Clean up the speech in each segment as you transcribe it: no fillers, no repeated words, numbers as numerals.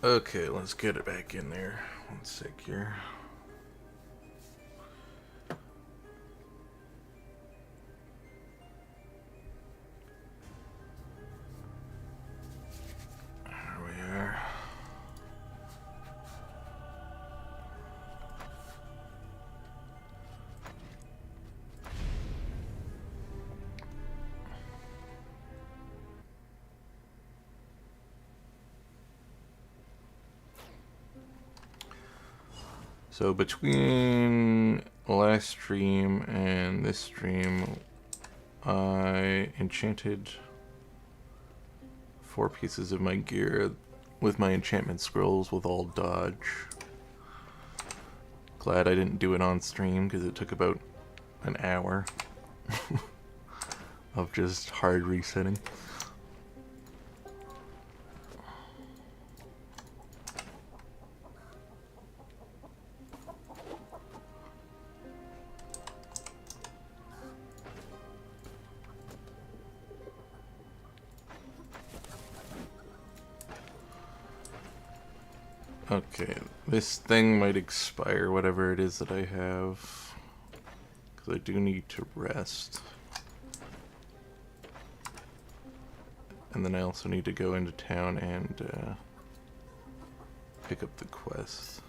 Okay, let's get it back in there. One sec here. There we are. So between last stream and this stream, I enchanted 4 pieces of my gear with my enchantment scrolls with all dodge. Glad I didn't do it on stream because it took about an hour of just hard resetting. Okay, this thing might expire, whatever it is that I have, because I do need to rest. And then I also need to go into town and pick up the quest.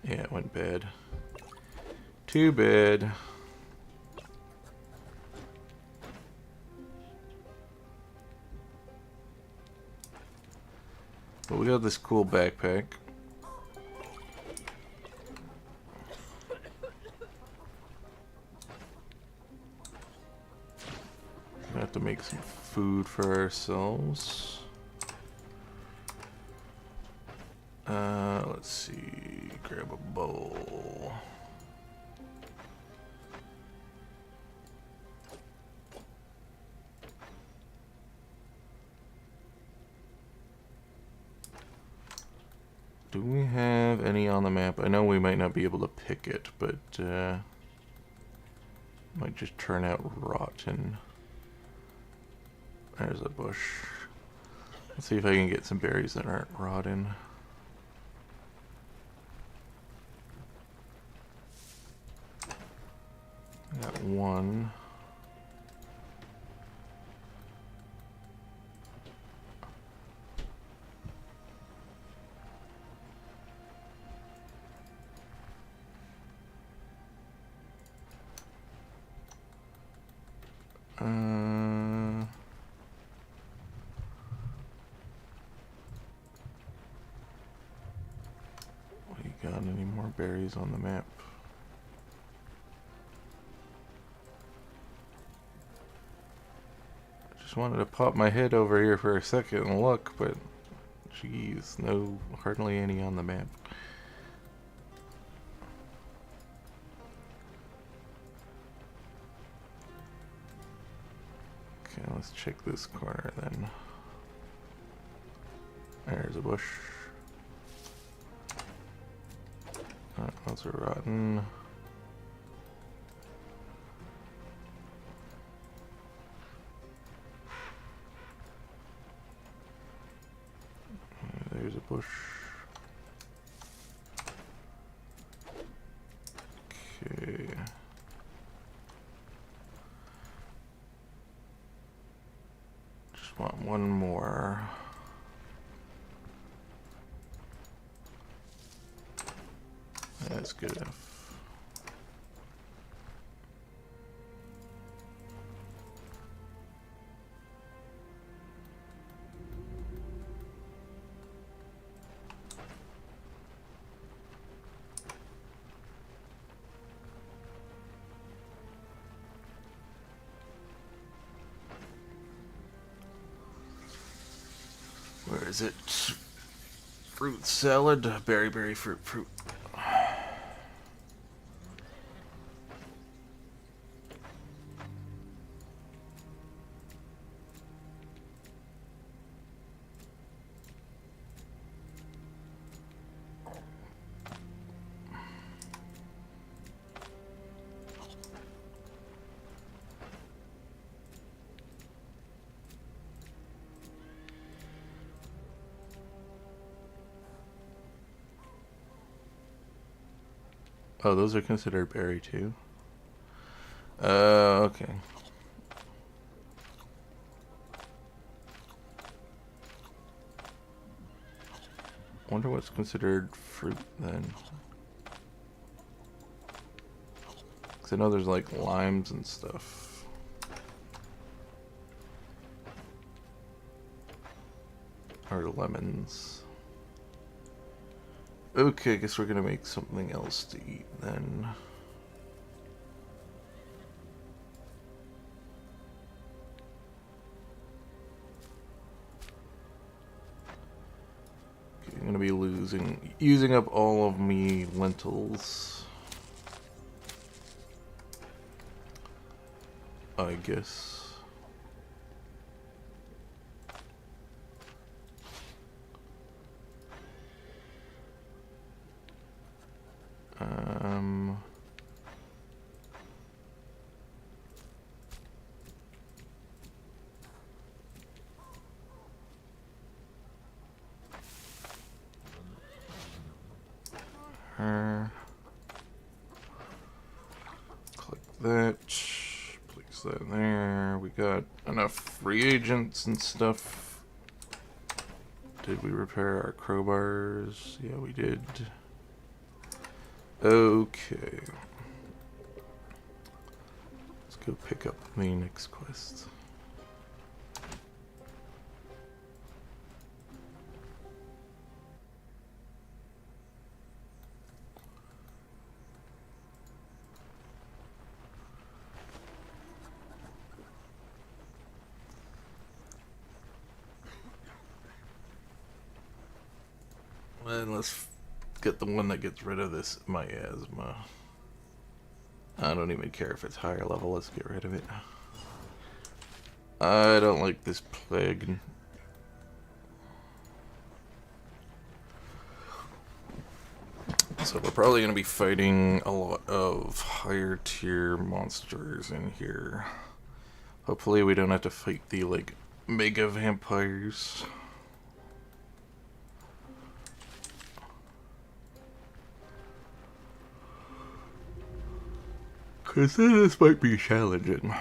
Yeah, it went bad. Too bad. But we got this cool backpack. We have to make some food for ourselves. Let's see. Grab a bowl. Do we have any on the map? I know we might not be able to pick it, but might just turn out rotten. There's a bush. Let's see if I can get some berries that aren't rotten. Got one. We got any more berries on the map? Just wanted to pop my head over here for a second and look, but jeez, no, hardly any on the map. Okay, let's check this corner then. There's a bush. Those are rotten. There's a bush. Okay. Just want one more. That's good enough. Where is it? Fruit salad, berry, fruit. Oh, those are considered berry too? Okay. Wonder what's considered fruit then. Because I know there's like limes and stuff. Or lemons. Okay, I guess we're gonna make something else to eat then. Okay, I'm gonna be using up all of me lentils, I guess. Click that. Place that there. We got enough reagents and stuff. Did we repair our crowbars? Yeah, we did. Okay. Let's go pick up the next quest. And let's get the one that gets rid of this miasma. I don't even care if it's higher level, let's get rid of it. I don't like this plague. So we're probably going to be fighting a lot of higher tier monsters in here. Hopefully we don't have to fight the like mega vampires. Cause this might be challenging.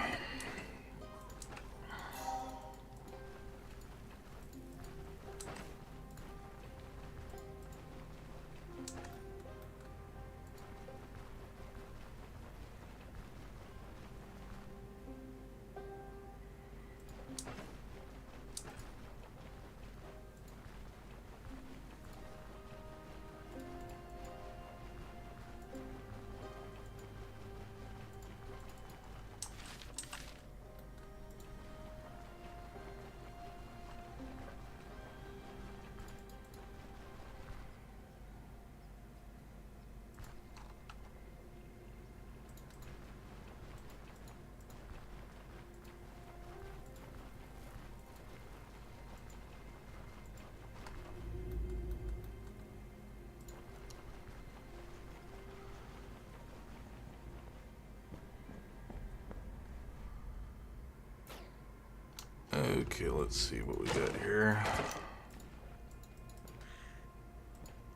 Okay, let's see what we got here.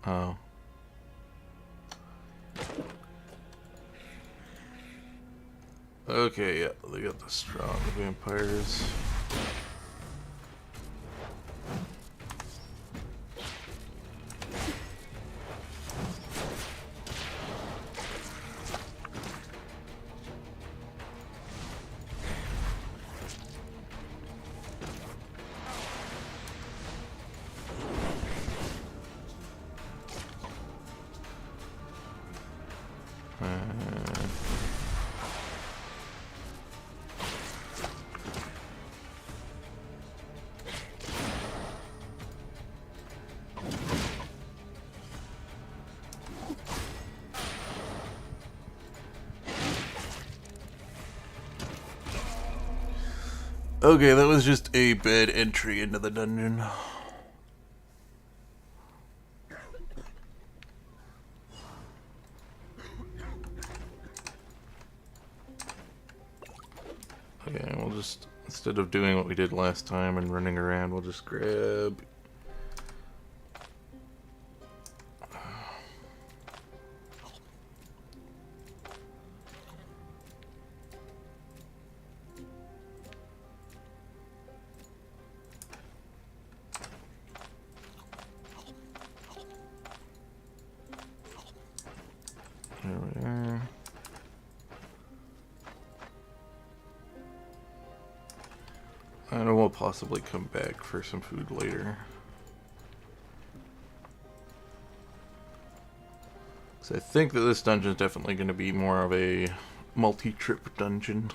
Oh. Okay, yeah, they got the strong vampires. Okay, that was just a bad entry into the dungeon. Okay, we'll just, instead of doing what we did last time and running around, we'll just grab... And we'll possibly come back for some food later. So I think that this dungeon is definitely going to be more of a multi-trip dungeon.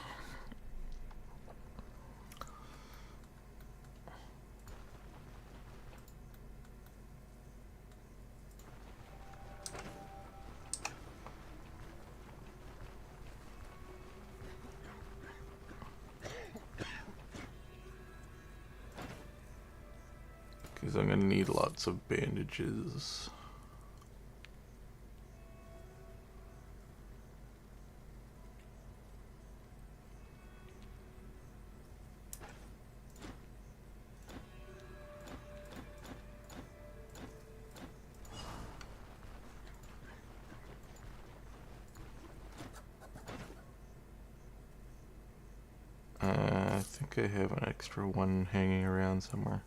Because I'm going to need lots of bandages. I think I have an extra one hanging around somewhere.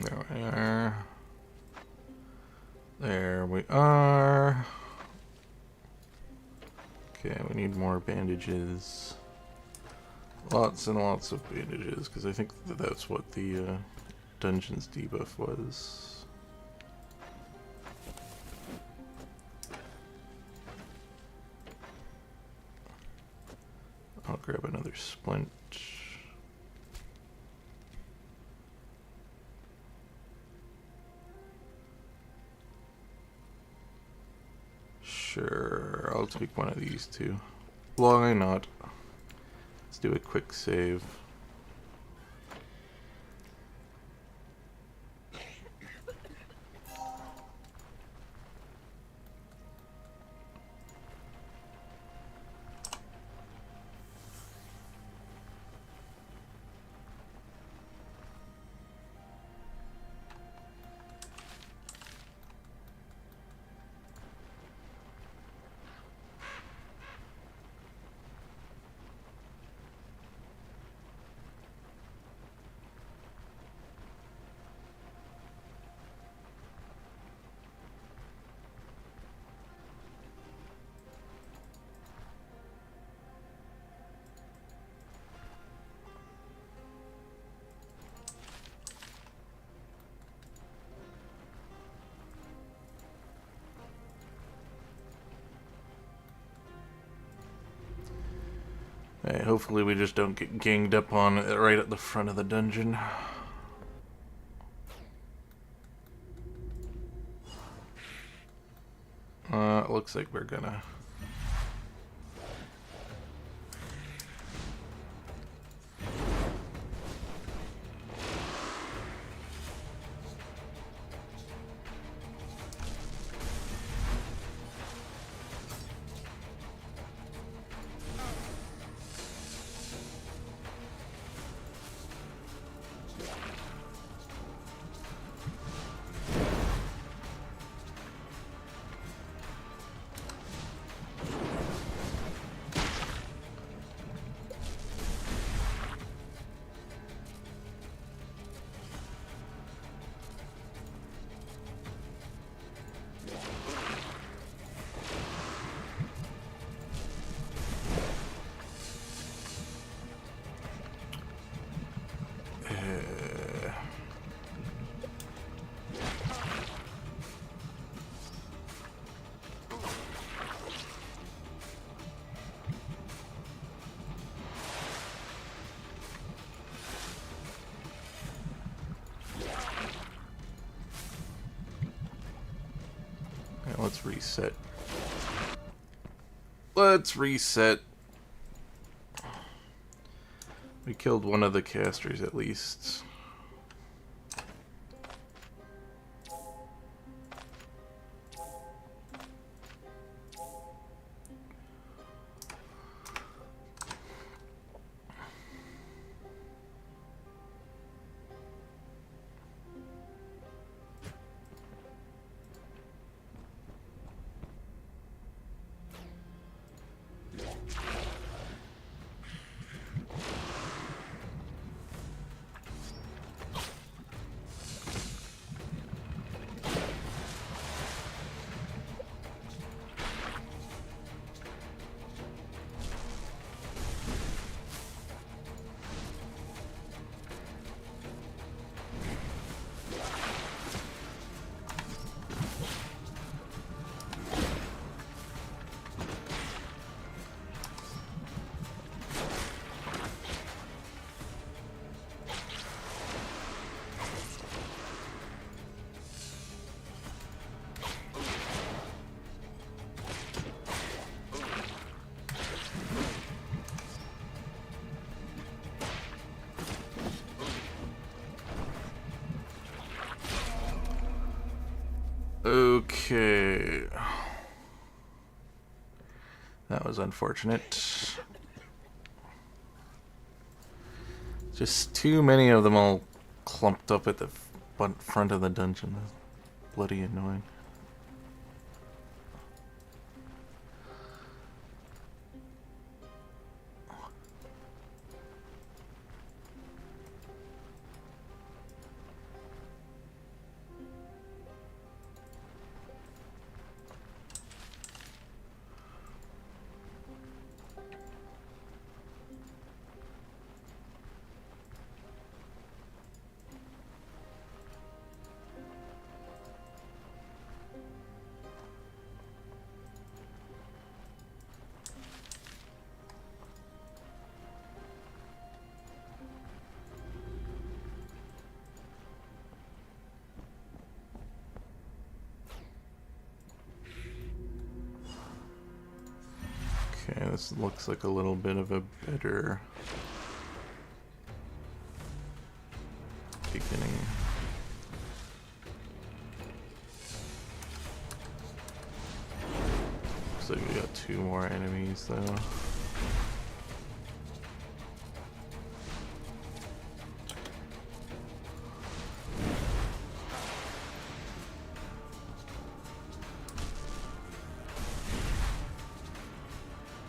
There we are. There we are. Okay, we need more bandages. Lots and lots of bandages, because I think that that's what the dungeon's debuff was. I'll grab another splint. Sure, I'll take one of these too. Why not? Let's do a quick save. Hey, hopefully we just don't get ganged up on right at the front of the dungeon. Looks like we're gonna. Let's reset. Let's reset. We killed one of the casters at least. Okay. That was unfortunate. Just too many of them all clumped up at the front of the dungeon. Bloody annoying. Okay, this looks like a little bit of a better beginning. Looks like we got 2 more enemies though.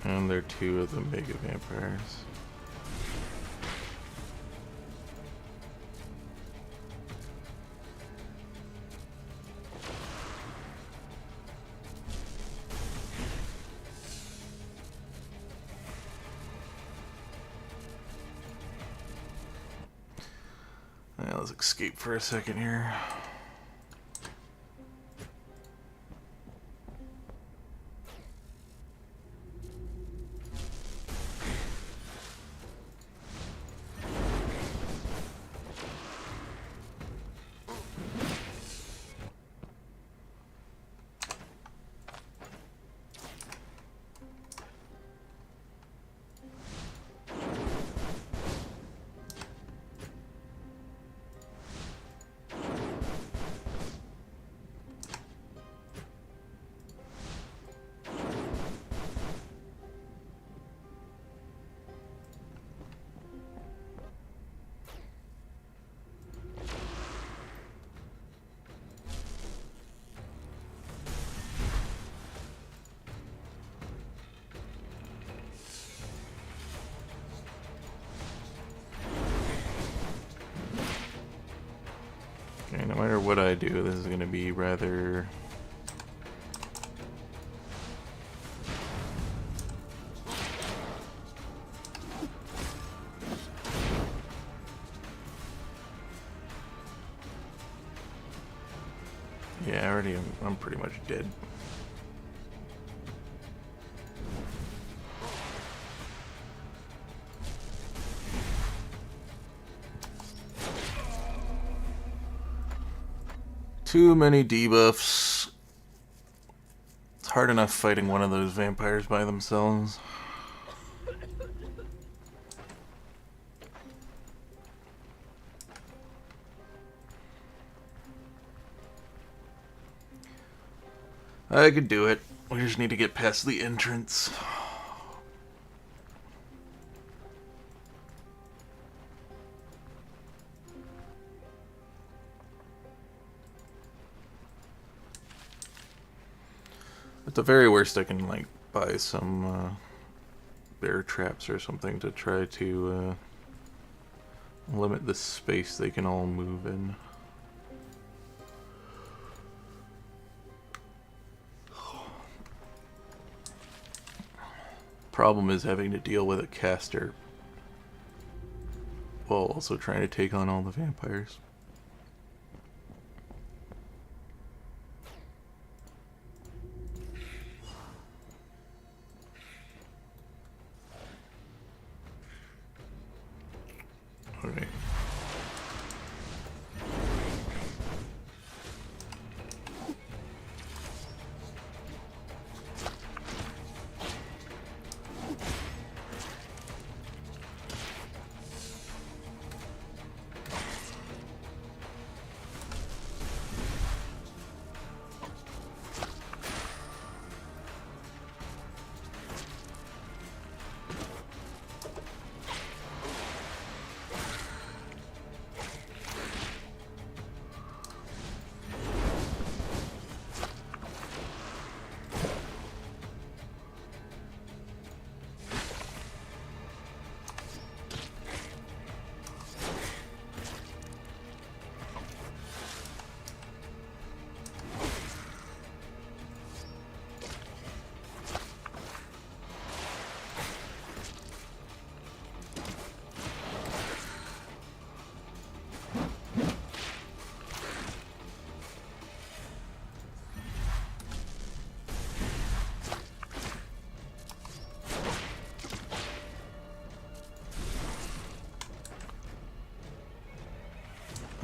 And they're 2 of the mega vampires. Yeah, let's escape for a second here. Okay, no matter what I do, this is going to be rather... Yeah, I'm pretty much dead. Too many debuffs. It's hard enough fighting one of those vampires by themselves. I could do it. We just need to get past the entrance. At the very worst, I can like buy some bear traps or something to try to limit the space they can all move in. Problem is having to deal with a caster while also trying to take on all the vampires. Okay.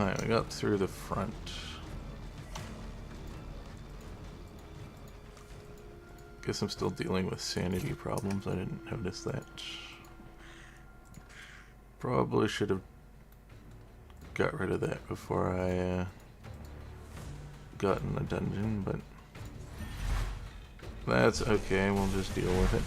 Alright, we got through the front. Guess I'm still dealing with sanity problems. I didn't notice that. Probably should have got rid of that before I got in the dungeon, but that's okay. We'll just deal with it.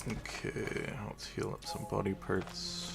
Okay, let's heal up some body parts.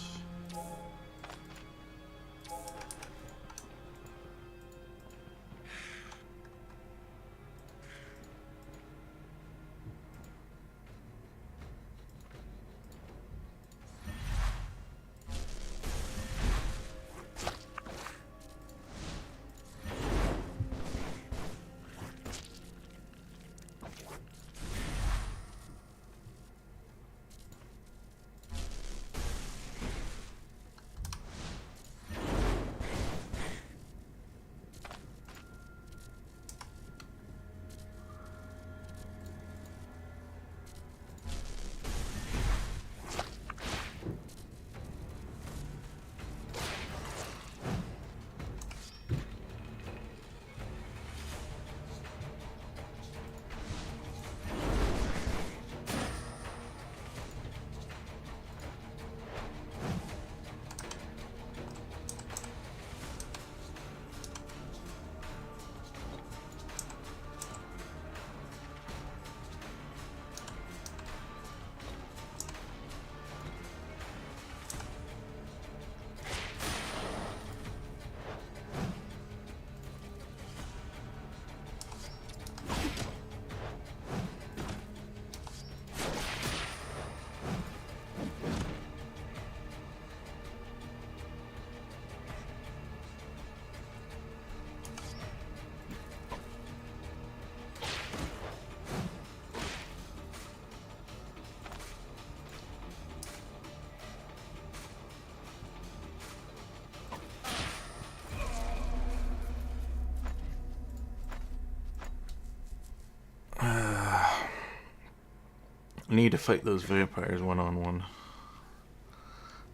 I need to fight those vampires one-on-one.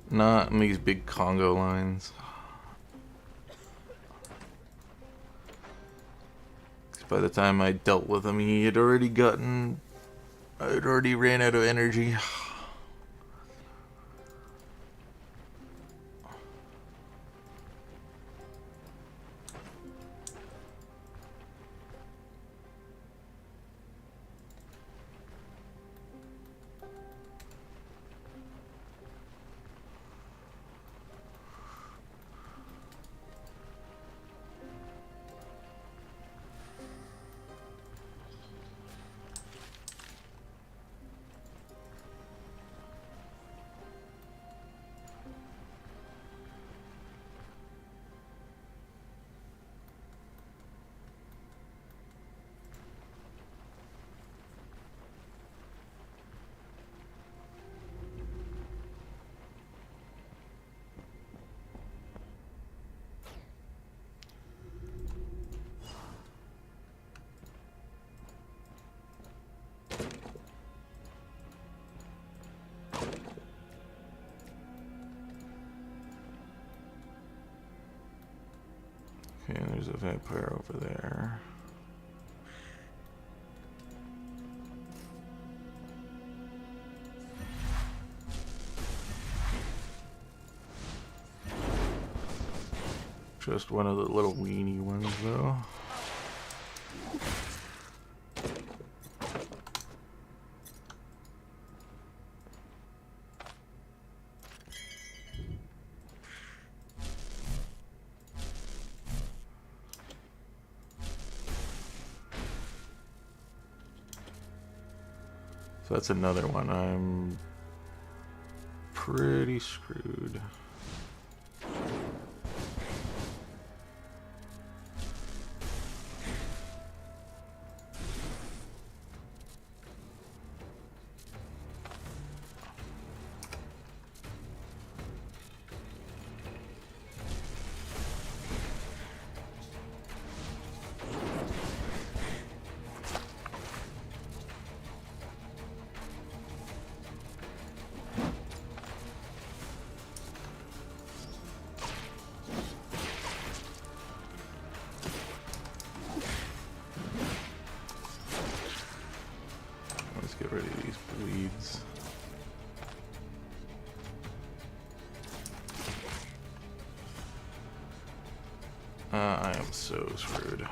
Not in these big Congo lines. By the time I dealt with him, he had already gotten... I had already ran out of energy. Okay, there's a vampire over there. Just one of the little weenie ones, though. So that's another one. I'm pretty screwed. Get rid of these bleeds. I am so screwed.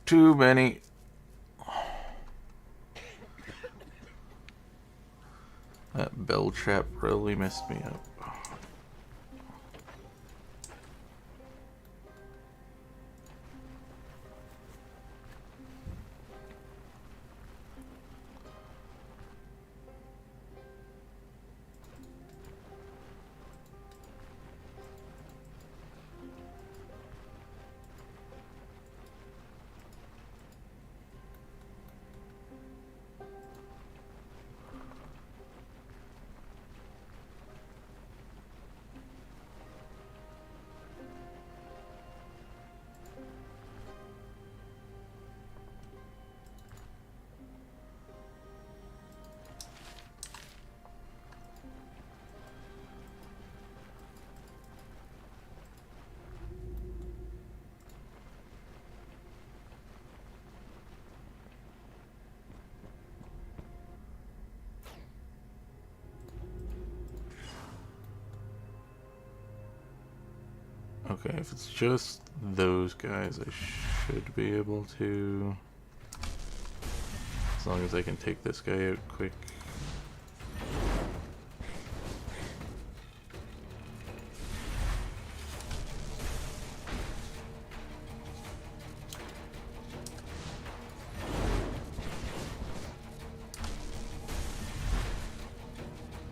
Too many. That bell trap really messed me up. Okay, if it's just those guys, I should be able to. As long as I can take this guy out quick.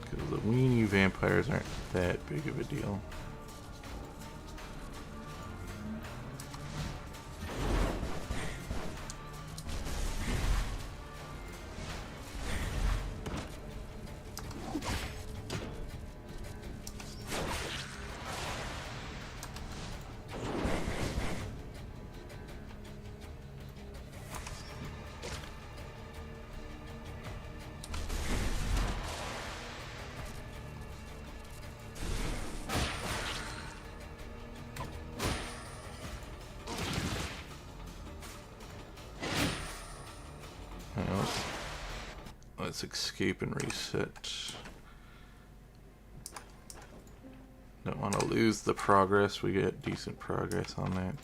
Because the weenie vampires aren't that big of a deal. Let's escape and reset. Don't want to lose the progress. We get decent progress on that.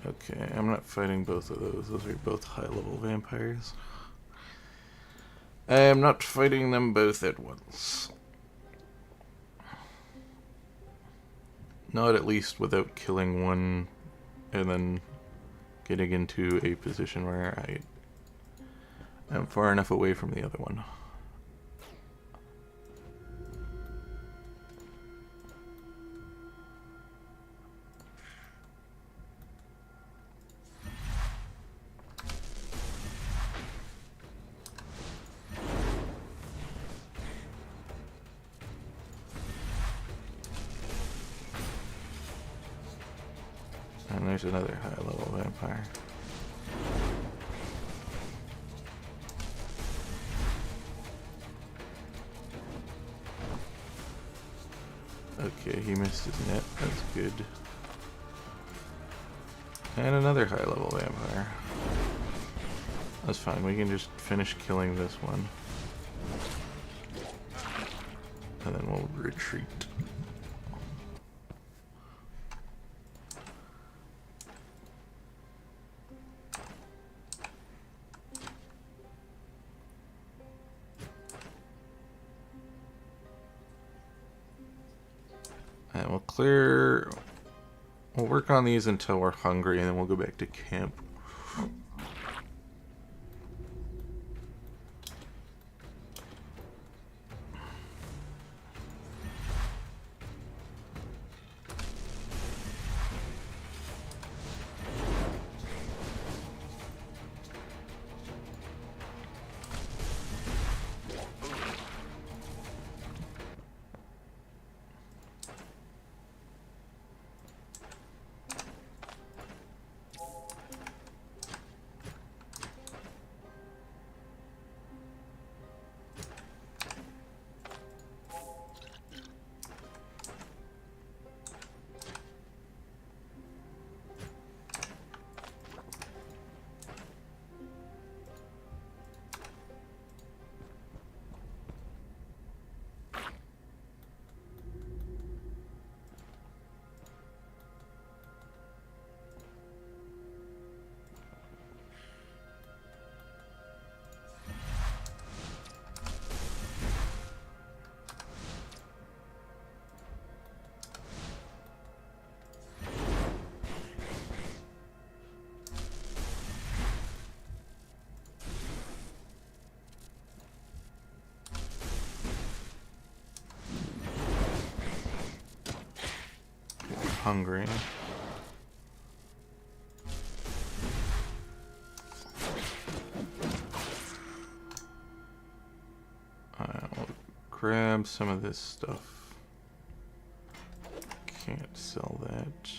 Okay, I'm not fighting both of those. Those are both high-level vampires. I am not fighting them both at once. Not at least without killing one and then getting into a position where I am far enough away from the other one. And there's another high-level vampire. Okay, he missed his net. That's good. And another high-level vampire. That's fine. We can just finish killing this one. And then we'll retreat. And we'll work on these until we're hungry, and then we'll go back to camp. Hungry. I'll grab some of this stuff. Can't sell that.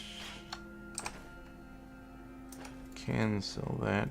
Can sell that.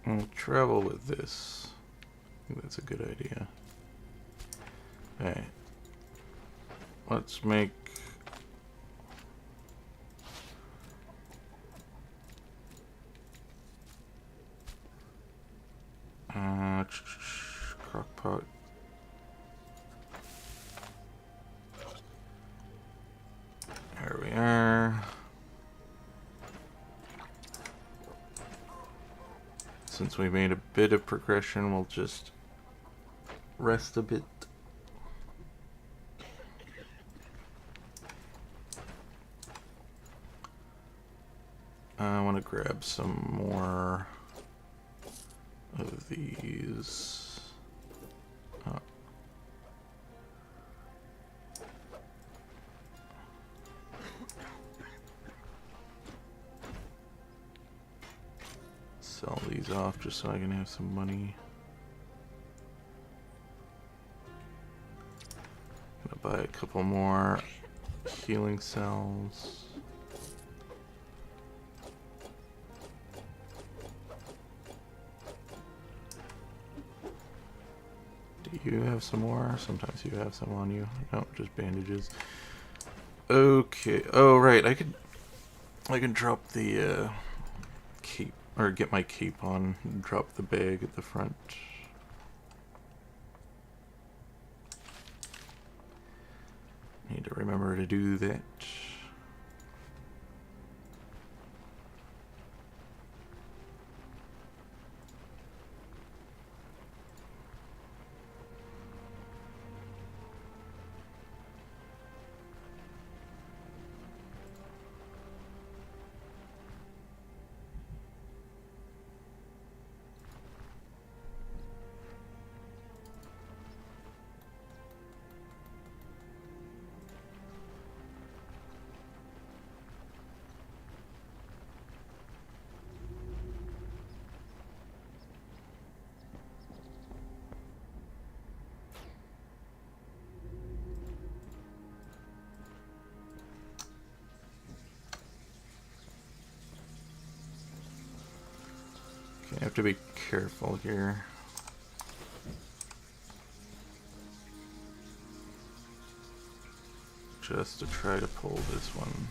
We'll travel with this. I think that's a good idea. Okay. Let's make... crockpot. There we are. Since Since we made a bit of progression, we'll just rest a bit. I want to grab some more of these. Oh. Sell these off just so I can have some money. Gonna buy a couple more healing cells. Do you have some more? Sometimes you have some on you. No, just bandages. Okay. Oh right, I can drop the cape, or get my cape on and drop the bag at the front. Need to remember to do that. I have to be careful here. Just to try to pull this one.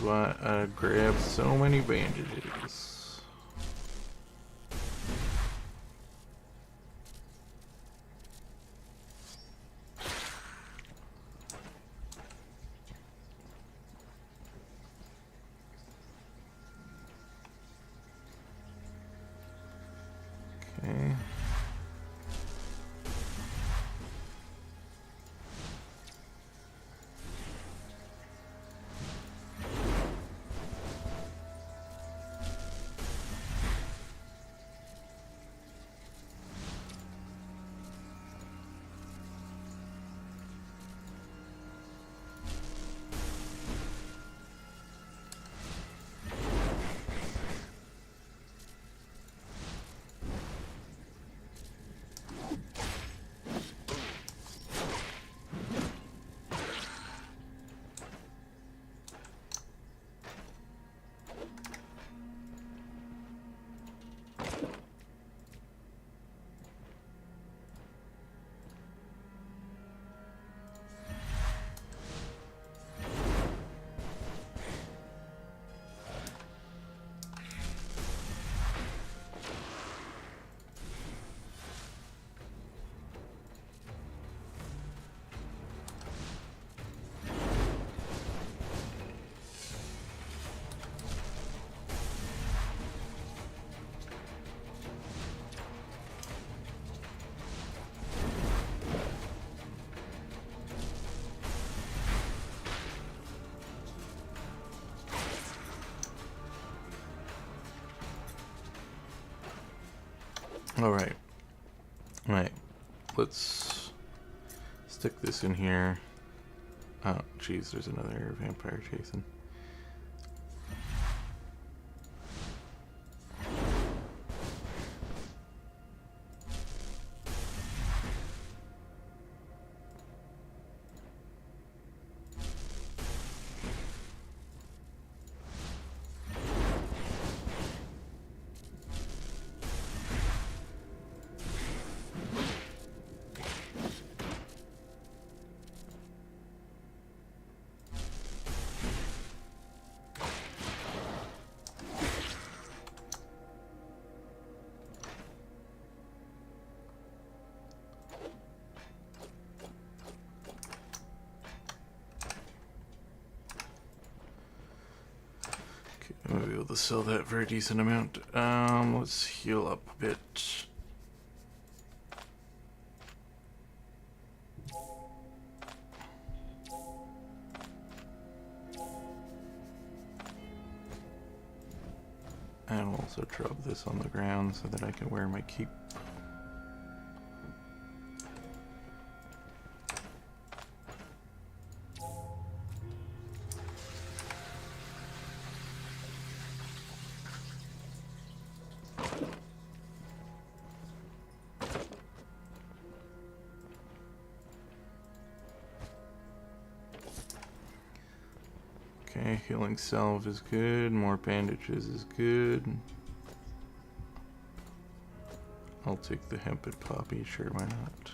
Why I grabbed so many bandages. Okay. Alright. Alright. Let's stick this in here. Oh, jeez, there's another vampire chasing. to sell that for a decent amount. Let's heal up a bit. And I'll also drop this on the ground so that I can wear my cape. Okay, healing salve is good, more bandages is good. I'll take the hemp and poppy, sure, why not?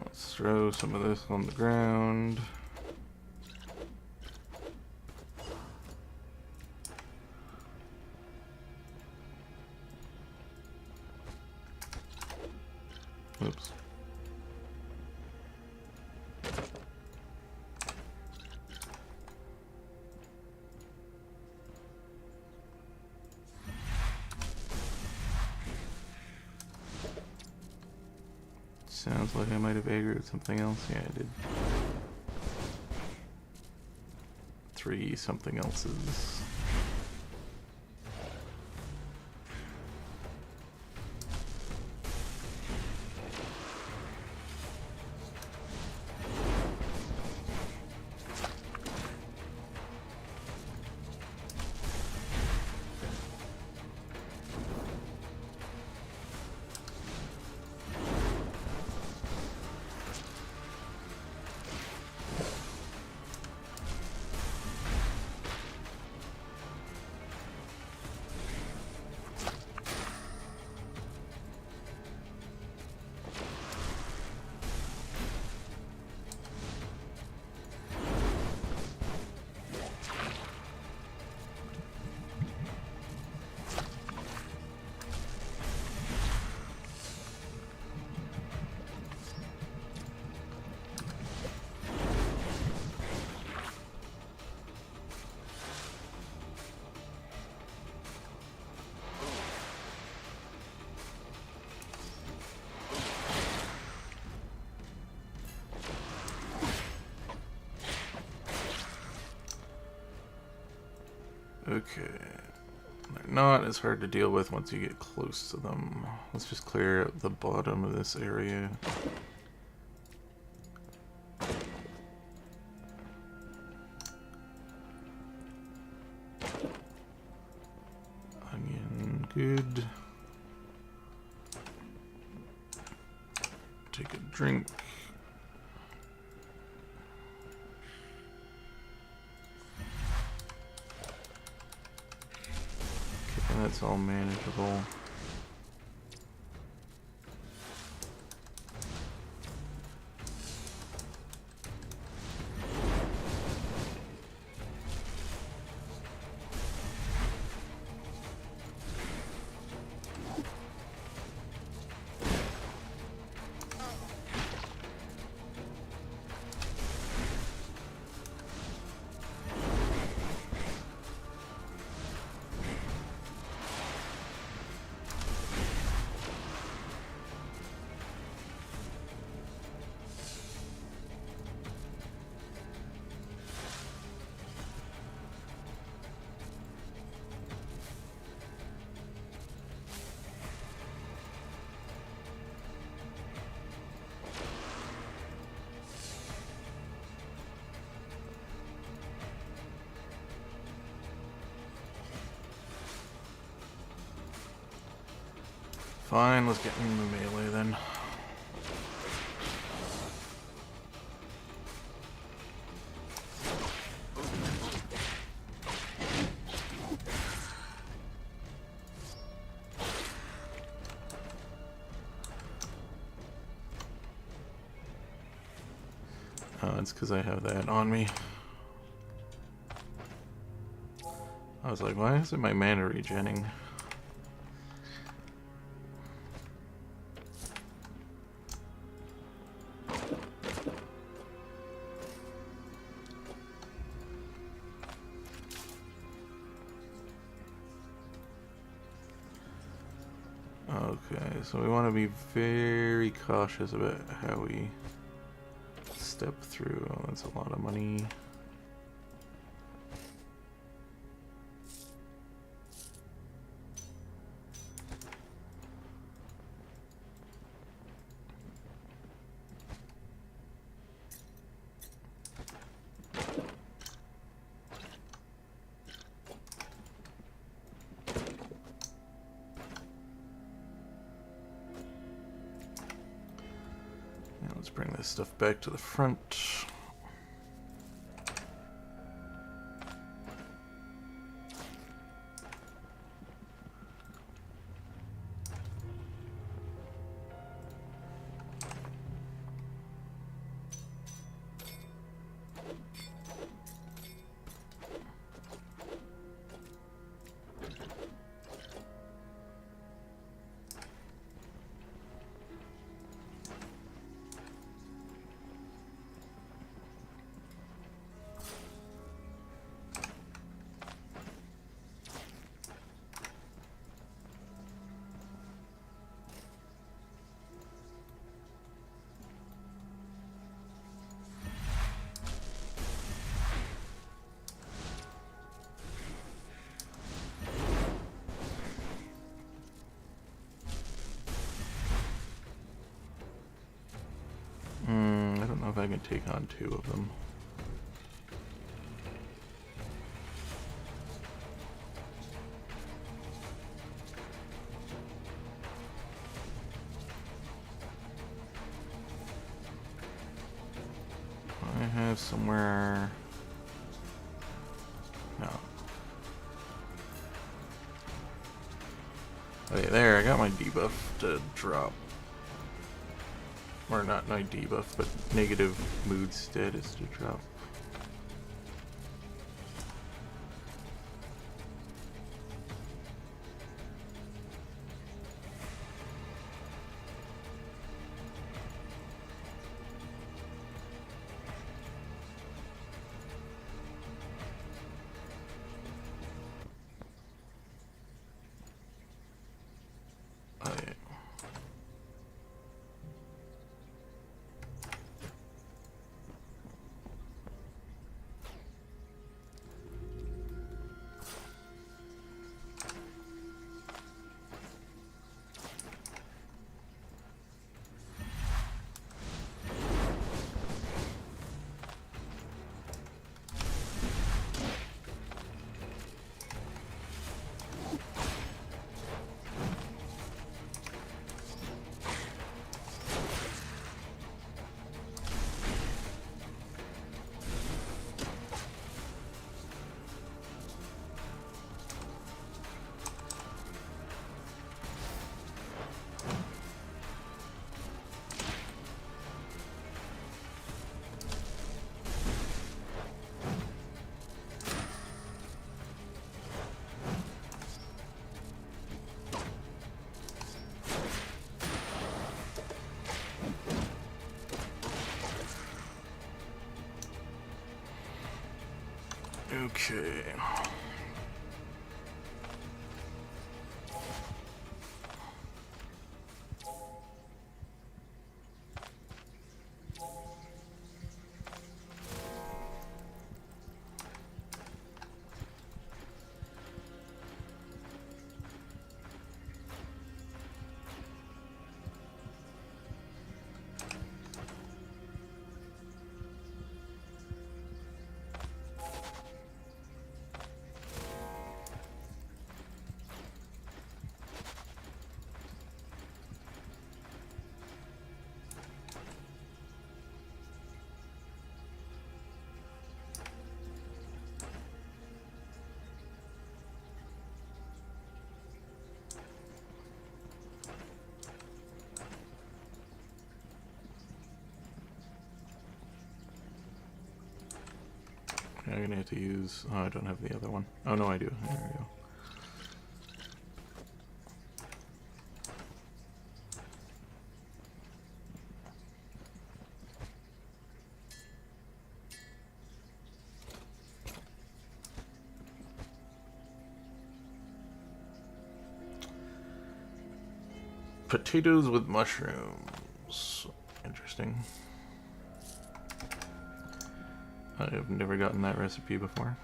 Let's throw some of this on the ground. Oops. Sounds like I might have aggroed something else. Yeah, I did. 3 something else's. Okay. They're not as hard to deal with once you get close to them. Let's just clear out the bottom of this area. Onion, good. Take a drink. That's all manageable. Fine, let's get in the melee then. Oh, it's because I have that on me. I was like, why isn't my mana regenning? Okay, so we want to be very cautious about how we step through. Oh, that's a lot of money. Now let's bring this stuff back to the front. I don't know if I can take on 2 of them. I have somewhere... No. Okay, there, I got my debuff to drop. Or not my debuff, but negative mood status to drop. Oh, yeah. Okay. I'm gonna have to use... Oh, I don't have the other one. Oh, no, I do. There we go. Potatoes with mushrooms. Interesting. I've never gotten that recipe before.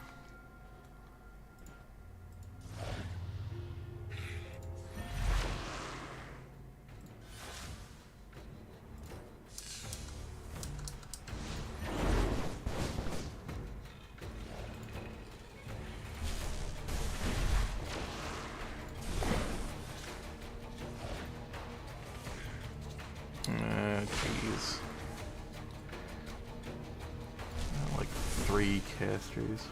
Jeez. Like 3 casters.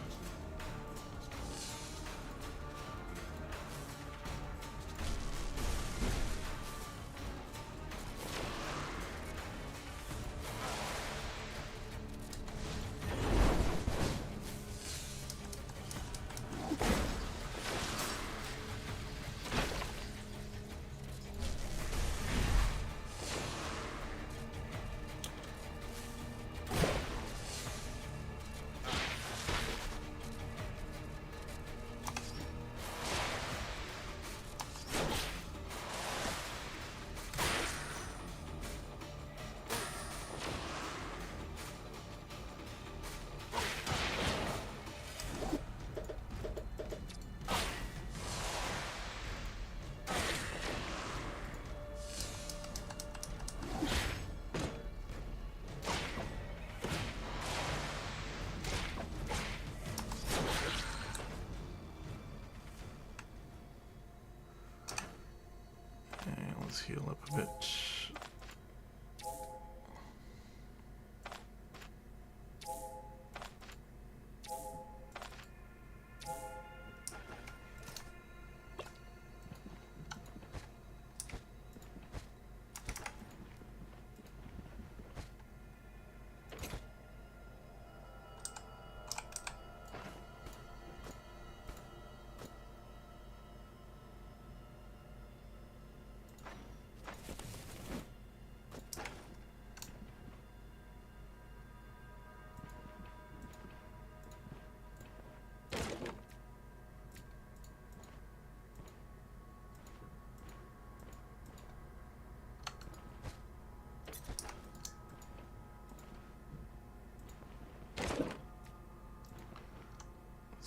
Let's heal up a bit.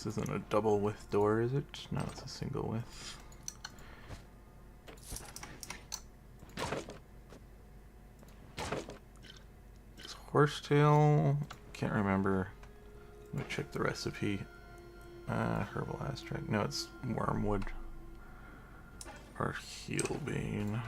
This isn't a double width door, is it? No, it's a single width. It's horsetail. Can't remember. Let me check the recipe. Herbal astrac. No, it's wormwood. Or heelbane.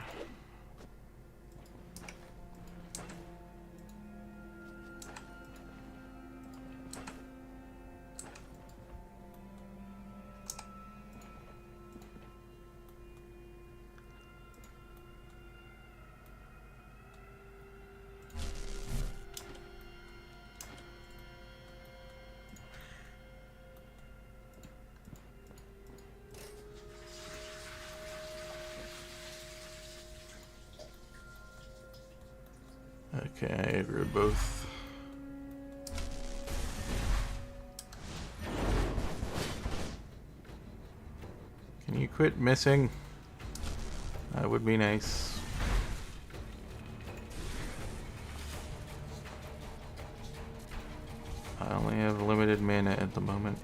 Okay, I grew both. Can you quit missing? That would be nice. I only have limited mana at the moment.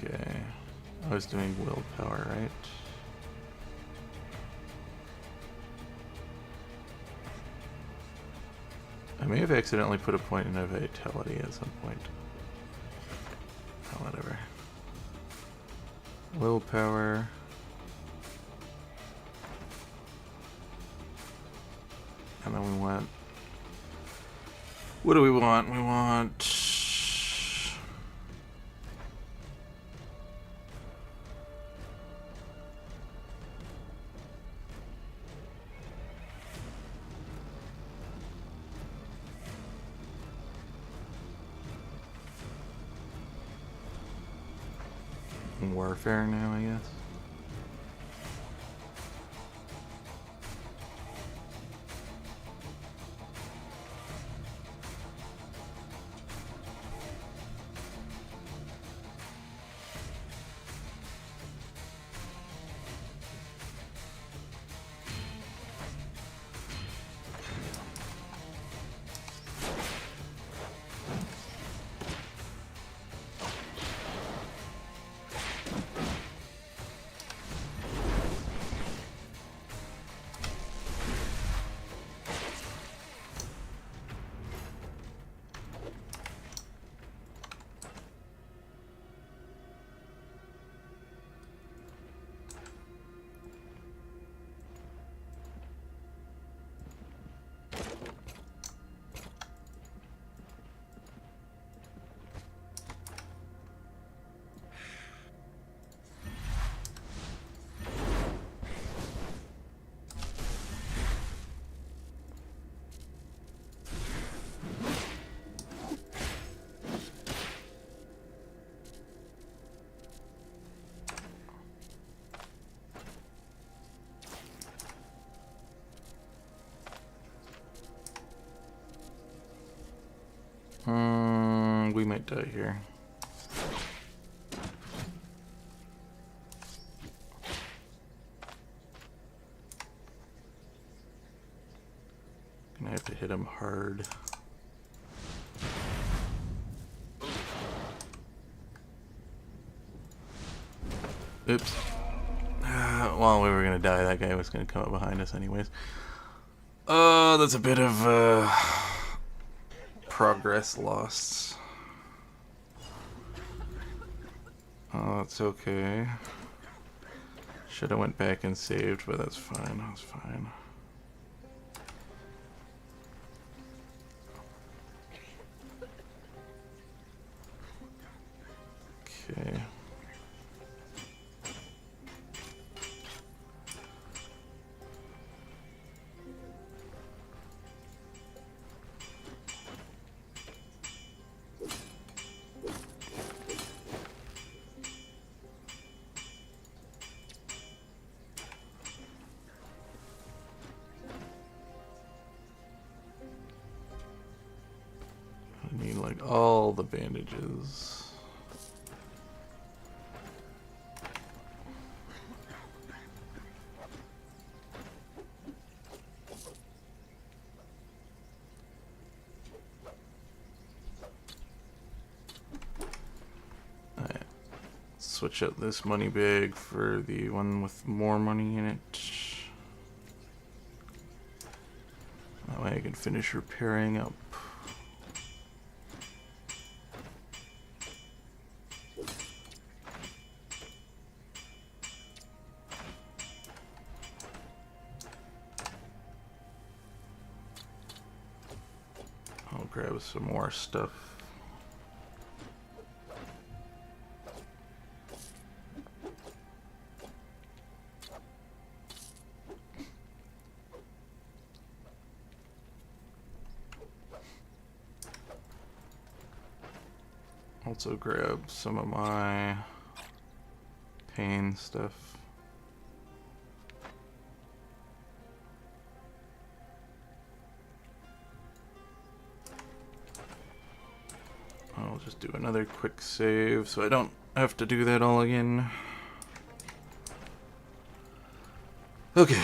Okay, I was doing willpower, right? I may have accidentally put a point in a vitality at some point. Oh, whatever. willpower. And then we want... What do we want? We want... warfare now, I guess. We might die here. Gonna have to hit him hard. Oops. Well, we were gonna die. That guy was gonna come up behind us anyways. That's a bit of progress lost. Oh, that's okay. Should have went back and saved, but that's fine. That's fine. Okay. I need like all the bandages. Alright. Switch out this money bag for the one with more money in it. That way I can finish repairing up. I'll grab some more stuff. Also grab some of my pain stuff. I'll just do another quick save so I don't have to do that all again. Okay.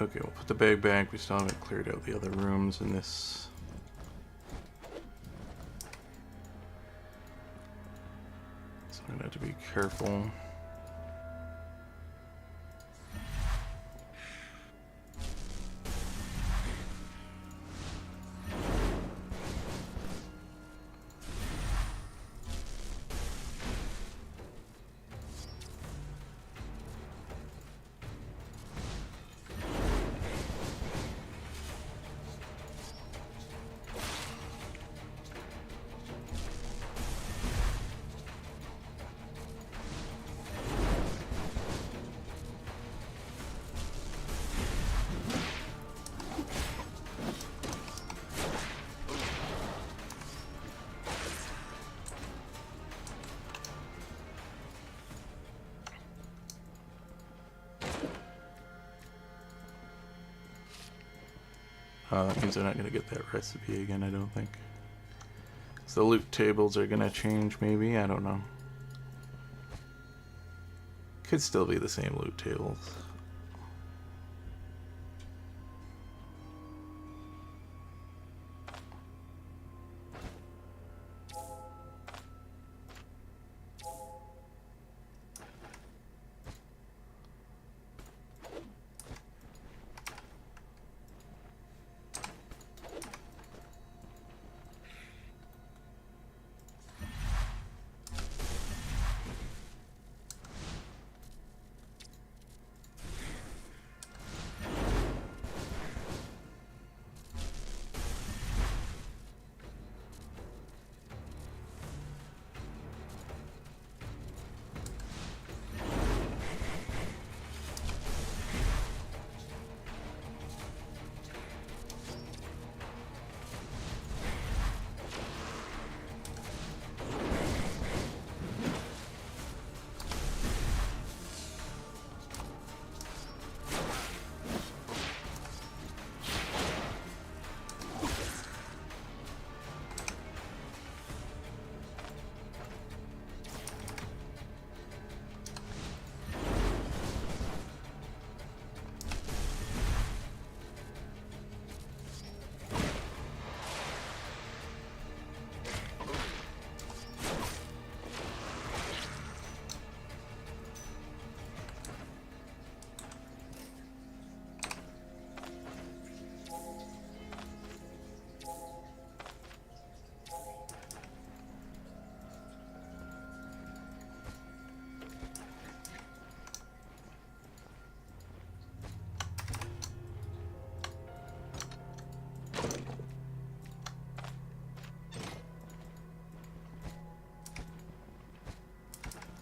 Okay, we'll put the bag back. We still haven't cleared out the other rooms in this. So I'm gonna have to be careful. That means they're not going to get that recipe again, I don't think. So the loot tables are going to change, maybe? I don't know. Could still be the same loot tables.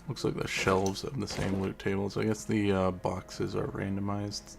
Looks like the shelves have the same loot tables. I guess the boxes are randomized.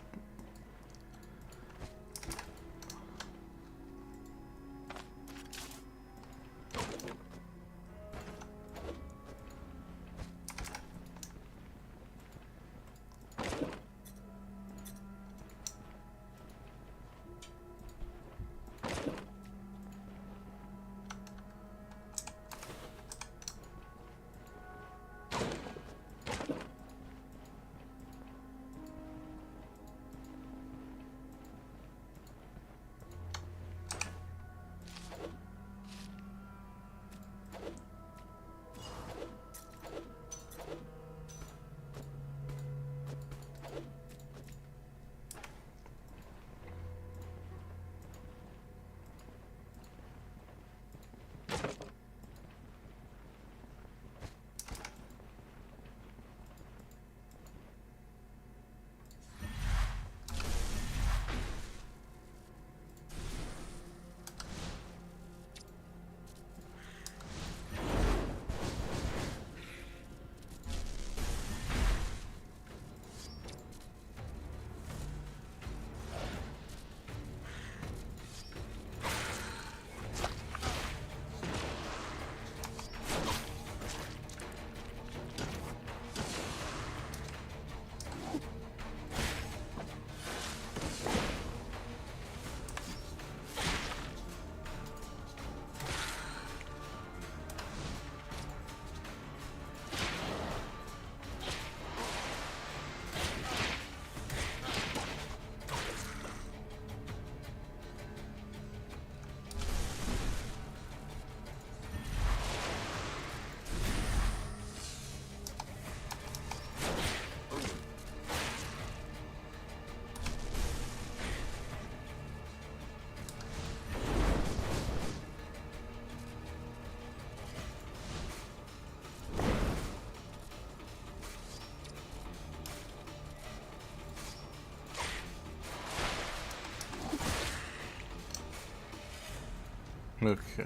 Okay.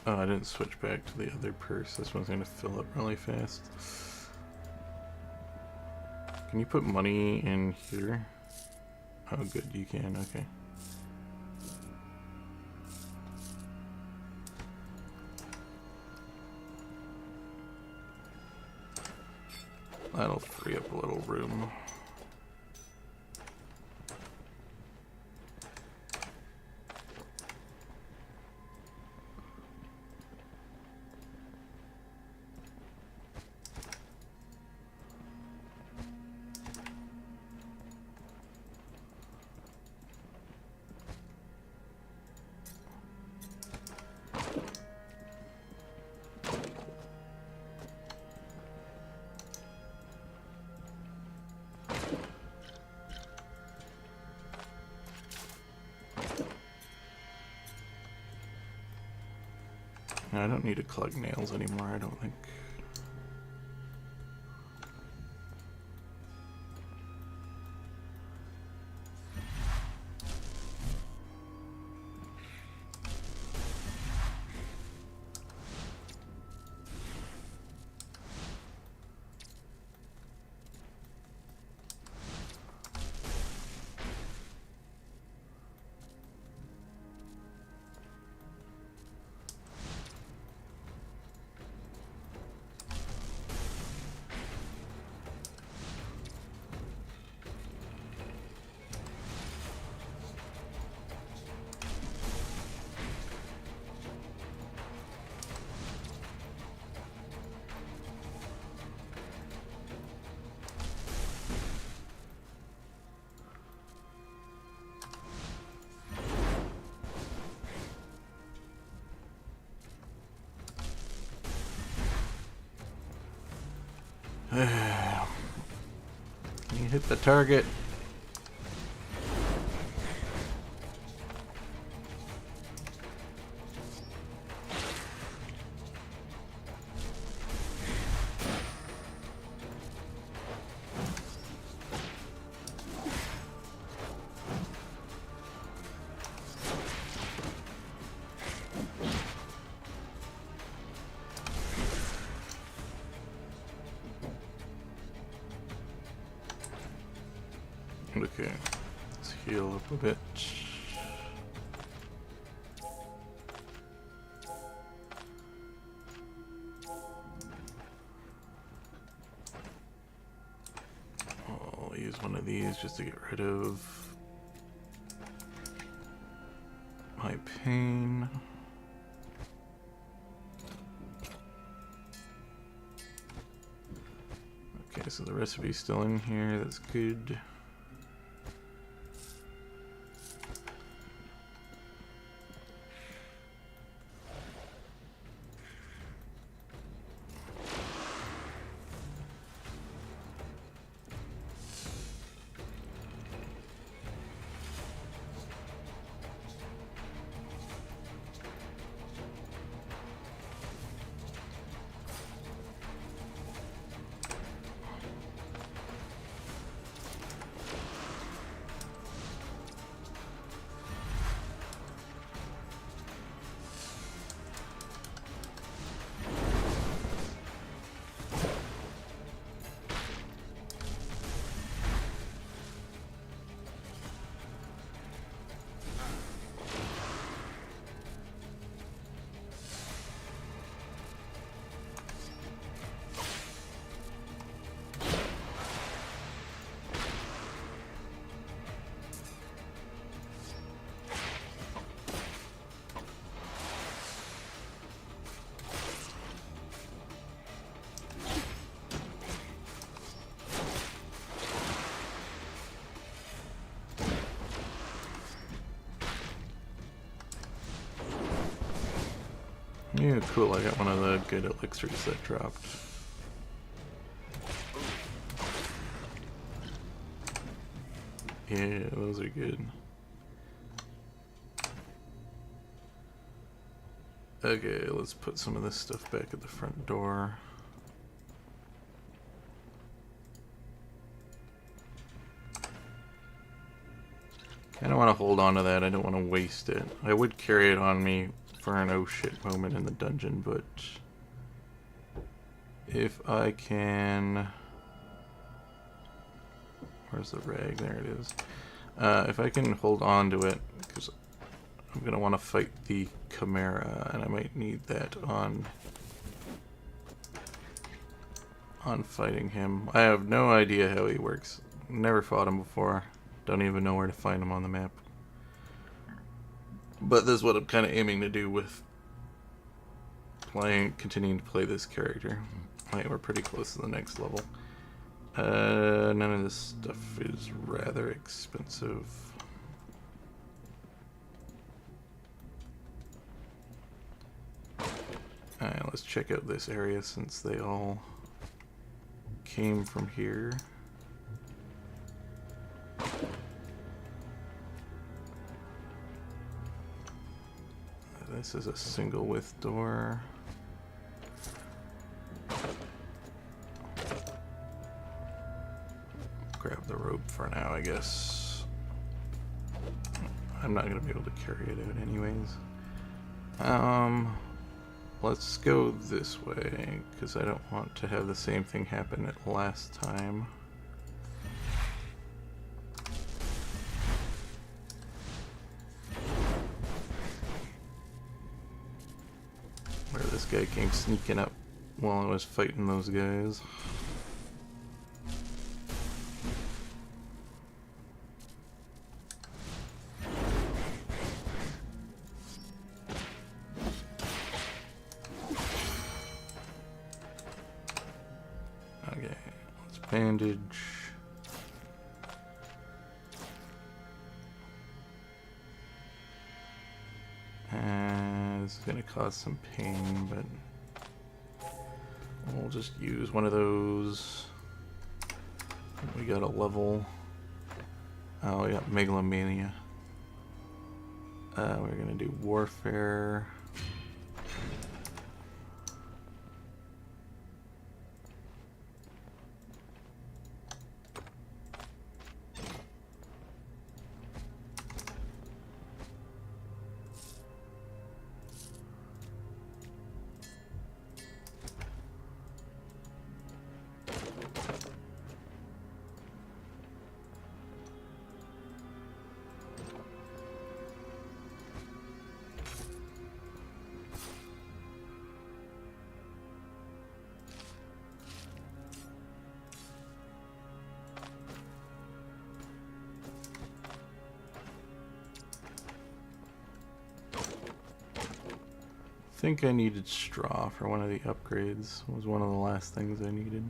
Oh, I didn't switch back to the other purse. This one's gonna fill up really fast. Can you put money in here? Oh, good, you can. Okay. That'll free up a little room. I don't need to collect nails anymore, I don't think. You hit the target. Okay, let's heal up a bit. I'll use one of these just to get rid of my pain. Okay, so the recipe's still in here, that's good. Yeah, cool, I got one of the good elixirs that dropped. Yeah, those are good. Okay, let's put some of this stuff back at the front door. kind of want to hold on to that. I don't want to waste it. I would carry it on me for an oh shit moment in the dungeon, but if I can... Where's the rag? There it is. If I can hold on to it, because I'm going to want to fight the Chimera, and I might need that on fighting him. I have no idea how he works. Never fought him before. Don't even know where to find him on the map. But this is what I'm kind of aiming to do with continuing to play this character. Alright, we're pretty close to the next level. None of this stuff is rather expensive. Alright, let's check out this area since they all came from here. This is a single width door. Grab the rope for now, I guess. I'm not gonna be able to carry it out anyways. Let's go this way, because I don't want to have the same thing happen at last time. Where this guy came sneaking up while I was fighting those guys. Okay, let's bandage. This is going to cause some pain, but we'll just use one of those. We got a level. Oh, we got Megalomania. We're going to do Warfare. I think I needed straw for one of the upgrades. It was one of the last things I needed.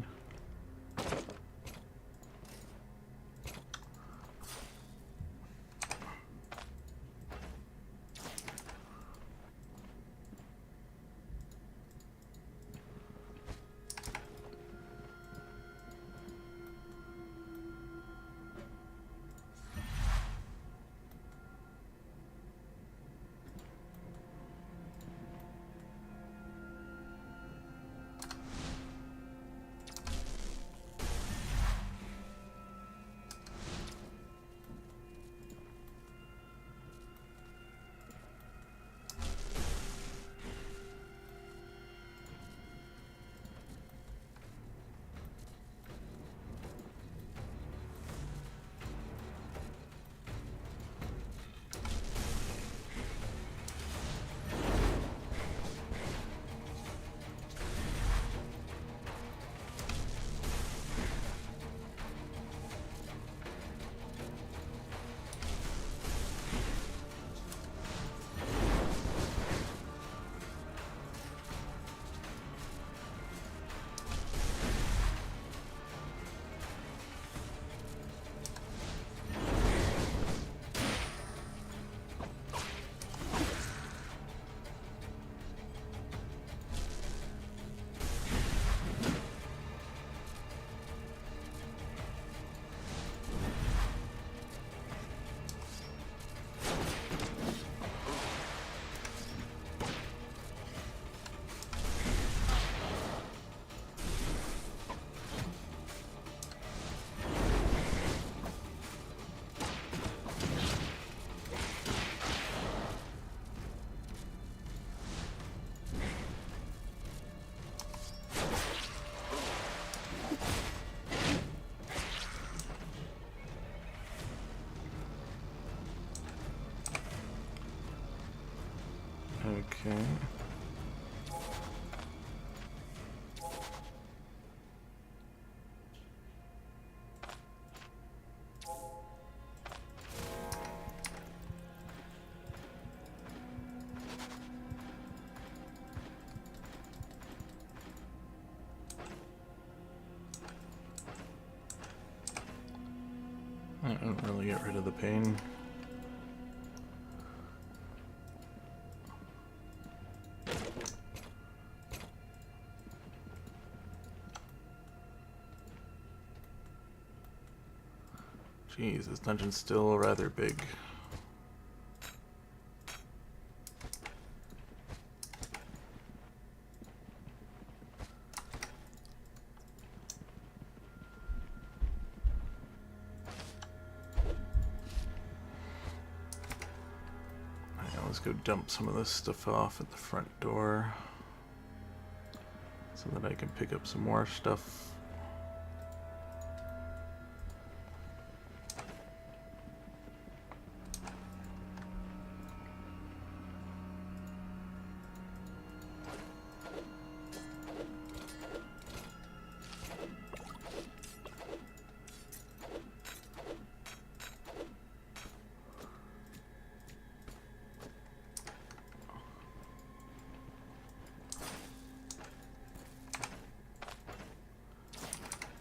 Okay. I don't really get rid of the pain. Jeez, this dungeon's still rather big. Let's go dump some of this stuff off at the front door so that I can pick up some more stuff.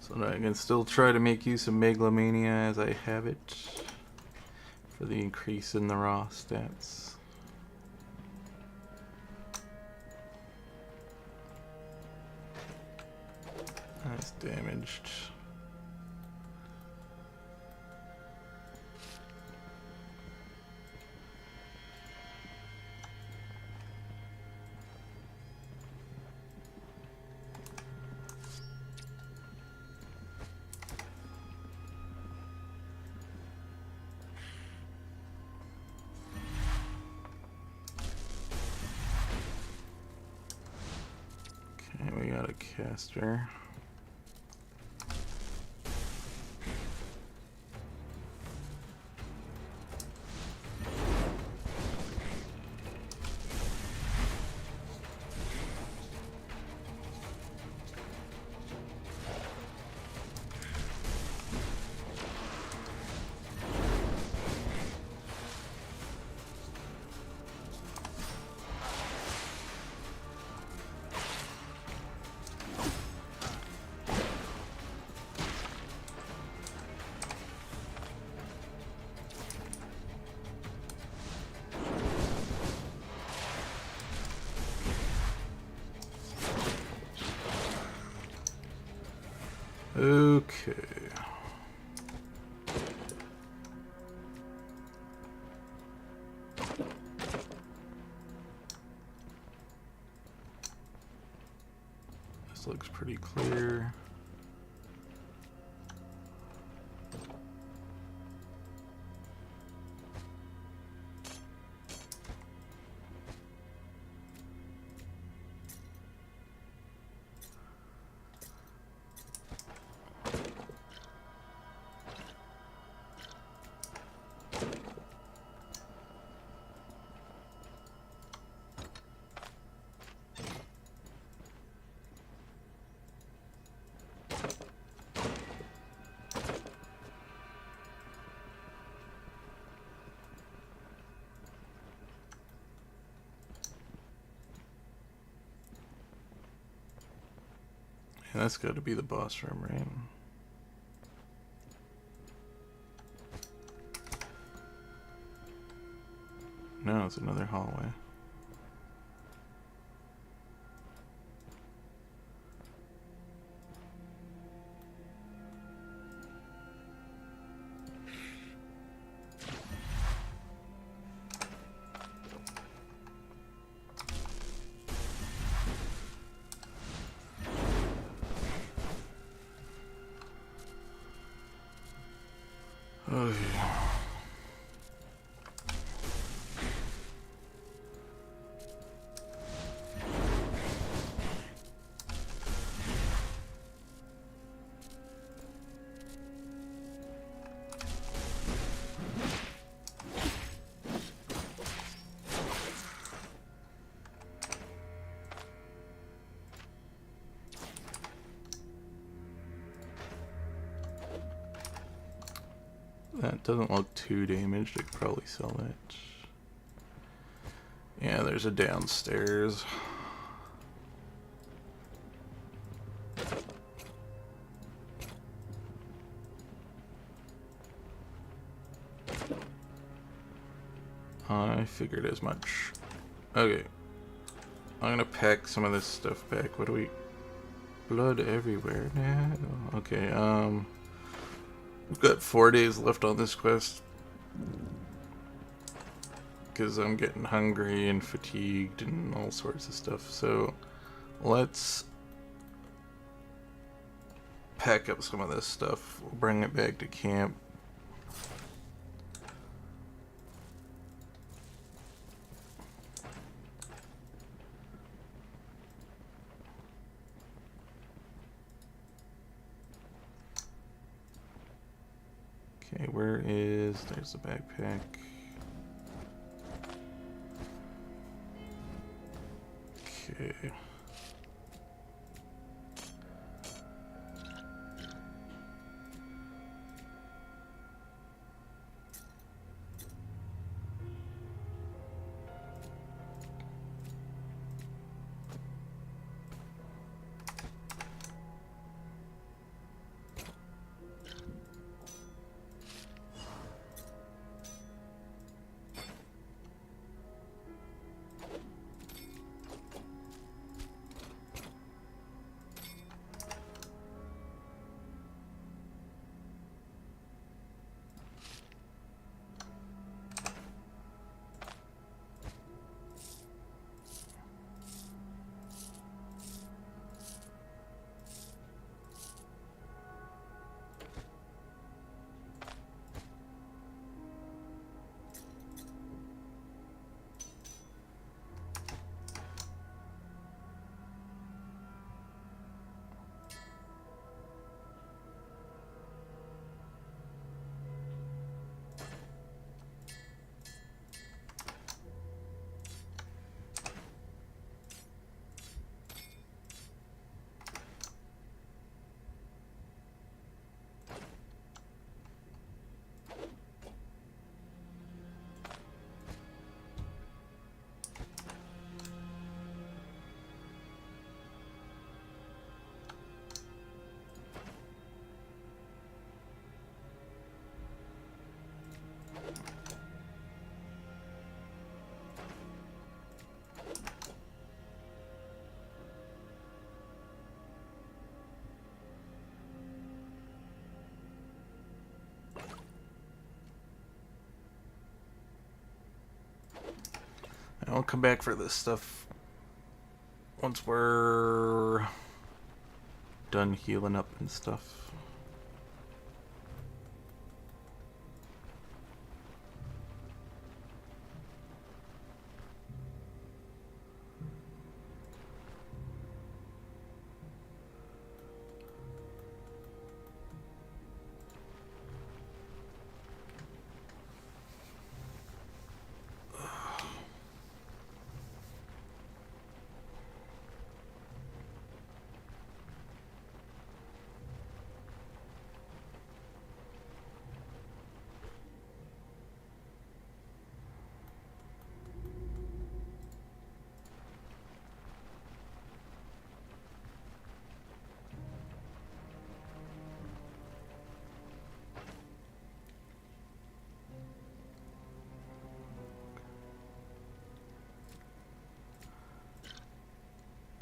So that I can still try to make use of Megalomania as I have it for the increase in the raw stats. That's damaged. We got a caster. Okay. This looks pretty clear. Yeah, that's got to be the boss room, right? No, it's another hallway. Oh, yeah. That doesn't look too damaged. I could probably sell that. Yeah, there's a downstairs. I figured as much. Okay. I'm gonna pack some of this stuff back. What do we... Blood everywhere now. Okay, we've got 4 days left on this quest. Because I'm getting hungry and fatigued and all sorts of stuff. So, let's pack up some of this stuff. We'll bring it back to camp. Okay, where is... There's the backpack. Okay. I'll come back for this stuff once we're done healing up and stuff.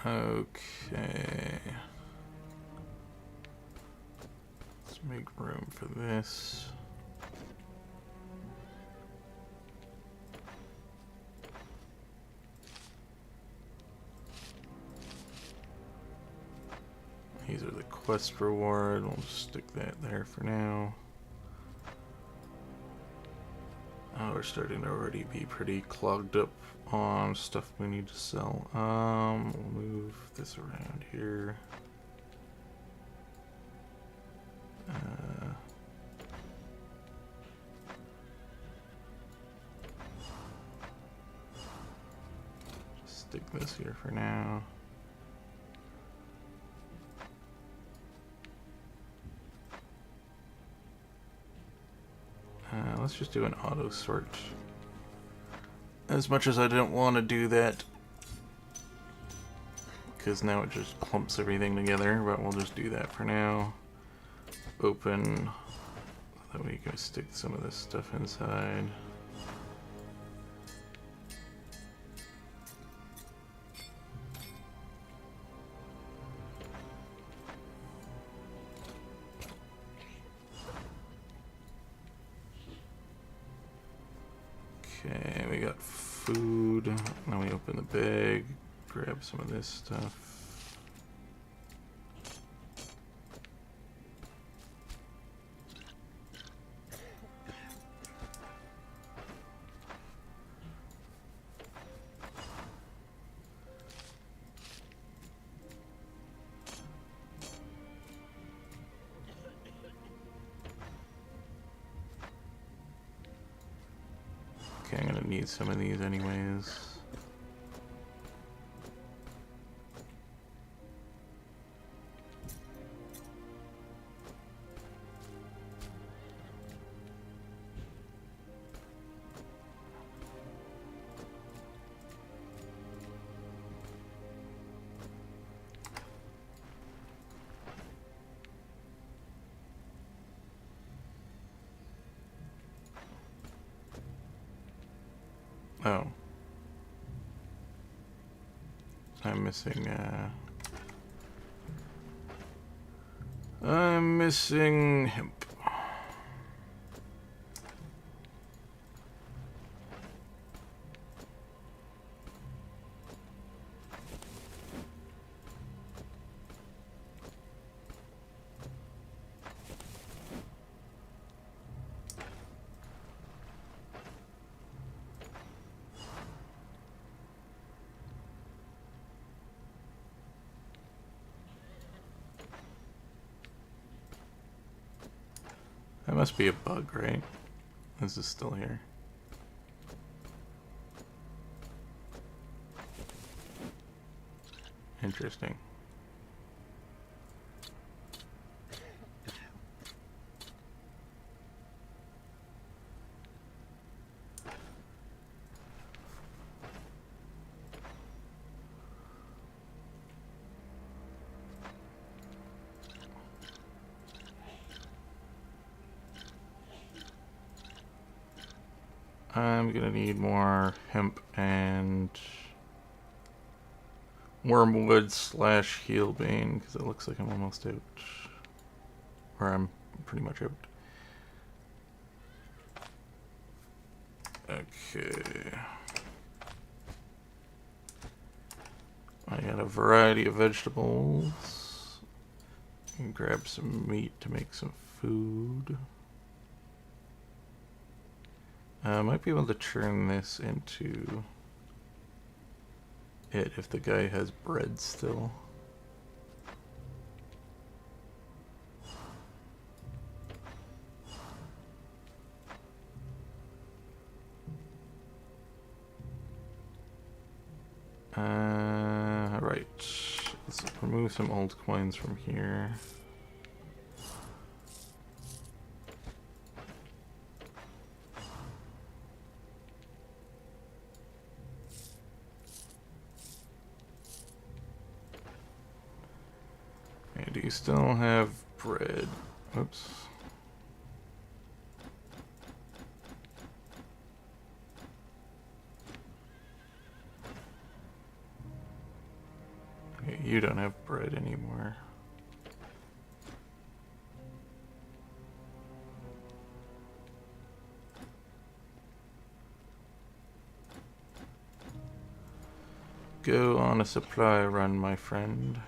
Okay. Let's make room for this. These are the quest reward. We'll just stick that there for now. Oh, we're starting to already be pretty clogged up on stuff we need to sell. We'll move this around here. Just stick this here for now. let's just do an auto sort. As much as I don't want to do that, because now it just clumps everything together, but we'll just do that for now. Open, that way you can stick some of this stuff inside. Okay, we got food. Now we open the bag, grab some of this stuff. Okay, I'm gonna need some of these anyways. Oh. I'm missing hemp. That must be a bug, right? This is still here. Interesting. I'm gonna need more hemp and wormwood / healbane because it looks like I'm almost out. Or I'm pretty much out. Okay. I got a variety of vegetables. And grab some meat to make some food. I might be able to turn this into it if the guy has bread still. Right. Let's remove some old coins from here. Okay, do you still have bread? Oops. Okay, you don't have bread anymore. Go on a supply run, my friend.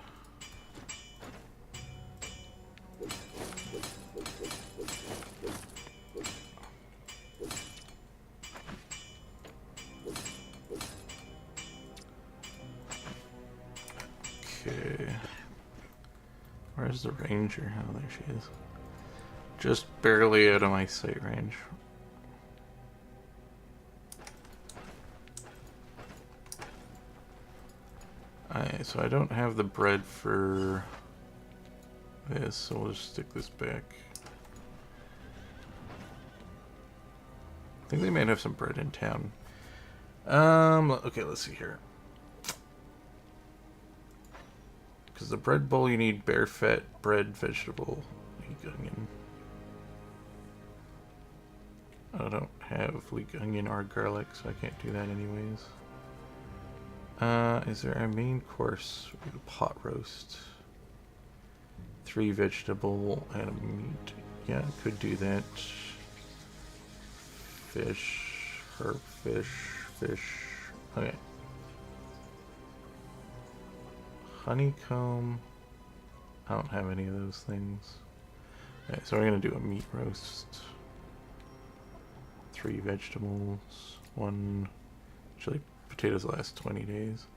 Okay. Where's the ranger? Oh, there she is. Just barely out of my sight range. So I don't have the bread for this, so we'll just stick this back. I think they might have some bread in town. Okay, let's see here. Because the bread bowl, you need bear fat, bread, vegetable, leek onion. I don't have leek onion or garlic, so I can't do that anyways. Is there a main course? We have a pot roast. 3 vegetable and a meat. Yeah, I could do that. Fish, herb fish, fish. Okay. Honeycomb. I don't have any of those things. Okay, so we're gonna do a meat roast. 3 vegetables. 1. Actually, potatoes last 20 days.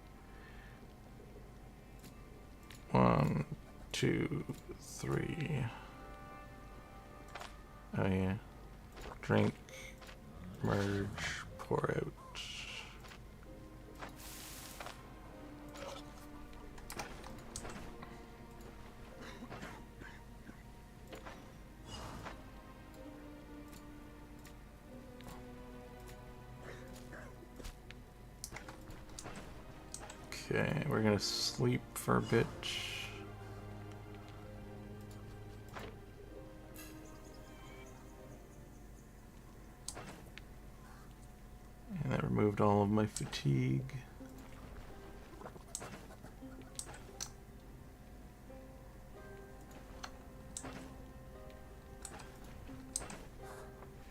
1, 2, 3. Oh yeah. Drink, merge, pour out. Okay, we're gonna sleep for a bit. And that removed all of my fatigue.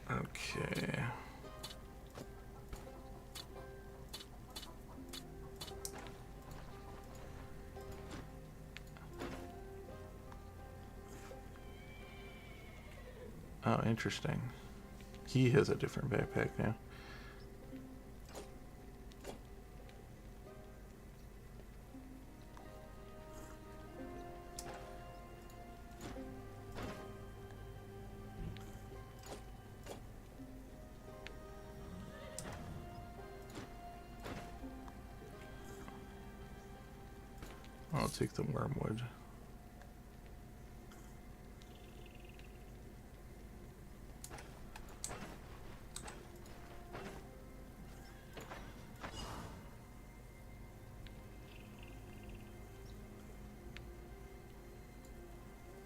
Okay. Oh, interesting. He has a different backpack now. I'll take the wormwood.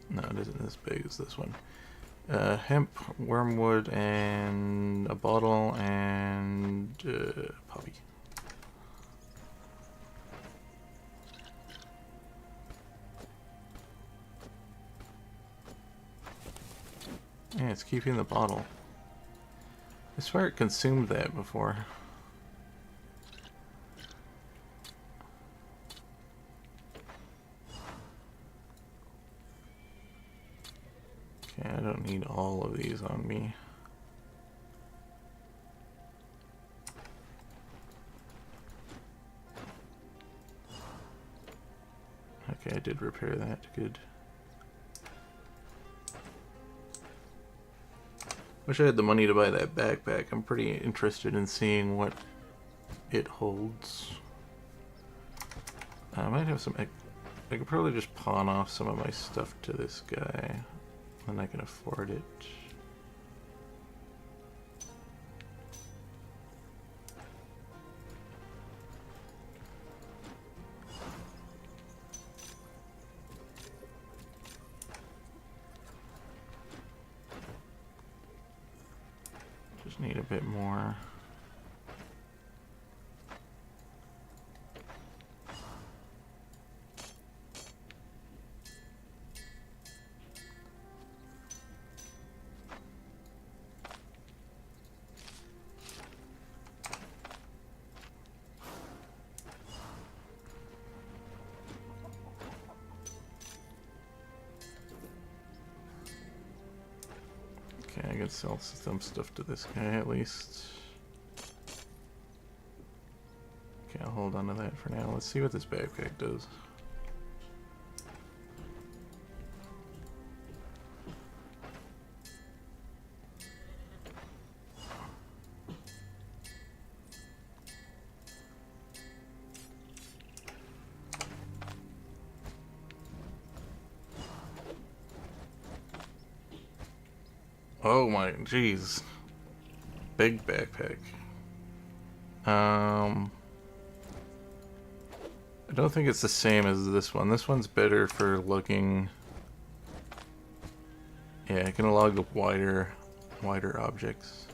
No, it isn't as big as this one. Hemp, wormwood, and a bottle, and poppy. Yeah, it's keeping the bottle. I swear it consumed that before. Okay, I don't need all of these on me. Okay, I did repair that. Good. Wish I had the money to buy that backpack. I'm pretty interested in seeing what it holds. I might have some... I could probably just pawn off some of my stuff to this guy. And I can afford it. Just need a bit more. Okay, I can sell some stuff to this guy at least. Okay, I'll hold on to that for now. Let's see what this backpack does. Oh my, jeez. Big backpack. I don't think it's the same as this one. This one's better for lugging. Yeah, it can lug wider objects.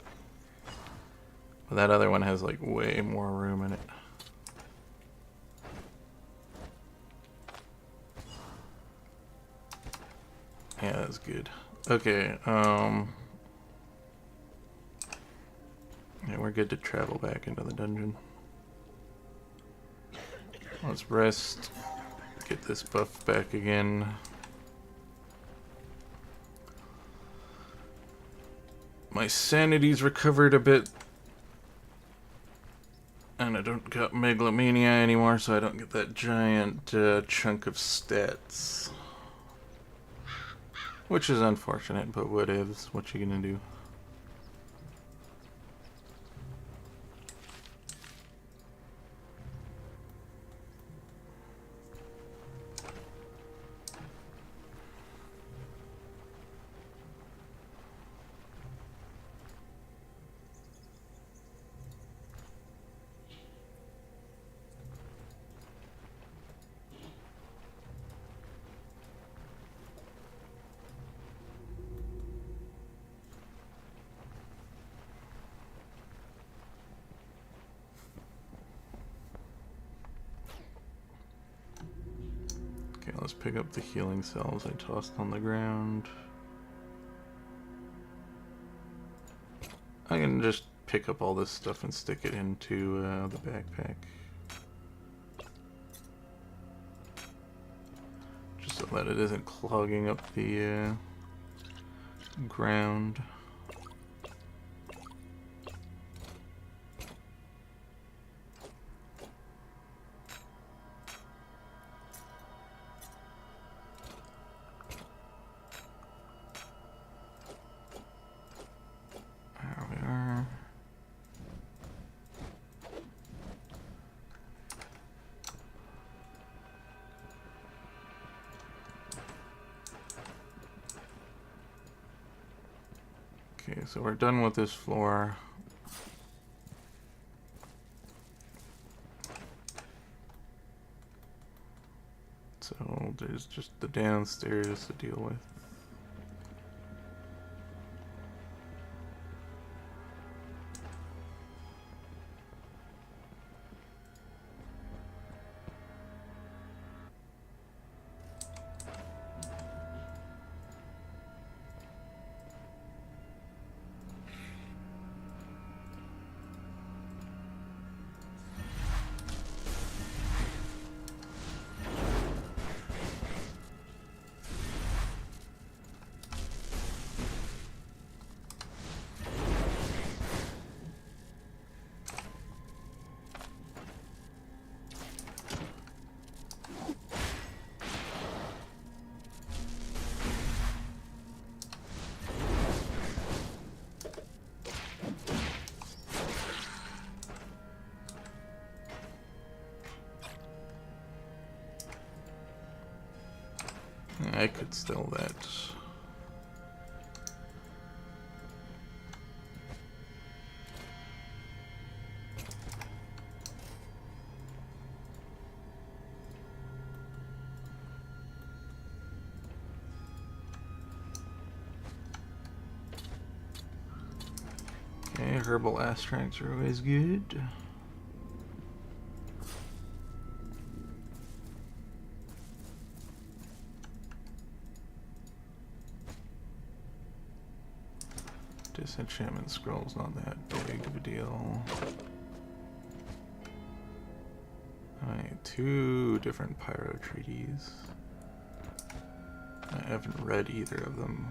But that other one has like way more room in it. Yeah, that's good. Okay, yeah, we're good to travel back into the dungeon. Let's rest. Get this buff back again. My sanity's recovered a bit. And I don't got megalomania anymore, so I don't get that giant chunk of stats. Which is unfortunate, but whatevs. What you gonna do? Okay, let's pick up the healing cells I tossed on the ground. I can just pick up all this stuff and stick it into the backpack. Just so that it isn't clogging up the ground. Okay, so we're done with this floor. So there's just the downstairs to deal with. I could steal that. Okay, herbal astracts are always good. Disenchantment scroll's not that big of a deal. Alright, 2 different pyro treaties. I haven't read either of them.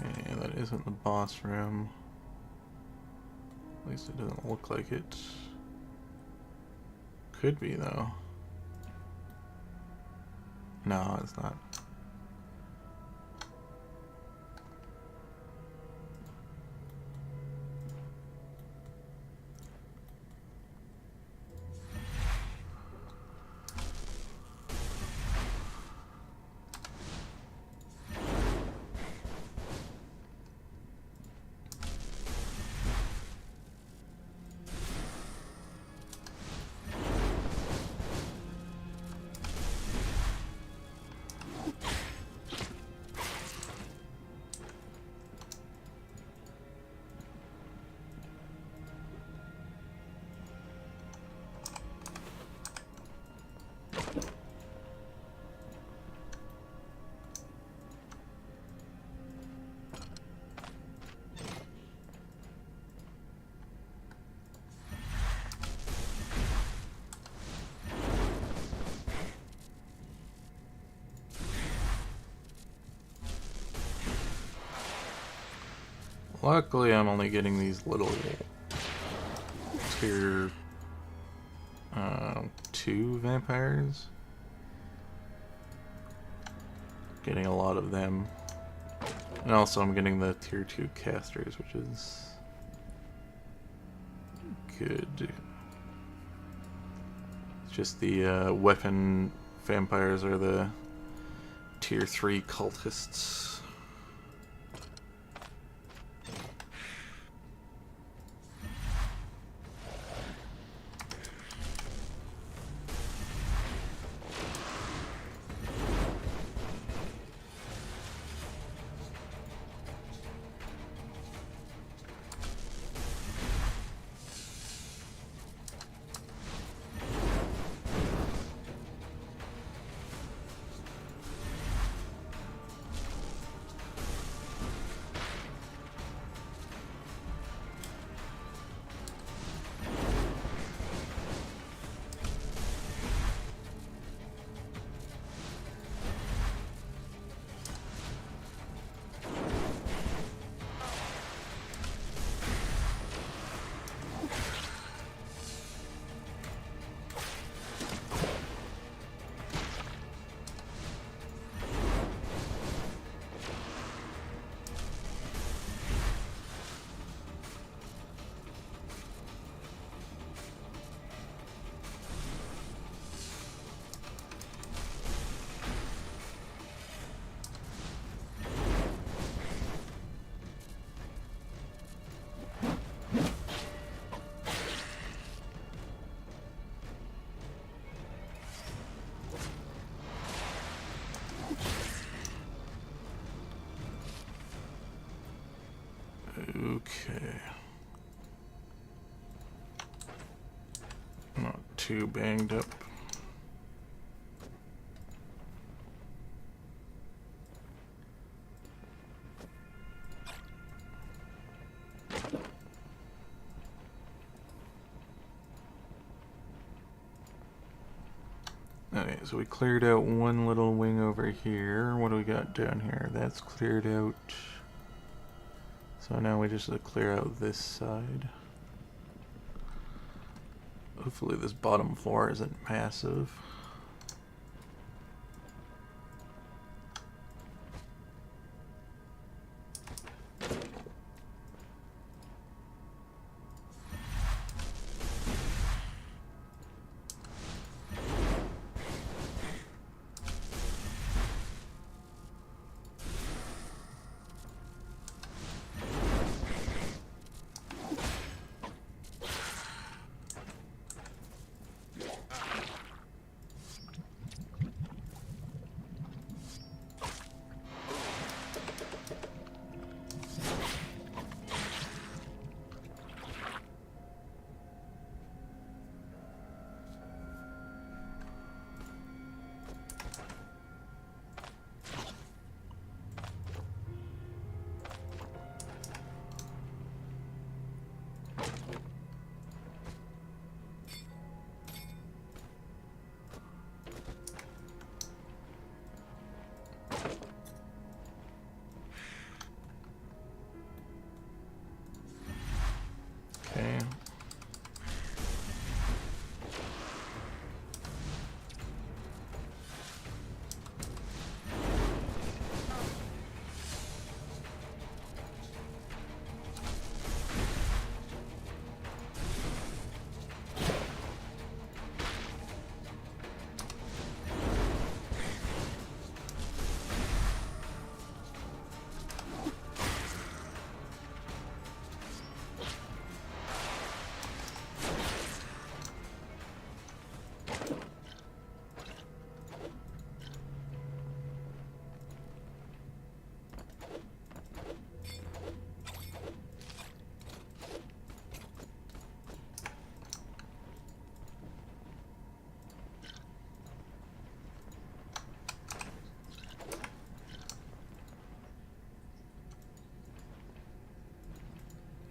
Okay, that isn't the boss room. At least it doesn't look like it. Could be, though. No, it's not. Luckily, I'm only getting these little tier 2 vampires. Getting a lot of them. And also I'm getting the tier 2 casters, which is good. It's just the weapon vampires are the tier 3 cultists. Okay. Not too banged up. Okay, so we cleared out one little wing over here. What do we got down here? That's cleared out. So now we just have to clear out this side. Hopefully this bottom floor isn't massive.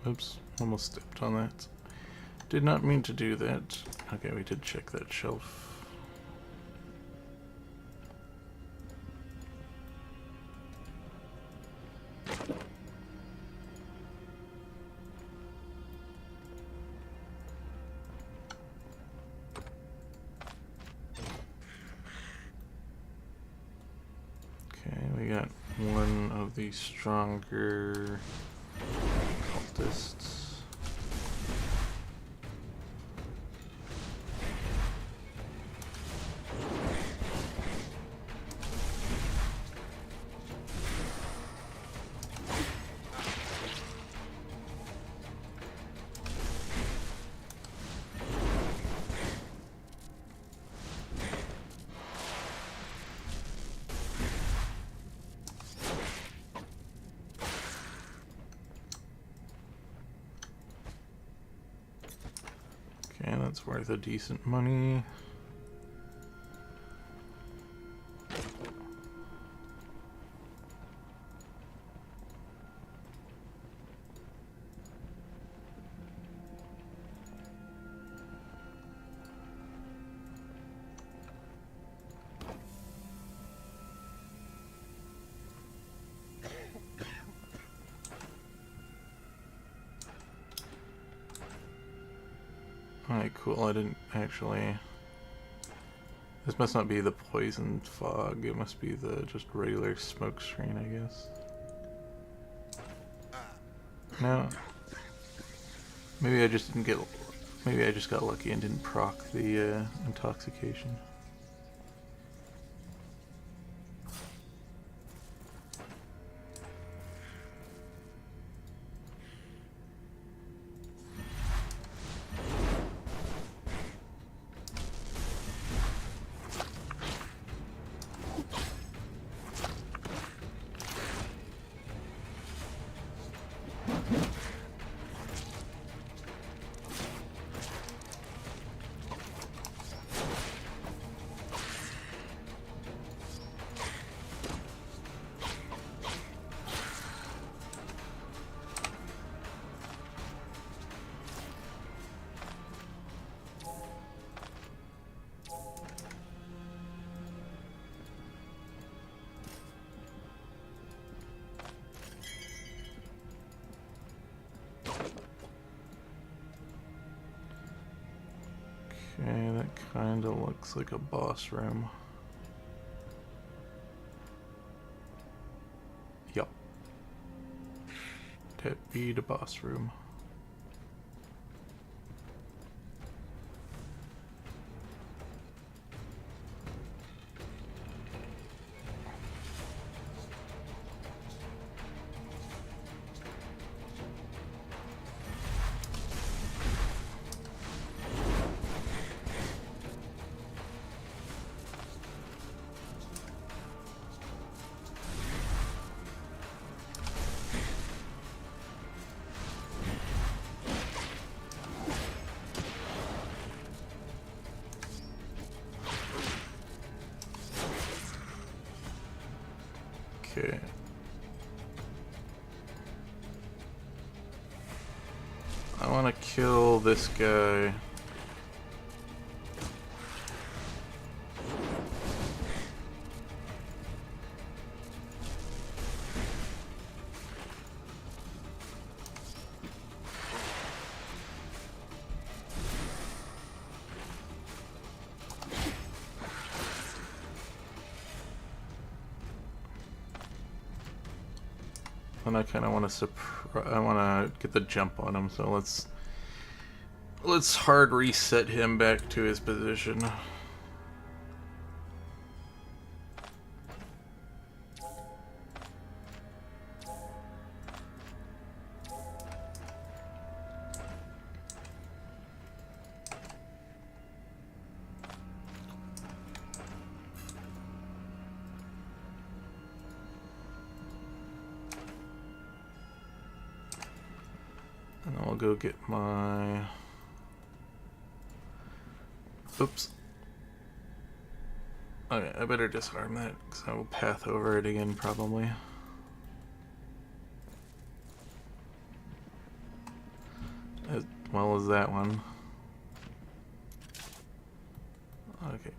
Oops, almost stepped on that. Did not mean to do that. Okay, we did check that shelf. Okay, we got one of the stronger cultists. Okay, that's worth a decent money. Alright, cool. I didn't actually... This must not be the poisoned fog. It must be the just regular smoke screen, I guess. No. Maybe I just didn't get... Maybe I just got lucky and didn't proc the intoxication. Okay, that kinda looks like a boss room. Yup. That be the boss room. Okay. I want to kill this guy. And I kind of want to I want to get the jump on him, so let's hard reset him back to his position. And I'll go get my... Oops. Okay, I better disarm that, because I will path over it again, probably. well as that one. Okay.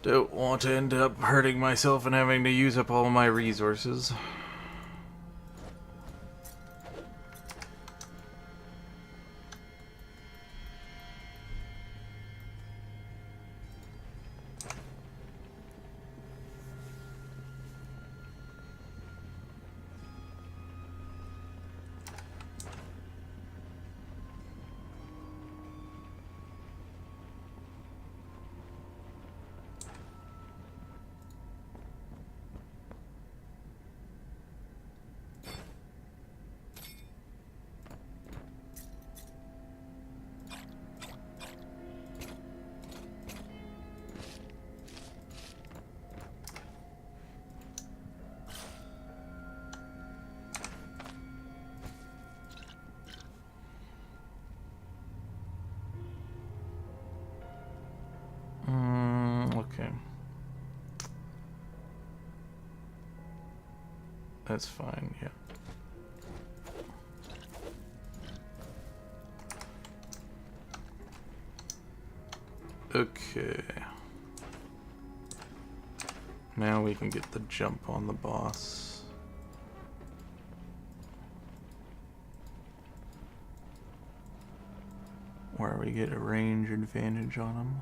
Don't want to end up hurting myself and having to use up all my resources. Okay. That's fine, yeah. Okay. Now we can get the jump on the boss. Where we get a range advantage on him.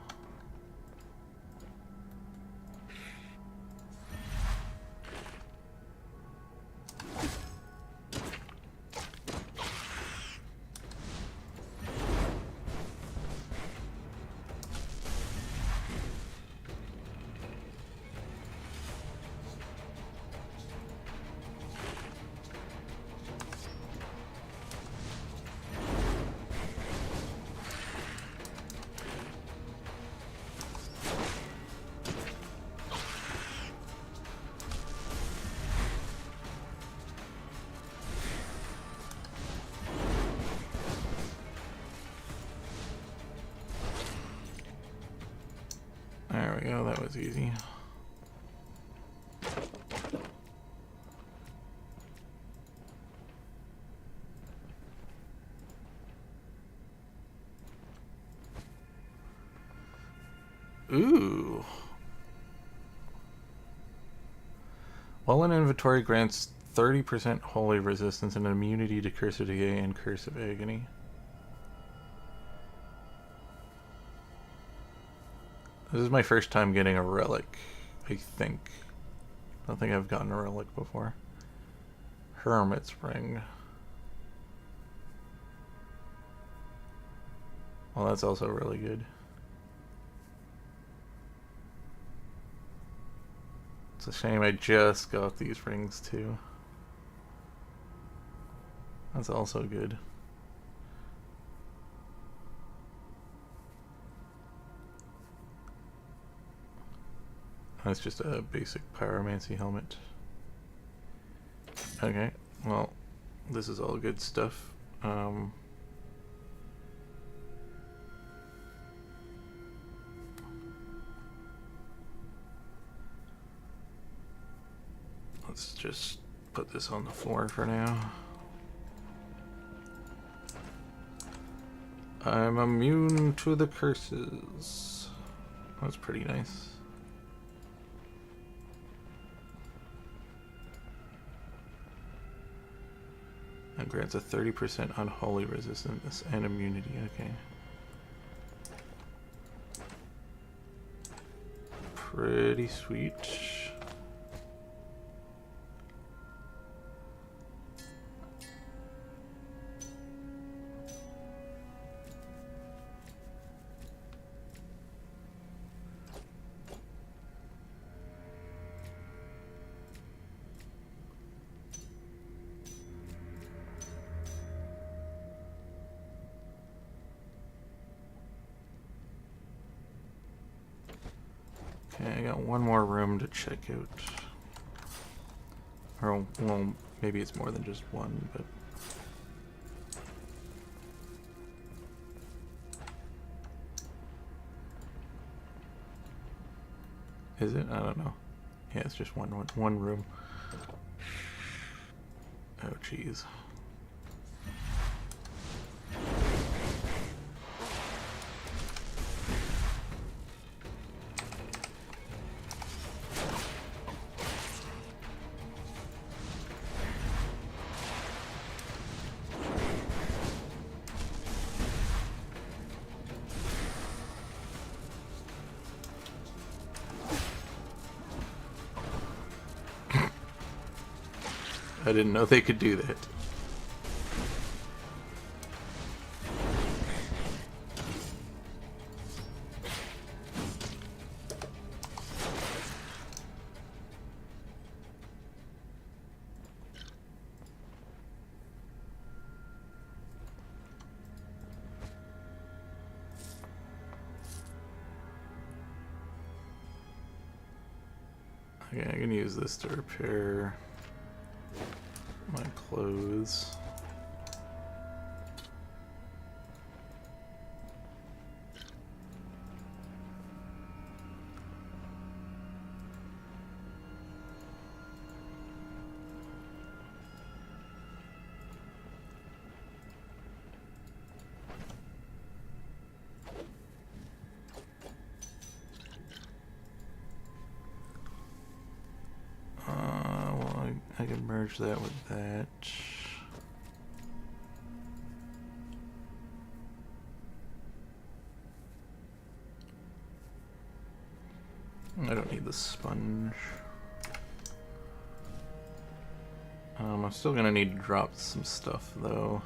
There we go, that was easy. Ooh. While in inventory grants 30% holy resistance and immunity to Curse of Decay and Curse of Agony. This is my first time getting a relic, I think. I don't think I've gotten a relic before. Hermit's Ring. Well, that's also really good. It's a shame I just got these rings too. That's also good. That's just a basic pyromancy helmet. Okay, well, this is all good stuff. Let's just put this on the floor for now. I'm immune to the curses. That's pretty nice. That grants a 30% unholy resistance and immunity. Okay. Pretty sweet. Okay, I got one more room to check out. Or, well, maybe it's more than just one, but... Is it? I don't know. Yeah, it's just one room. Oh, jeez. I didn't know they could do that. Okay, I can use this to repair my clothes. Well, I can merge that with that. I don't need the sponge. I'm still gonna need to drop some stuff though.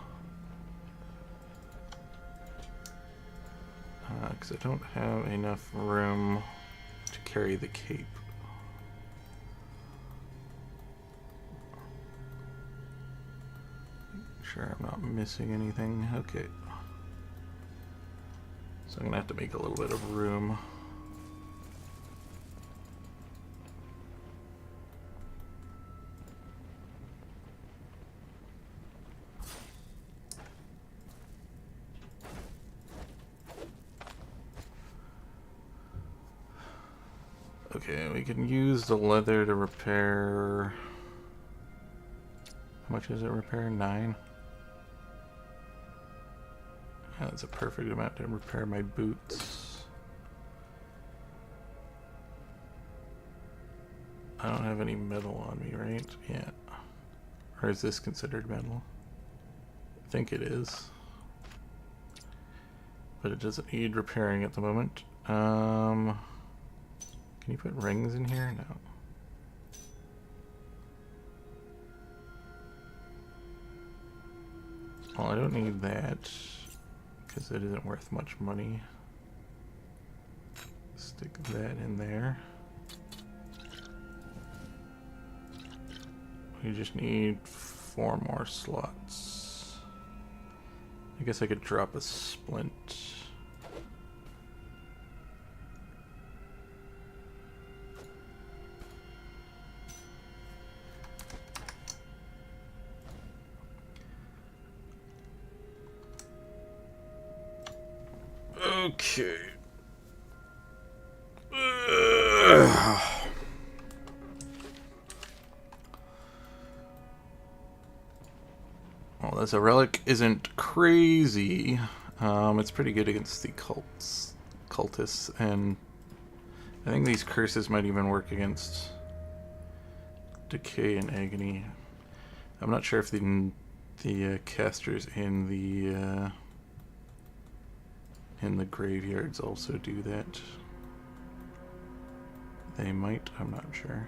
Because I don't have enough room to carry the cape. Sure I'm not missing anything. Okay. So I'm gonna have to make a little bit of room. Okay, we can use the leather to repair... How much is it repair? 9? That's a perfect amount to repair my boots. I don't have any metal on me, right? Yeah. Or is this considered metal? I think it is. But it doesn't need repairing at the moment. Can you put rings in here? No. Well, I don't need that because it isn't worth much money. Stick that in there. We just need 4 more slots. I guess I could drop a splint. Okay. Well, as a relic isn't crazy. It's pretty good against the cultists, and I think these curses might even work against decay and agony. I'm not sure if the casters in the graveyards also do that. They might, I'm not sure.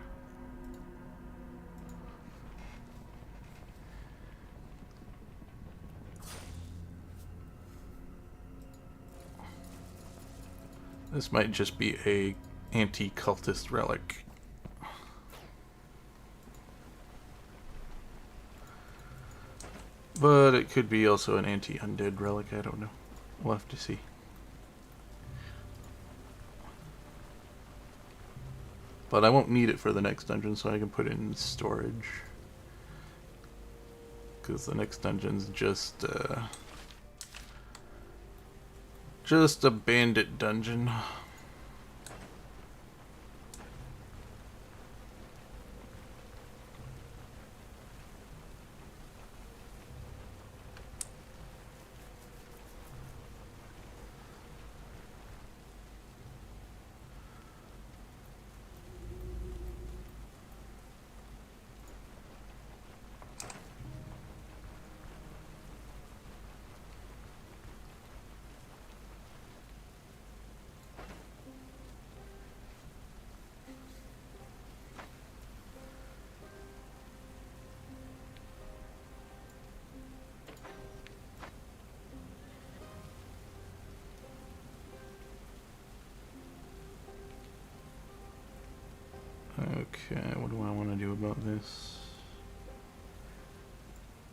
This might just be a anti-cultist relic. But it could be also an anti-undead relic, I don't know. We'll have to see. But I won't need it for the next dungeon, so I can put it in storage. Because the next dungeon's just a bandit dungeon. Okay, what do I want to do about this?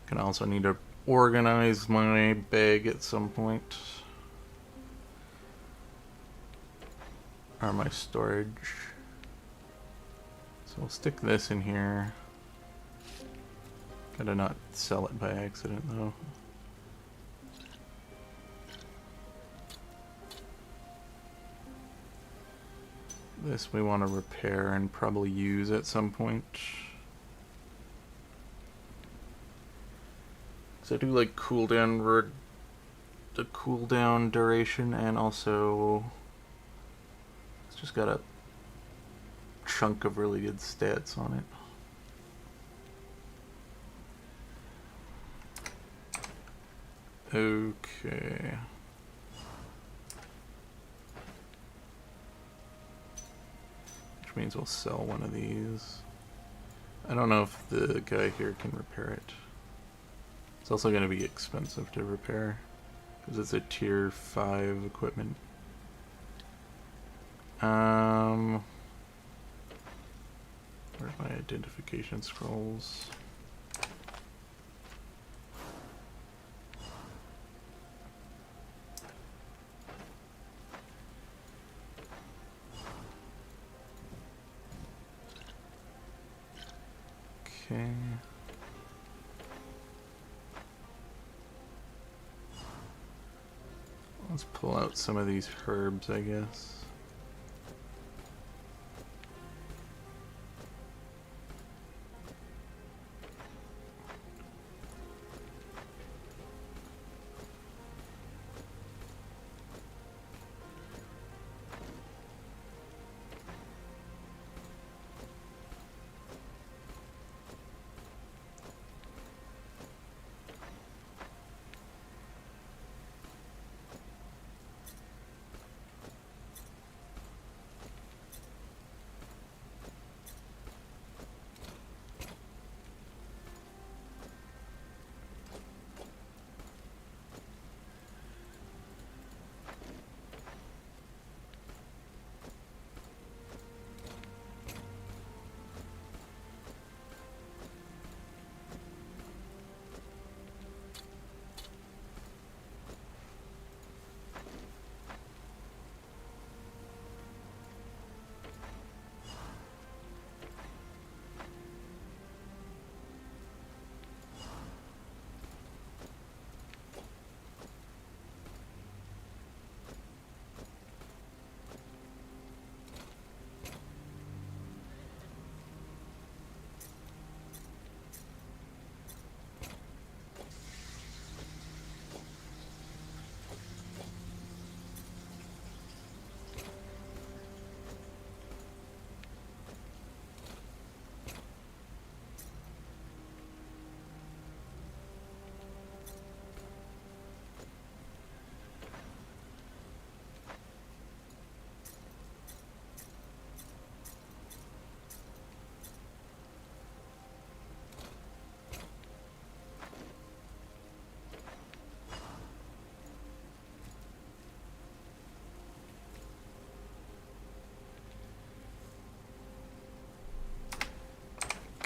Can also need to organize my bag at some point. Or my storage. So we'll stick this in here. Gotta not sell it by accident though. This we want to repair and probably use at some point. So I do like cooldown the cooldown duration, and also it's just got a chunk of really good stats on it. Okay. Which means we'll sell one of these. I don't know if the guy here can repair it. It's also going to be expensive to repair because it's a tier 5 equipment. Where's my identification scrolls? Okay. Let's pull out some of these herbs, I guess.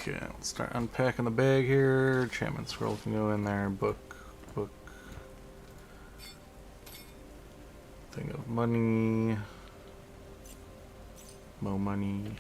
Okay, let's start unpacking the bag here. Enchantment scroll can go in there. Book. Thing of money. Mo money.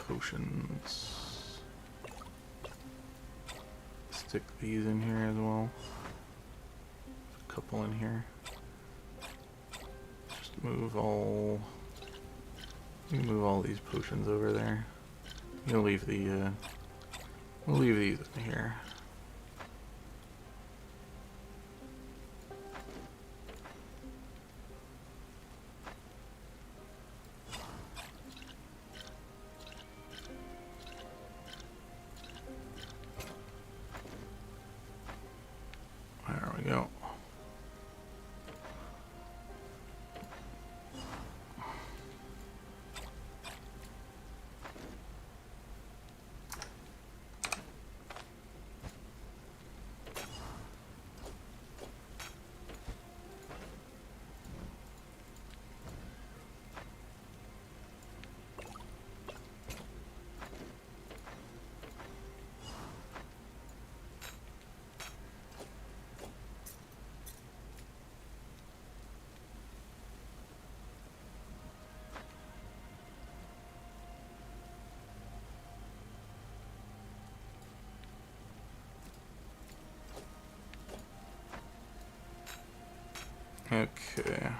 Potions. Stick these in here as well. couple in here. Just move all. You move all these potions over there. You'll leave the. We'll leave these in here. There we go. Okay.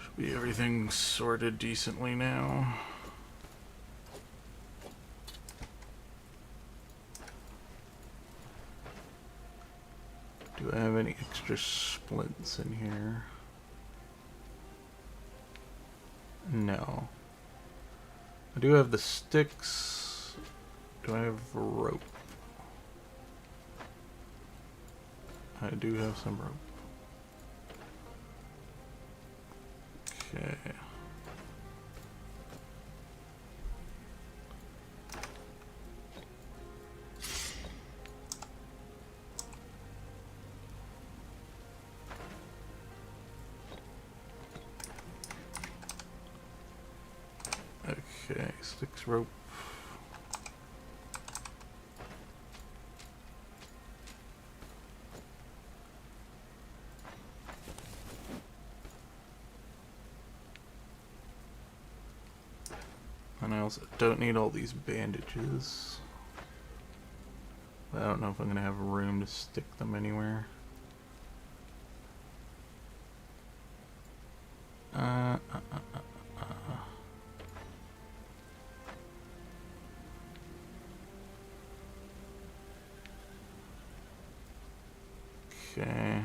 Should be everything sorted decently now. Do I have any extra splints in here? No. I do have the sticks. Do I have rope? I do have some rope. Okay. Okay, sticks, rope. And I also don't need all these bandages. I don't know if I'm going to have room to stick them anywhere. Okay.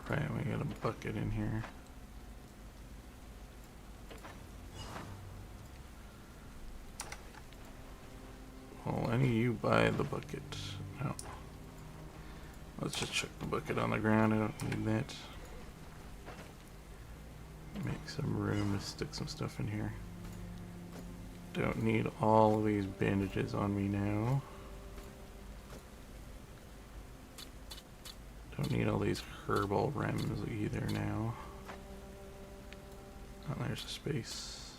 Right, we got a bucket in here. Well, any of you buy the bucket. No. Let's just chuck the bucket on the ground. I don't need that. Make some room to stick some stuff in here. Don't need all of these bandages on me now. Don't need all these herbal rems either now. Oh, there's a space.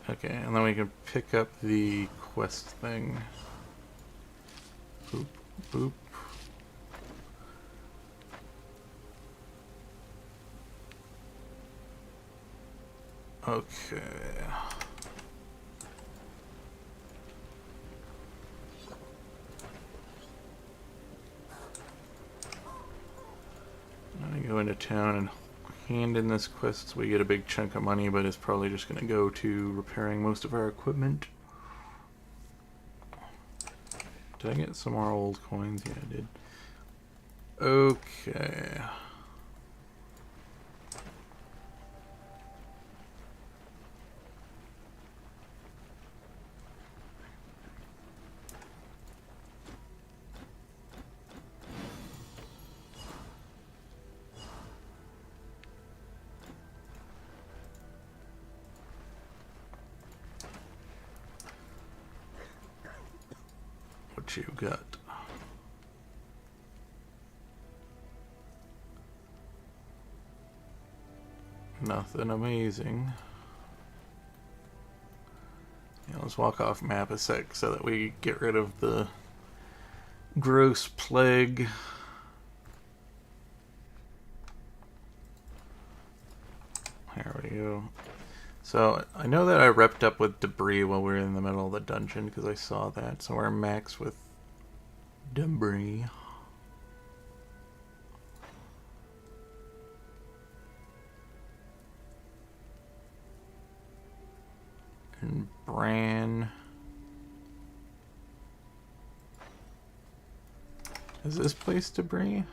Okay, and then we can pick up the quest thing. Boop, boop. Okay. I'm gonna go into town and hand in this quest so we get a big chunk of money, but it's probably just gonna go to repairing most of our equipment. Did I get some more old coins? Yeah, I did. Okay. What you got? Nothing amazing. Yeah, let's walk off map a sec so that we get rid of the Gross plague. There we go. So, I know that I repped up with debris while we were in the middle of the dungeon, because I saw that. So we're max with debris. And Bran. Is this place debris?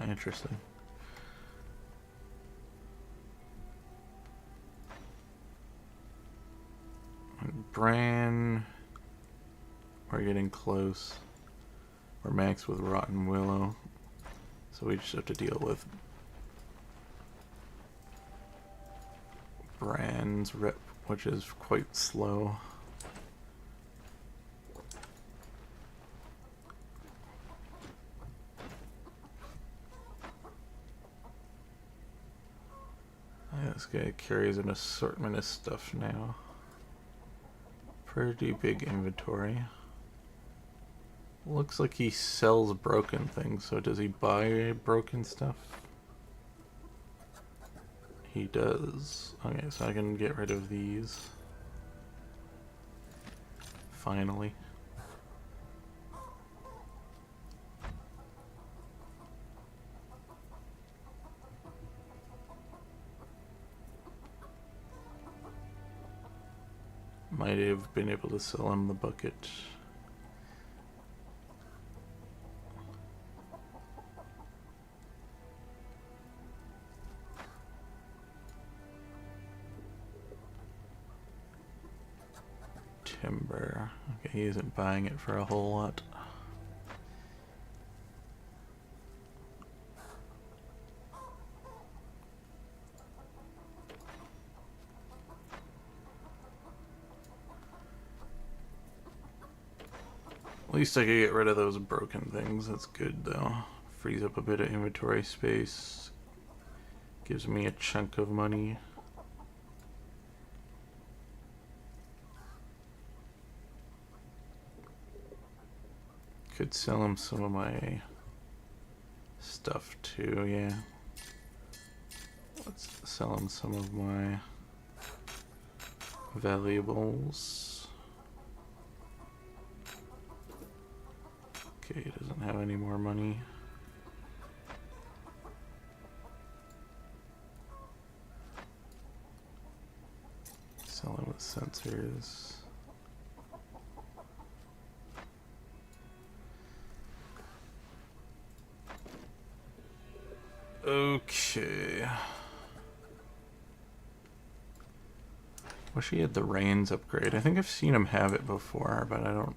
Interesting. Bran. We're getting close. We're max with Rotten Willow. So we just have to deal with Bran's rep, which is quite slow. This guy carries an assortment of stuff now. Pretty big inventory. Looks like he sells broken things, so does he buy broken stuff? He does. Okay, so I can get rid of these. Finally. Might have been able to sell him the bucket. Timber. Okay, he isn't buying it for a whole lot. At least I could get rid of those broken things. That's good though. Frees up a bit of inventory space. Gives me a chunk of money. Could sell him some of my stuff too, yeah. Let's sell him some of my valuables. Okay, he doesn't have any more money. Sell him the sensors. Okay. Wish he had the reins upgrade. I think I've seen him have it before, but I don't.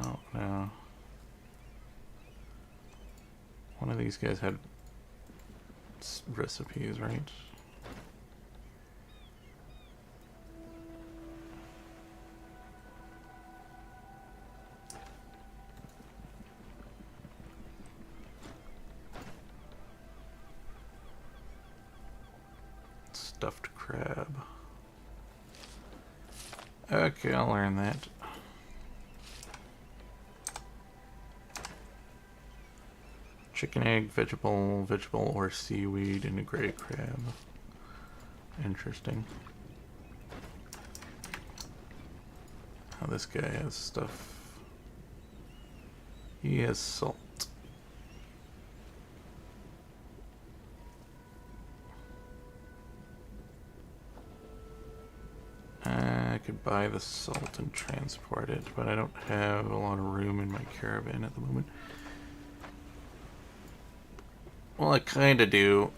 Oh no. One of these guys had recipes, right? Stuffed crab. Okay, I'll learn that. Chicken egg, vegetable, or seaweed, integrated crab. Interesting. Oh, this guy has stuff. He has salt. I could buy the salt and transport it, but I don't have a lot of room in my caravan at the moment. Well, I kinda do,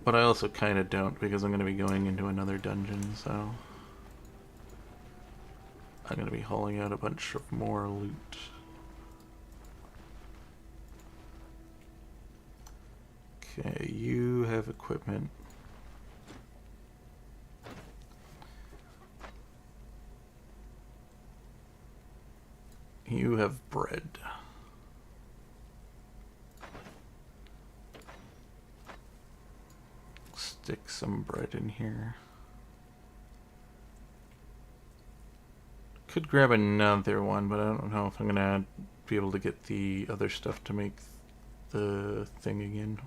but I also kinda don't because I'm gonna be going into another dungeon, so I'm gonna be hauling out a bunch of more loot. Okay, you have equipment. You have bread. stick some bread in here. Could grab another one, but I don't know if I'm gonna be able to get the other stuff to make the thing again.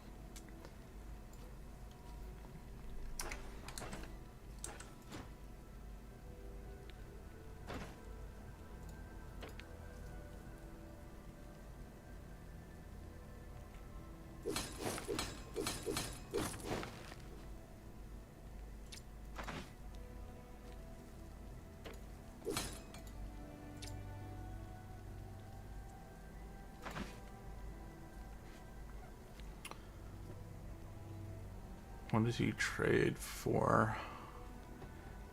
What does he trade for?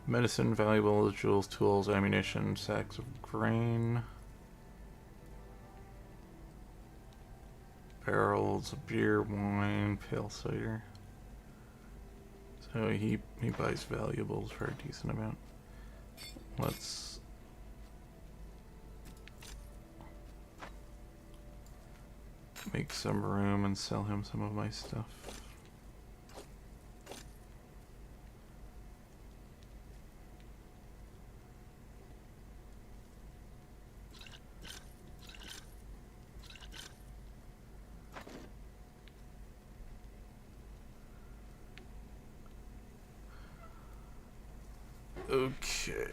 Medicine, valuables, jewels, tools, ammunition, sacks of grain, barrels of beer, wine, pale cider. So he buys valuables for a decent amount. Let's make some room and sell him some of my stuff. Okay.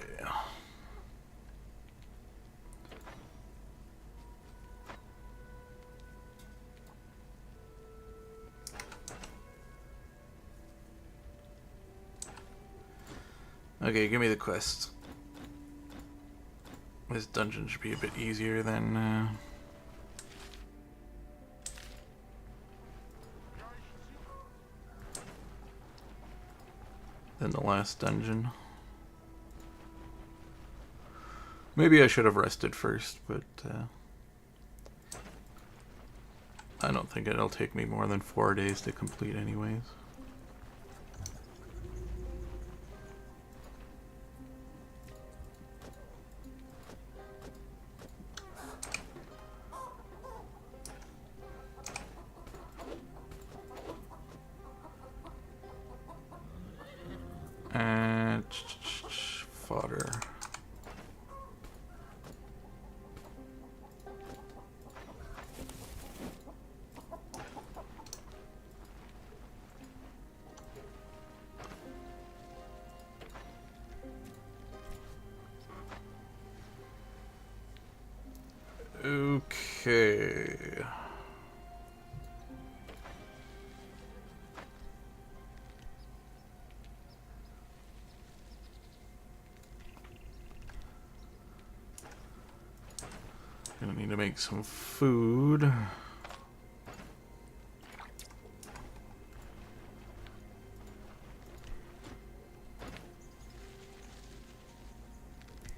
Okay, give me the quest. This dungeon should be a bit easier than the last dungeon. Maybe I should have rested first, but I don't think it'll take me more than 4 days to complete anyways. And fodder. Okay. Gonna need to make some food.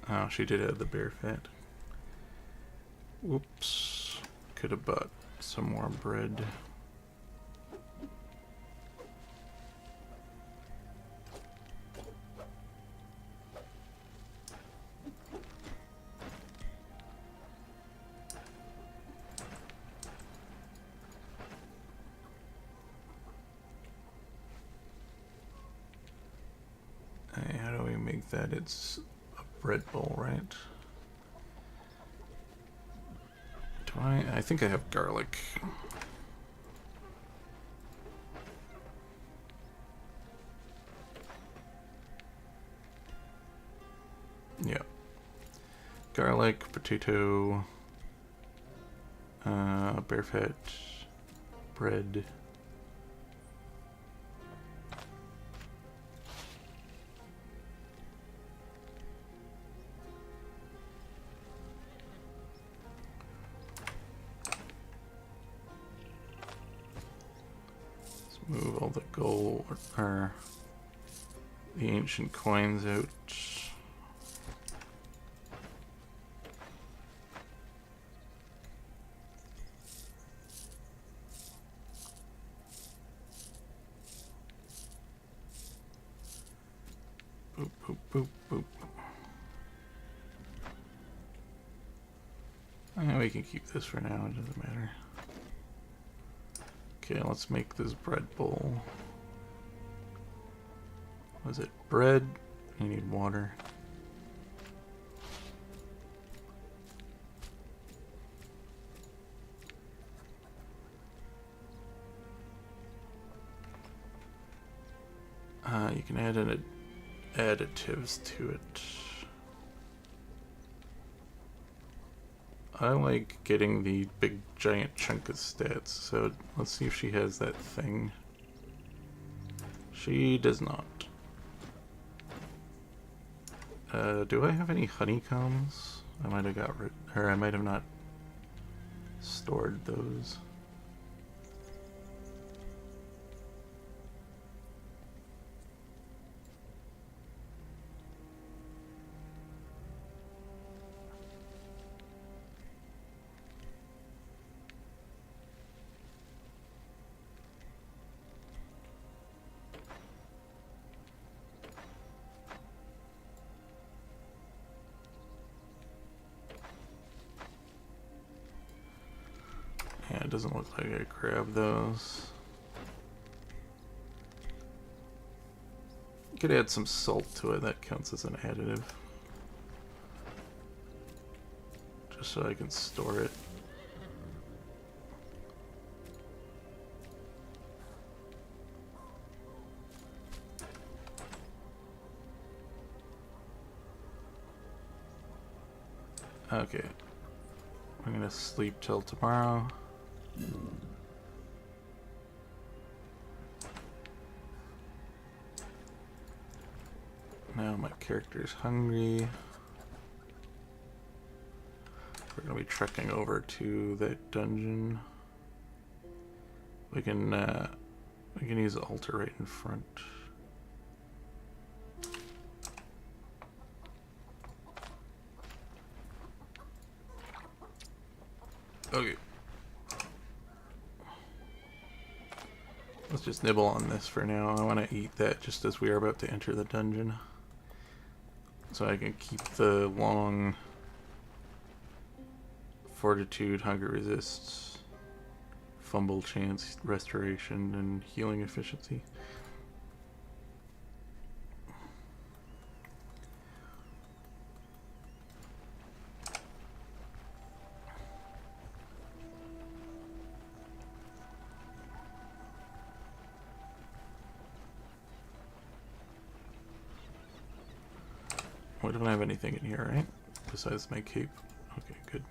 Oh, she did add the bear fat. Whoops. Could have bought some more bread. Hey, how do we make that? It's a bread bowl, right? Do I think I have garlic. Yeah. Garlic, potato, bear fat, bread. Move all the gold, or the ancient coins out. Boop, boop, boop, boop. We can keep this for now, it doesn't matter. Okay, let's make this bread bowl. Was it bread? You need water. You can add in additives to it. I like getting the big giant chunk of stats, so let's see if she has that thing. She does not. Do I have any honeycombs? I might have got rid, or I might have not stored those. Yeah, it doesn't look like I grabbed those. You could add some salt to it, that counts as an additive. Just so I can store it. Okay. I'm gonna sleep till tomorrow. Now my character's hungry. We're gonna be trekking over to that dungeon. We can use the altar right in front. Okay. Let's just nibble on this for now. I want to eat that just as we are about to enter the dungeon. So I can keep the long fortitude, hunger resists, fumble chance, restoration, and healing efficiency. We don't have anything in here, right? Besides my cape. Okay, good.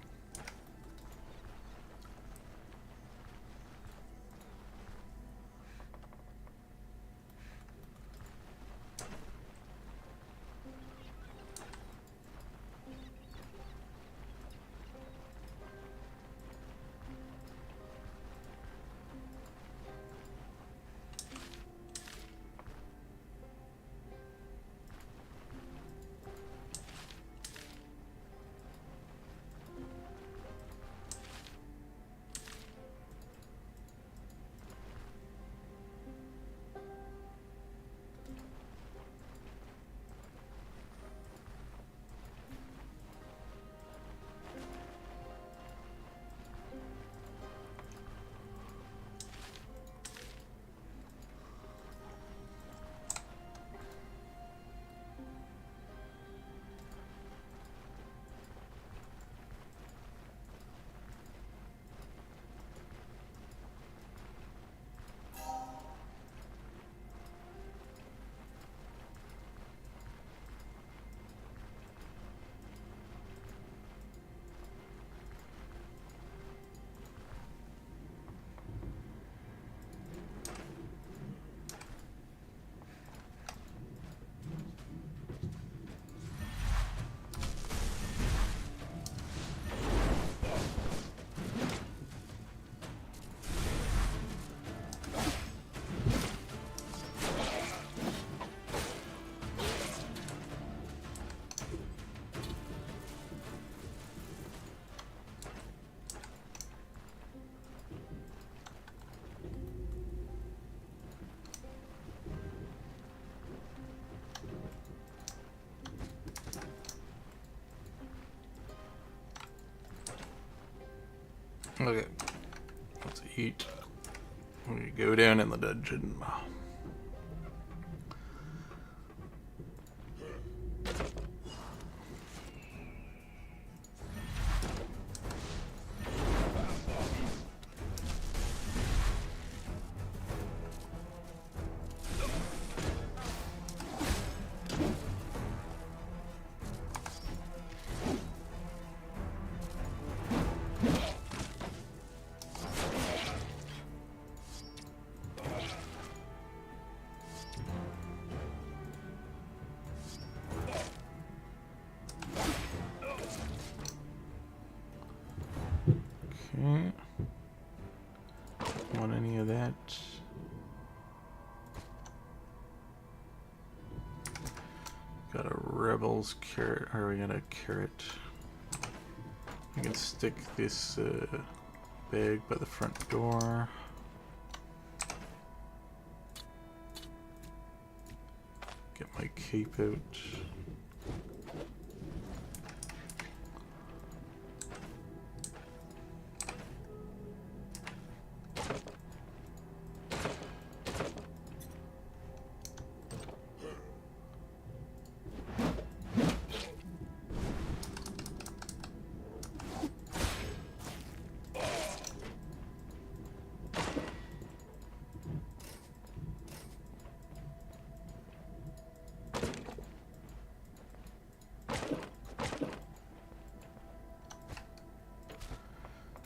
Okay, let's eat. We go down in the dungeon. Okay. Want any of that? Got a rebels carrot, or we got a carrot. I can stick this bag by the front door. Get my cape out.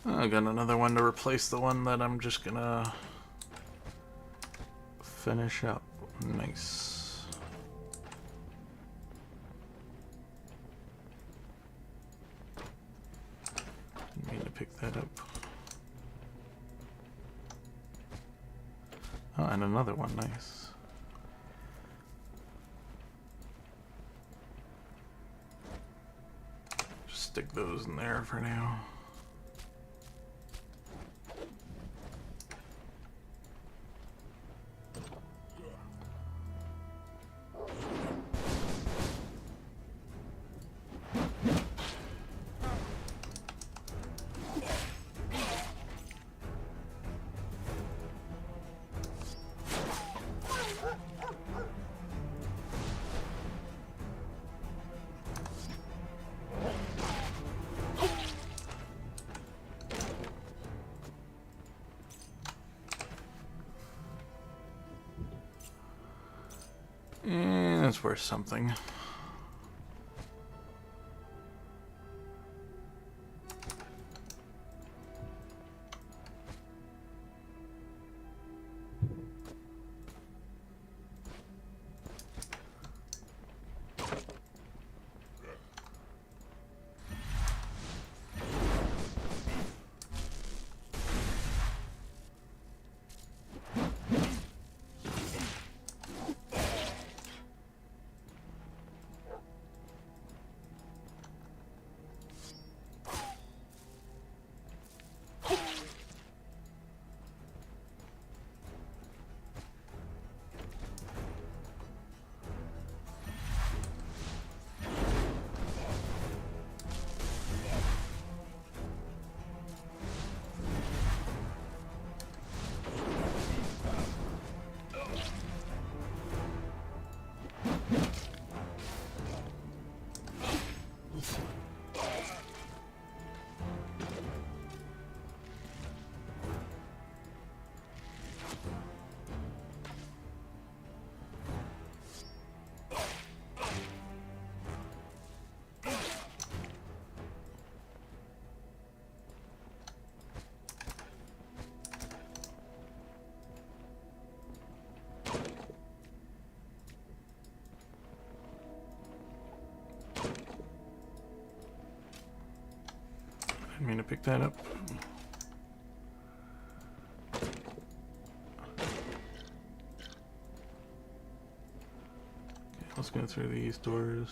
I got another one to replace the one that I'm just gonna finish up. Nice. Didn't mean to pick that up. Oh, and another one. Nice. Just stick those in there for now. That's worth something. I mean to pick that up. Okay, let's go through these doors.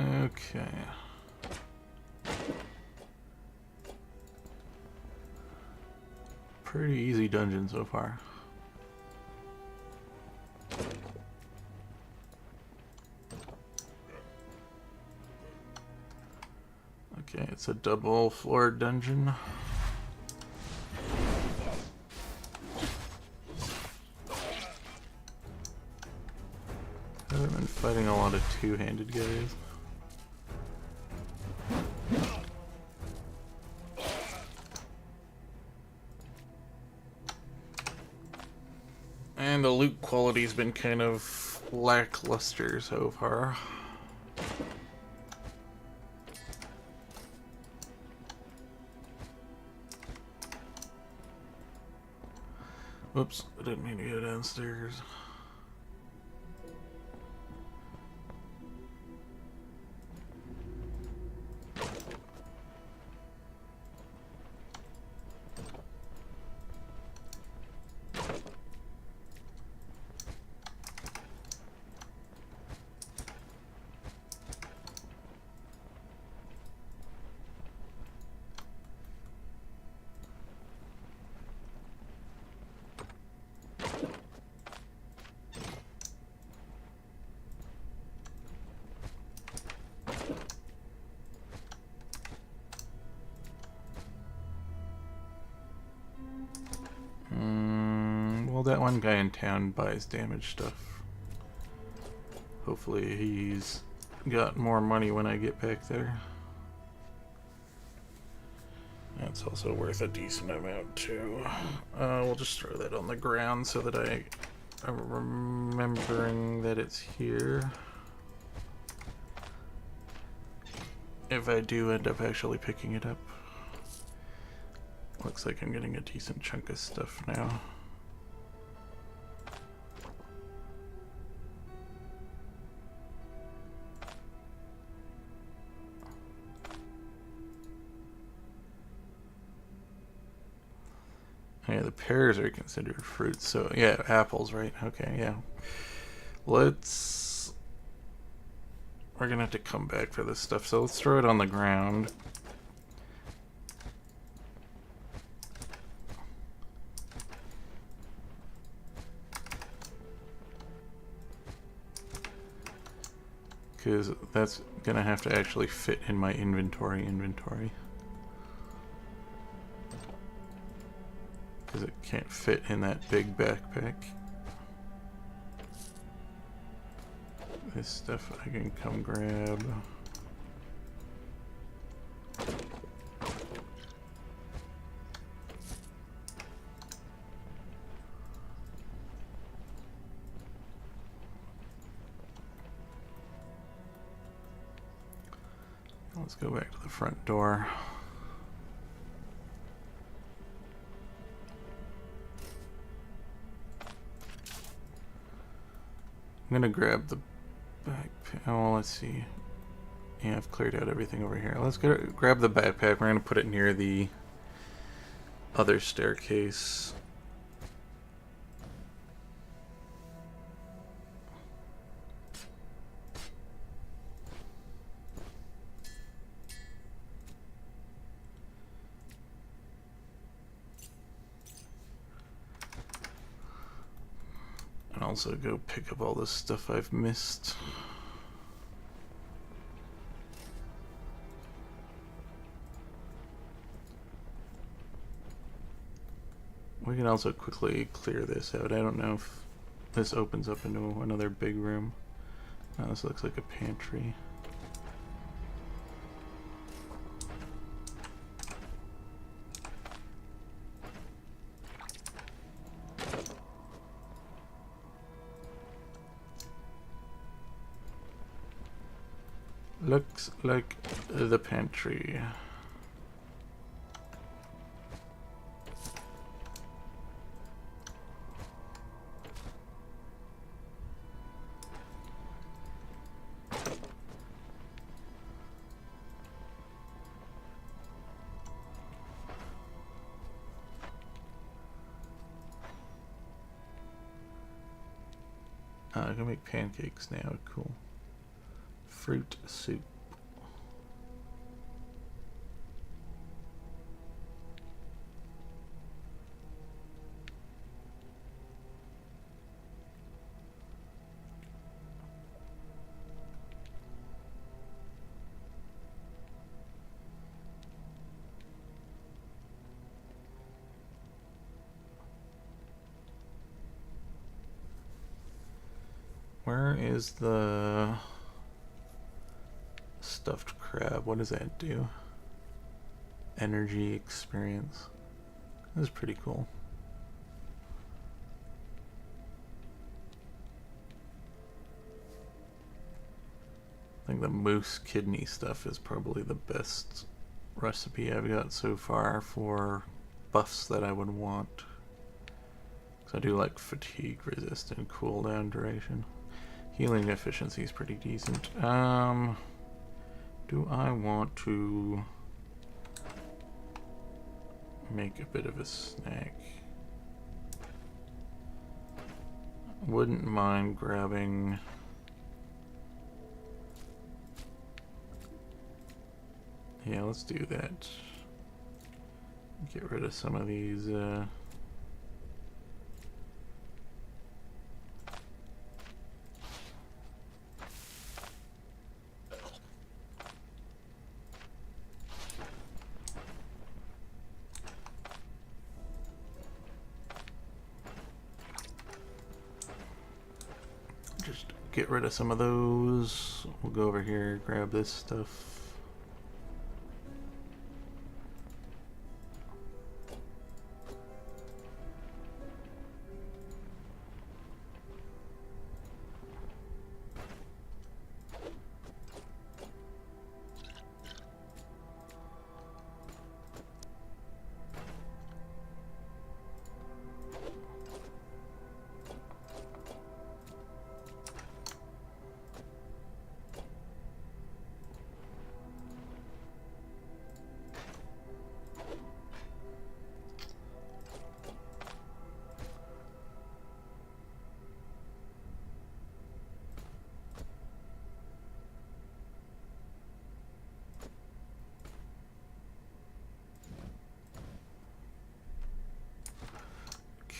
Okay. Pretty easy dungeon so far. It's a double floor dungeon. I haven't been fighting a lot of two-handed guys. And the loot quality's been kind of lackluster so far. Whoops, I didn't mean to go downstairs. Well, that one guy in town buys damage stuff. Hopefully he's got more money when I get back there. That's also worth a decent amount too. We'll just throw that on the ground so that I'm remembering that it's here. If I do end up actually picking it up. Looks like I'm getting a decent chunk of stuff now. Yeah, the pears are considered fruits, so yeah, apples, right? Okay, yeah. We're gonna have to come back for this stuff, so let's throw it on the ground. Because that's gonna have to actually fit in my inventory. Because it can't fit in that big backpack. This stuff I can come grab. Let's go back to the front door. I'm gonna grab the backpack. Oh, let's see. Yeah, I've cleared out everything over here. Let's go grab the backpack. We're gonna put it near the other staircase. And also go pick up all this stuff I've missed. We can also quickly clear this out. I don't know if this opens up into another big room. Oh, this looks like a pantry. Looks like the pantry. I can make pancakes now, cool. Fruit soup. Where is the stuffed crab? What does that do? Energy experience. This is pretty cool. I think the moose kidney stuff is probably the best recipe I've got so far for buffs that I would want. Because I do like fatigue resist and cooldown duration. Healing efficiency is pretty decent. Do I want to make a bit of a snack? Wouldn't mind grabbing yeah, let's do that. Get rid of some of these just get rid of some of those. We'll go over here, grab this stuff.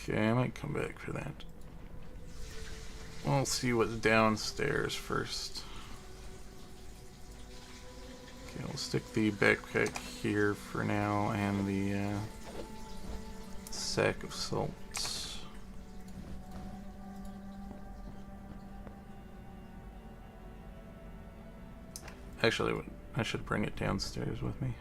Okay, I might come back for that. We'll see what's downstairs first. Okay, we'll stick the backpack here for now and the sack of salts. Actually, I should bring it downstairs with me.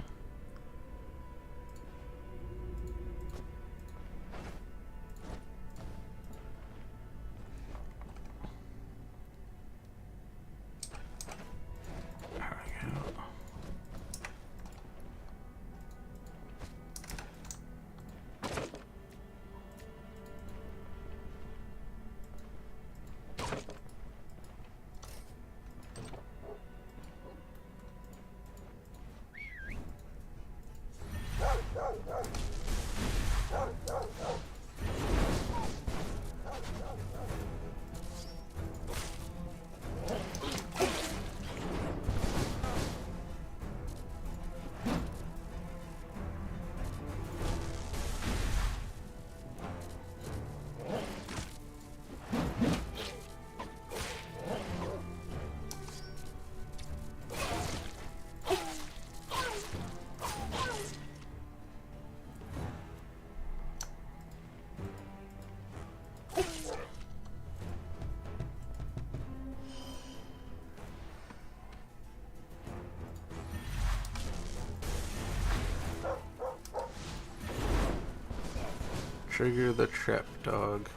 Trigger the trap dog.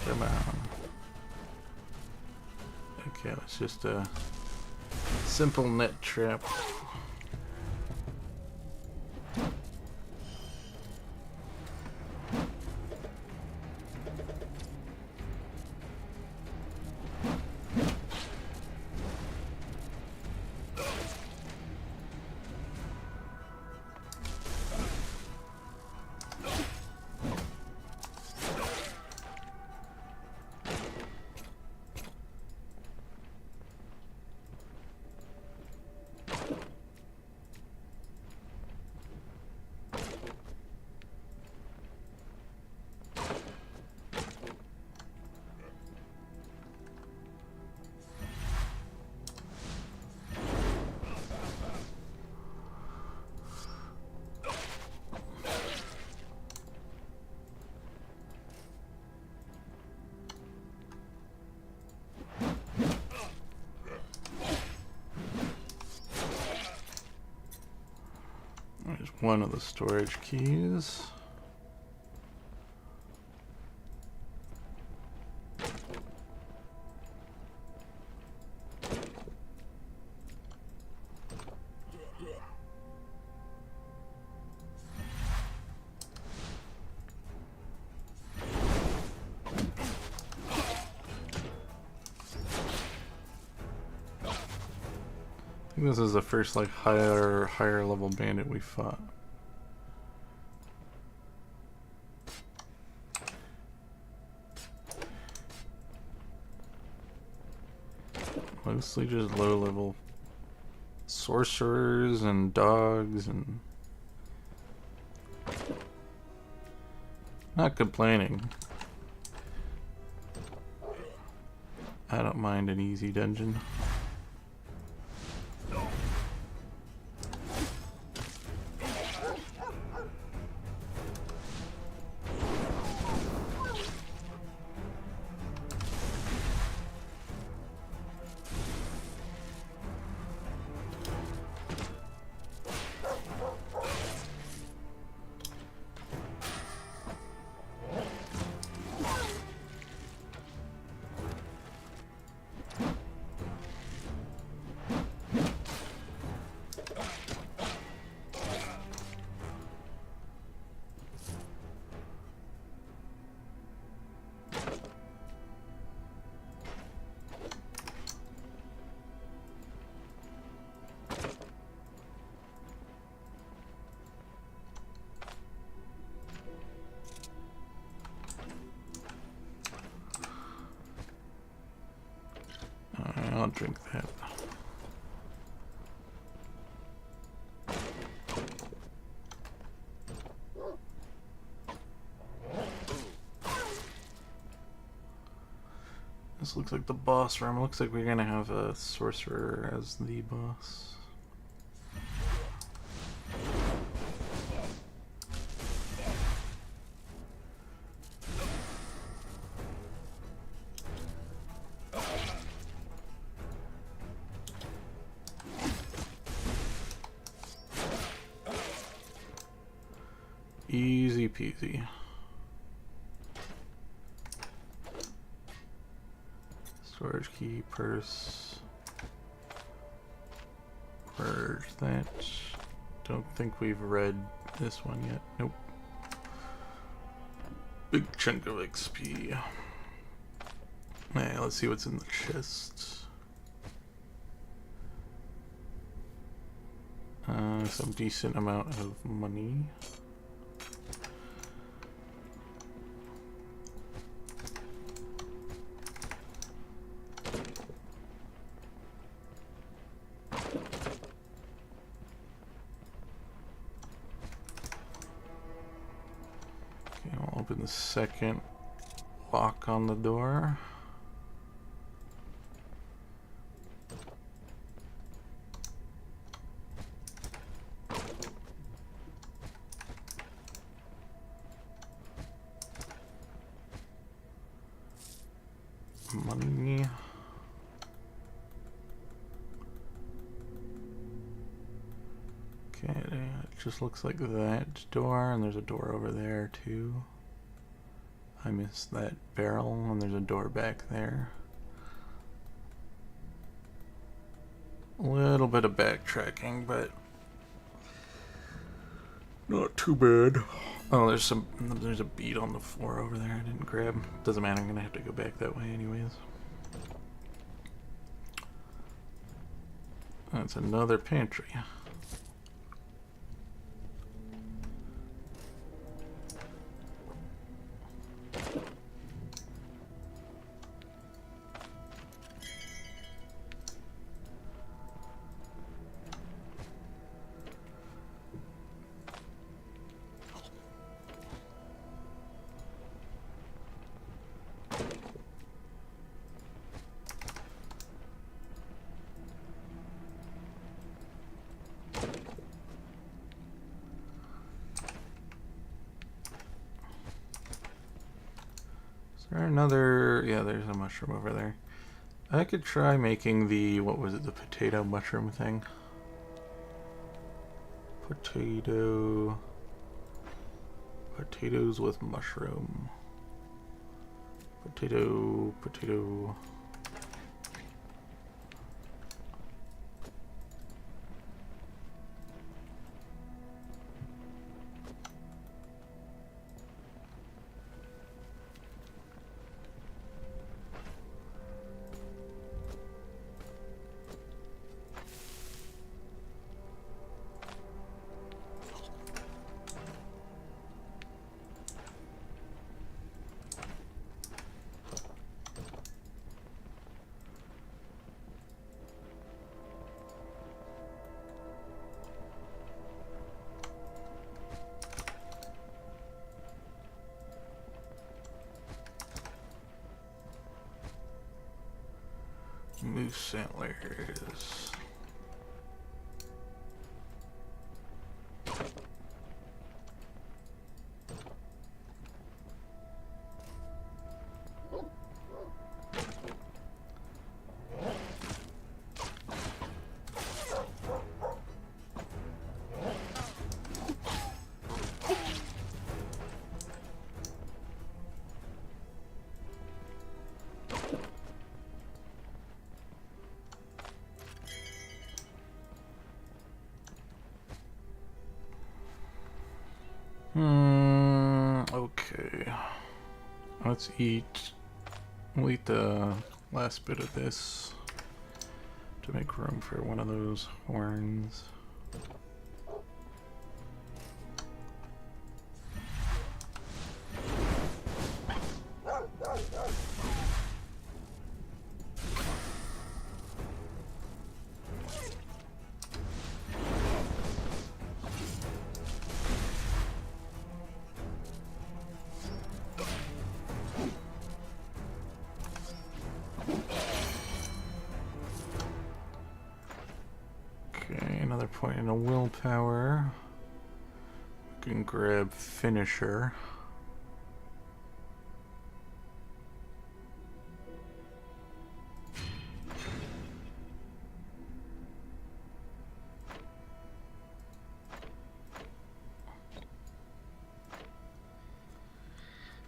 Come on. Okay, that's just a simple net trap. one of the storage keys. I think this is the first like higher level bandit we fought. Mostly just low level sorcerers and dogs and not complaining. I don't mind an easy dungeon. I'll drink that. This looks like the boss room. Looks like we're gonna have a sorcerer as the boss. Easy peasy. Storage key, purse. Purge that. Don't think we've read this one yet. Nope. Big chunk of XP. Hey, let's see what's in the chest. Some decent amount of money. Open the second lock on the door. Money. Okay, it just looks like that door, and there's a door over there too. I missed that barrel, and there's a door back there. A little bit of backtracking, but not too bad. Oh, there's a bead on the floor over there I didn't grab. Doesn't matter, I'm gonna have to go back that way anyways. That's another pantry. Another, yeah, there's a mushroom over there. I could try making the, what was it, the potato mushroom thing. Potato. Potatoes with mushroom. Potato, potato. Moose antlers. Okay. Let's eat. We'll eat the last bit of this to make room for one of those horns. Another point in a willpower. We can grab finisher.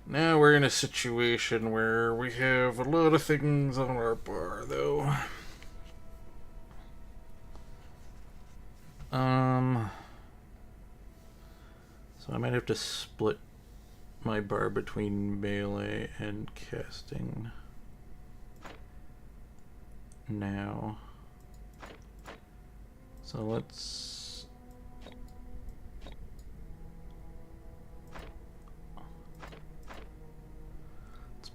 Now we're in a situation where we have a lot of things on our bar, though. So I might have to split my bar between melee and casting now. So let's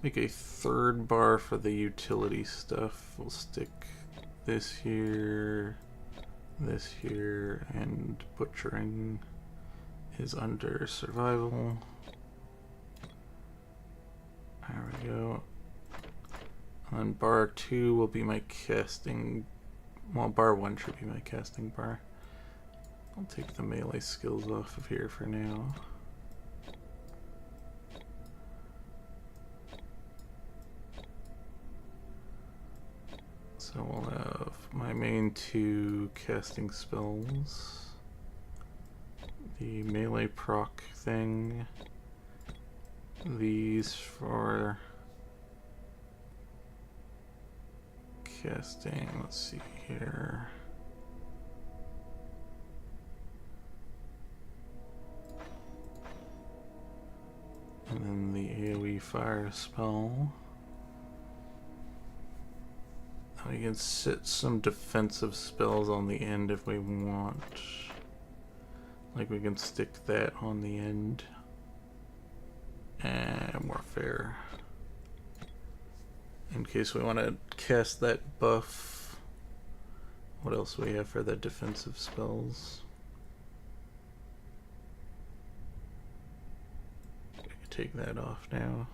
make a third bar for the utility stuff. We'll stick this here, and butchering is under survival. There we go. And then bar 2 will be my casting. Well, bar 1 should be my casting bar. I'll take the melee skills off of here for now. So we'll have my main 2 casting spells. The melee proc thing. These for casting. Let's see here. And then the AoE fire spell. We can set some defensive spells on the end if we want. Like we can stick that on the end. And warfare. In case we want to cast that buff. What else do we have for the defensive spells? We can take that off now.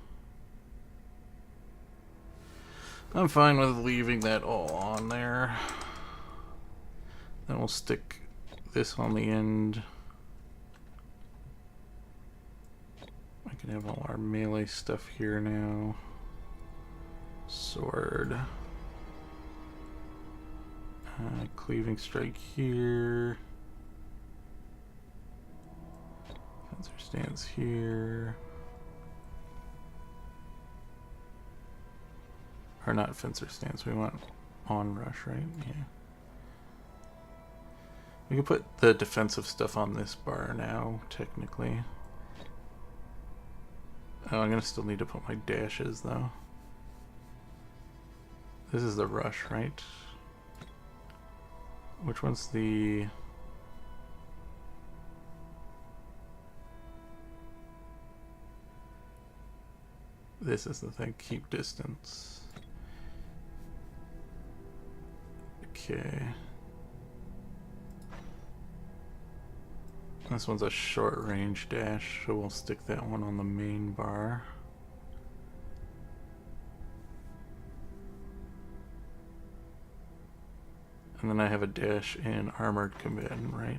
I'm fine with leaving that all on there. Then we'll stick this on the end. I can have all our melee stuff here now. Sword. Cleaving strike here. Fencer stance here. Or not fencer stance, we want on rush, right? Yeah. We can put the defensive stuff on this bar now, technically. Oh, I'm gonna still need to put my dashes though. This is the rush, right? Which one's the... This is the thing, keep distance. Okay. This one's a short range dash, so we'll stick that one on the main bar. And then I have a dash in armored combatant, right?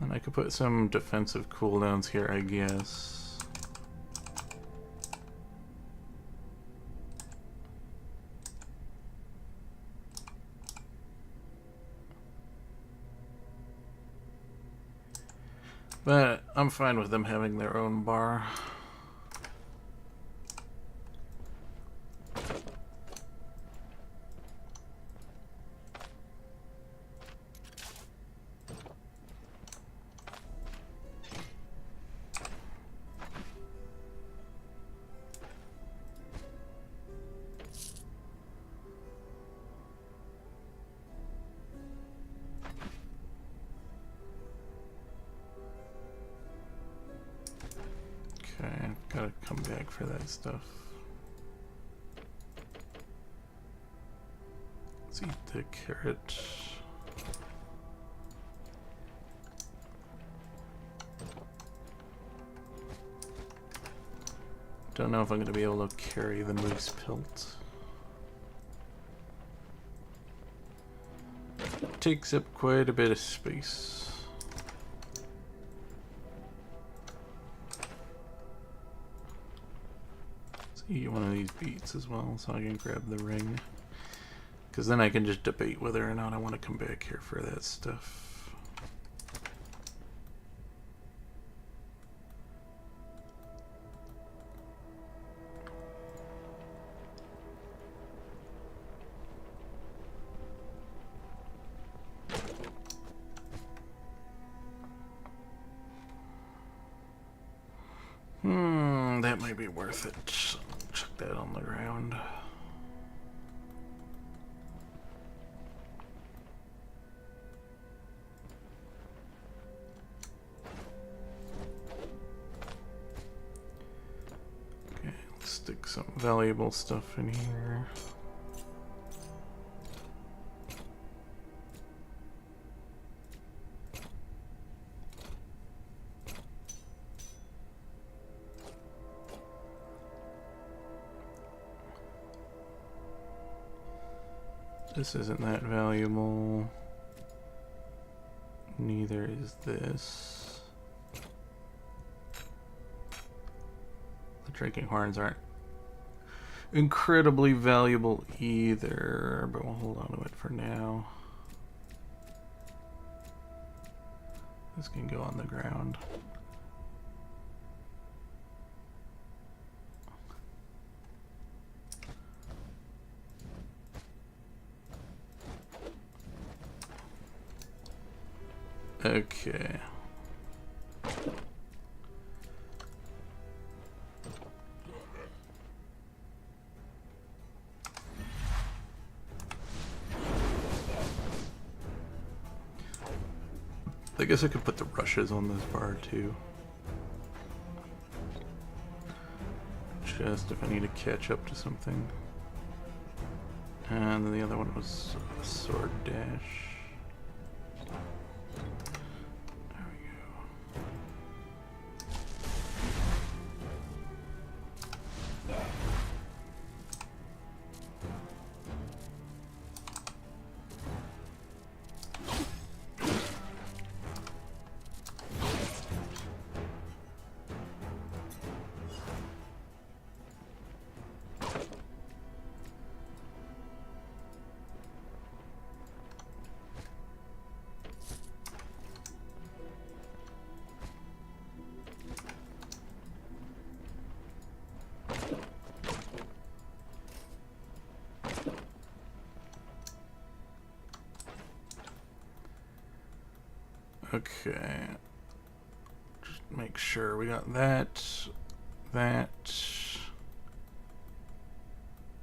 And I could put some defensive cooldowns here, I guess. But I'm fine with them having their own bar. Okay, gotta come back for that stuff. Let's eat the carrot. Don't know if I'm gonna be able to carry the moose pelt. Takes up quite a bit of space. Eat one of these beets as well so I can grab the ring, because then I can just debate whether or not I want to come back here for that stuff. That might be worth it. Chuck that on the ground. Okay, let's stick some valuable stuff in here. This isn't that valuable. Neither is this. The drinking horns aren't incredibly valuable either, but we'll hold on to it for now. This can go on the ground. Okay. I guess I could put the rushes on this bar too. Just if I need to catch up to something. And then the other one was a sword dash. Okay. Just make sure we got that. That.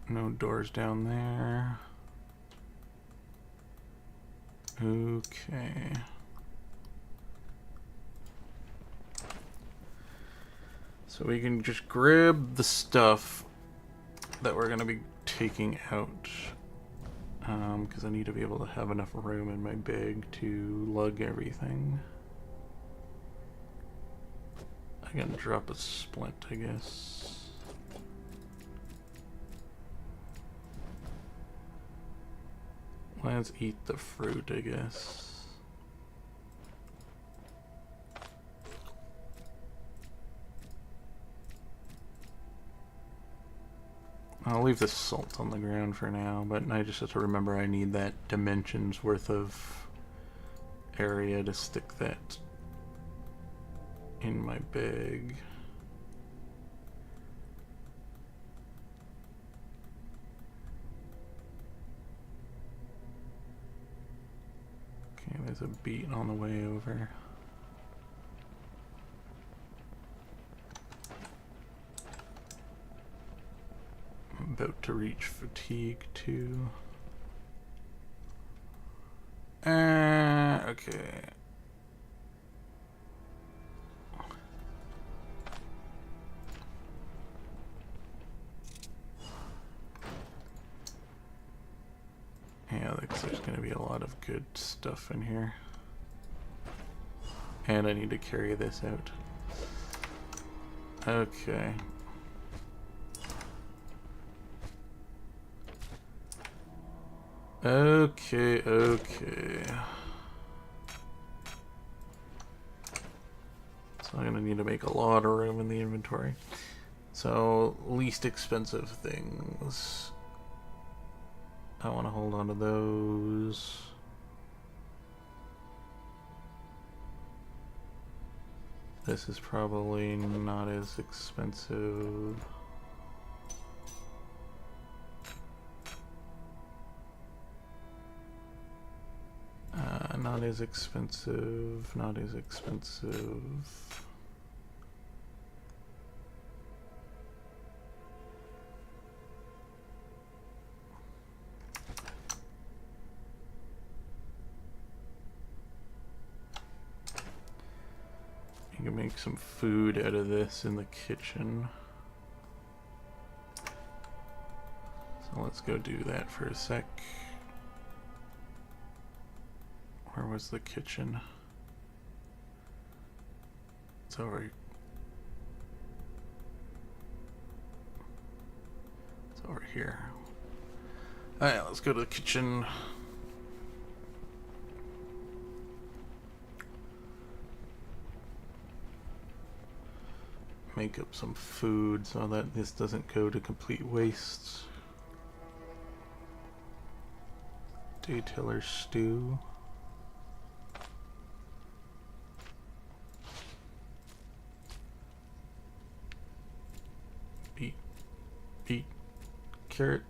No doors down there. Okay. So we can just grab the stuff that we're going to be taking out. Because I need to be able to have enough room in my bag to lug everything. I can drop a splint, I guess. Let's eat the fruit, I guess. I'll leave the salt on the ground for now, but I just have to remember I need that dimension's worth of area to stick that in my bag. Okay, there's a beet on the way over. I'm about to reach fatigue too. Okay. Yeah, there's going to be a lot of good stuff in here. And I need to carry this out. Okay. Okay. So I'm going to need to make a lot of room in the inventory. So, least expensive things. I want to hold on to those. This is probably not as expensive. Not as expensive, not as expensive. You can make some food out of this in the kitchen. So let's go do that for a sec. Where was the kitchen? It's over. It's over here. Alright, let's go to the kitchen. Make up some food so that this doesn't go to complete waste. Day11 stew. Beet, carrot.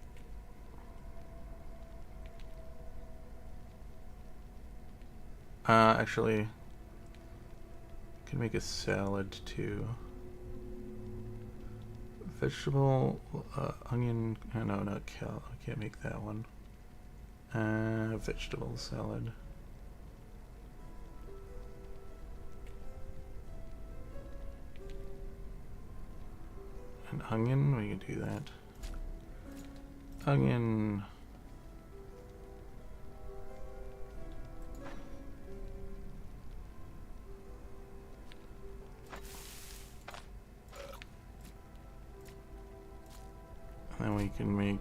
Actually, can make a salad too. Vegetable, onion. No, not cal. I can't make that one. Vegetable salad. An onion, we can do that. Onion. And then we can make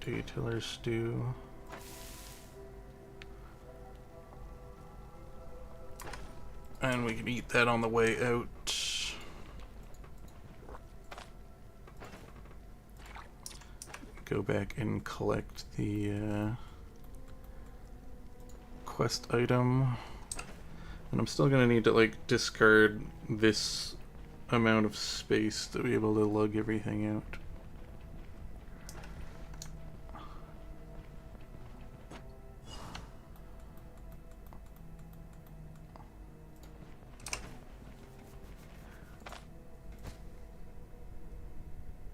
Day11 stew. And we can eat that on the way out. Go back and collect the quest item. But I'm still gonna need to like discard this amount of space to be able to lug everything out.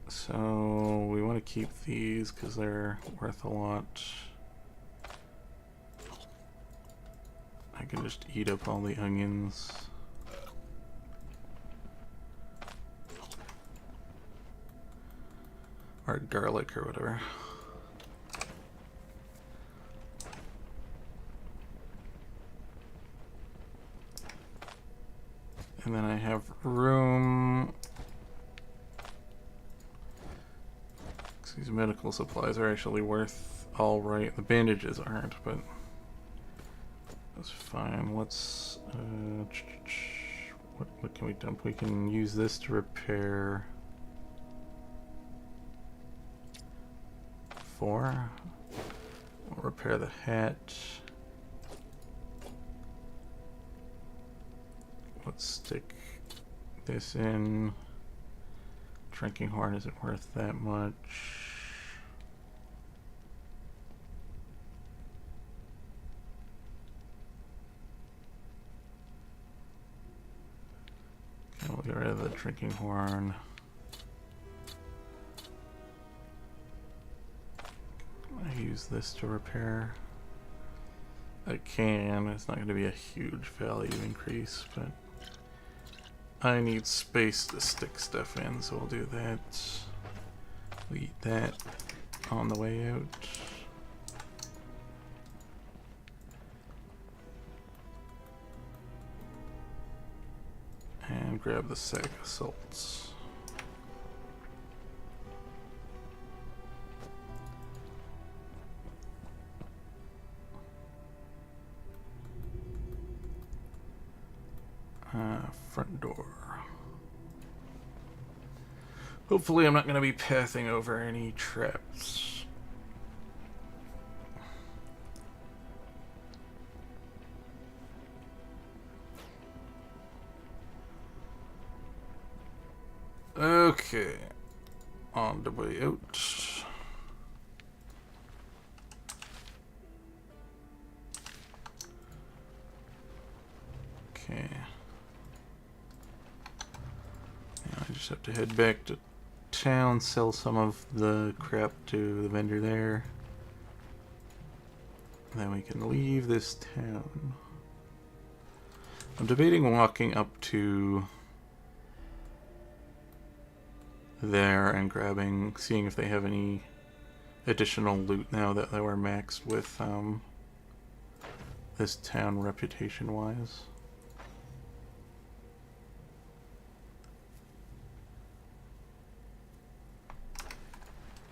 So we want to keep these because they're worth a lot. I can just eat up all the onions. Or garlic or whatever. And then I have room. These medical supplies are actually worth all right. The bandages aren't, but that's fine. Let's what can we dump? We can use this to repair 4. We'll repair the hat. Let's stick this in. Drinking horn isn't worth that much. Okay, we'll get rid of the drinking horn. I use this to repair. I can. It's not going to be a huge value increase, but I need space to stick stuff in, so we'll do that. We'll eat that on the way out. And grab the sack of salts. Front door. Hopefully I'm not going to be pathing over any traps. Okay. On the way out. Okay. Now I just have to head back to town, sell some of the crap to the vendor there. Then we can leave this town. I'm debating walking up to there and grabbing, seeing if they have any additional loot now that they were maxed with this town reputation-wise.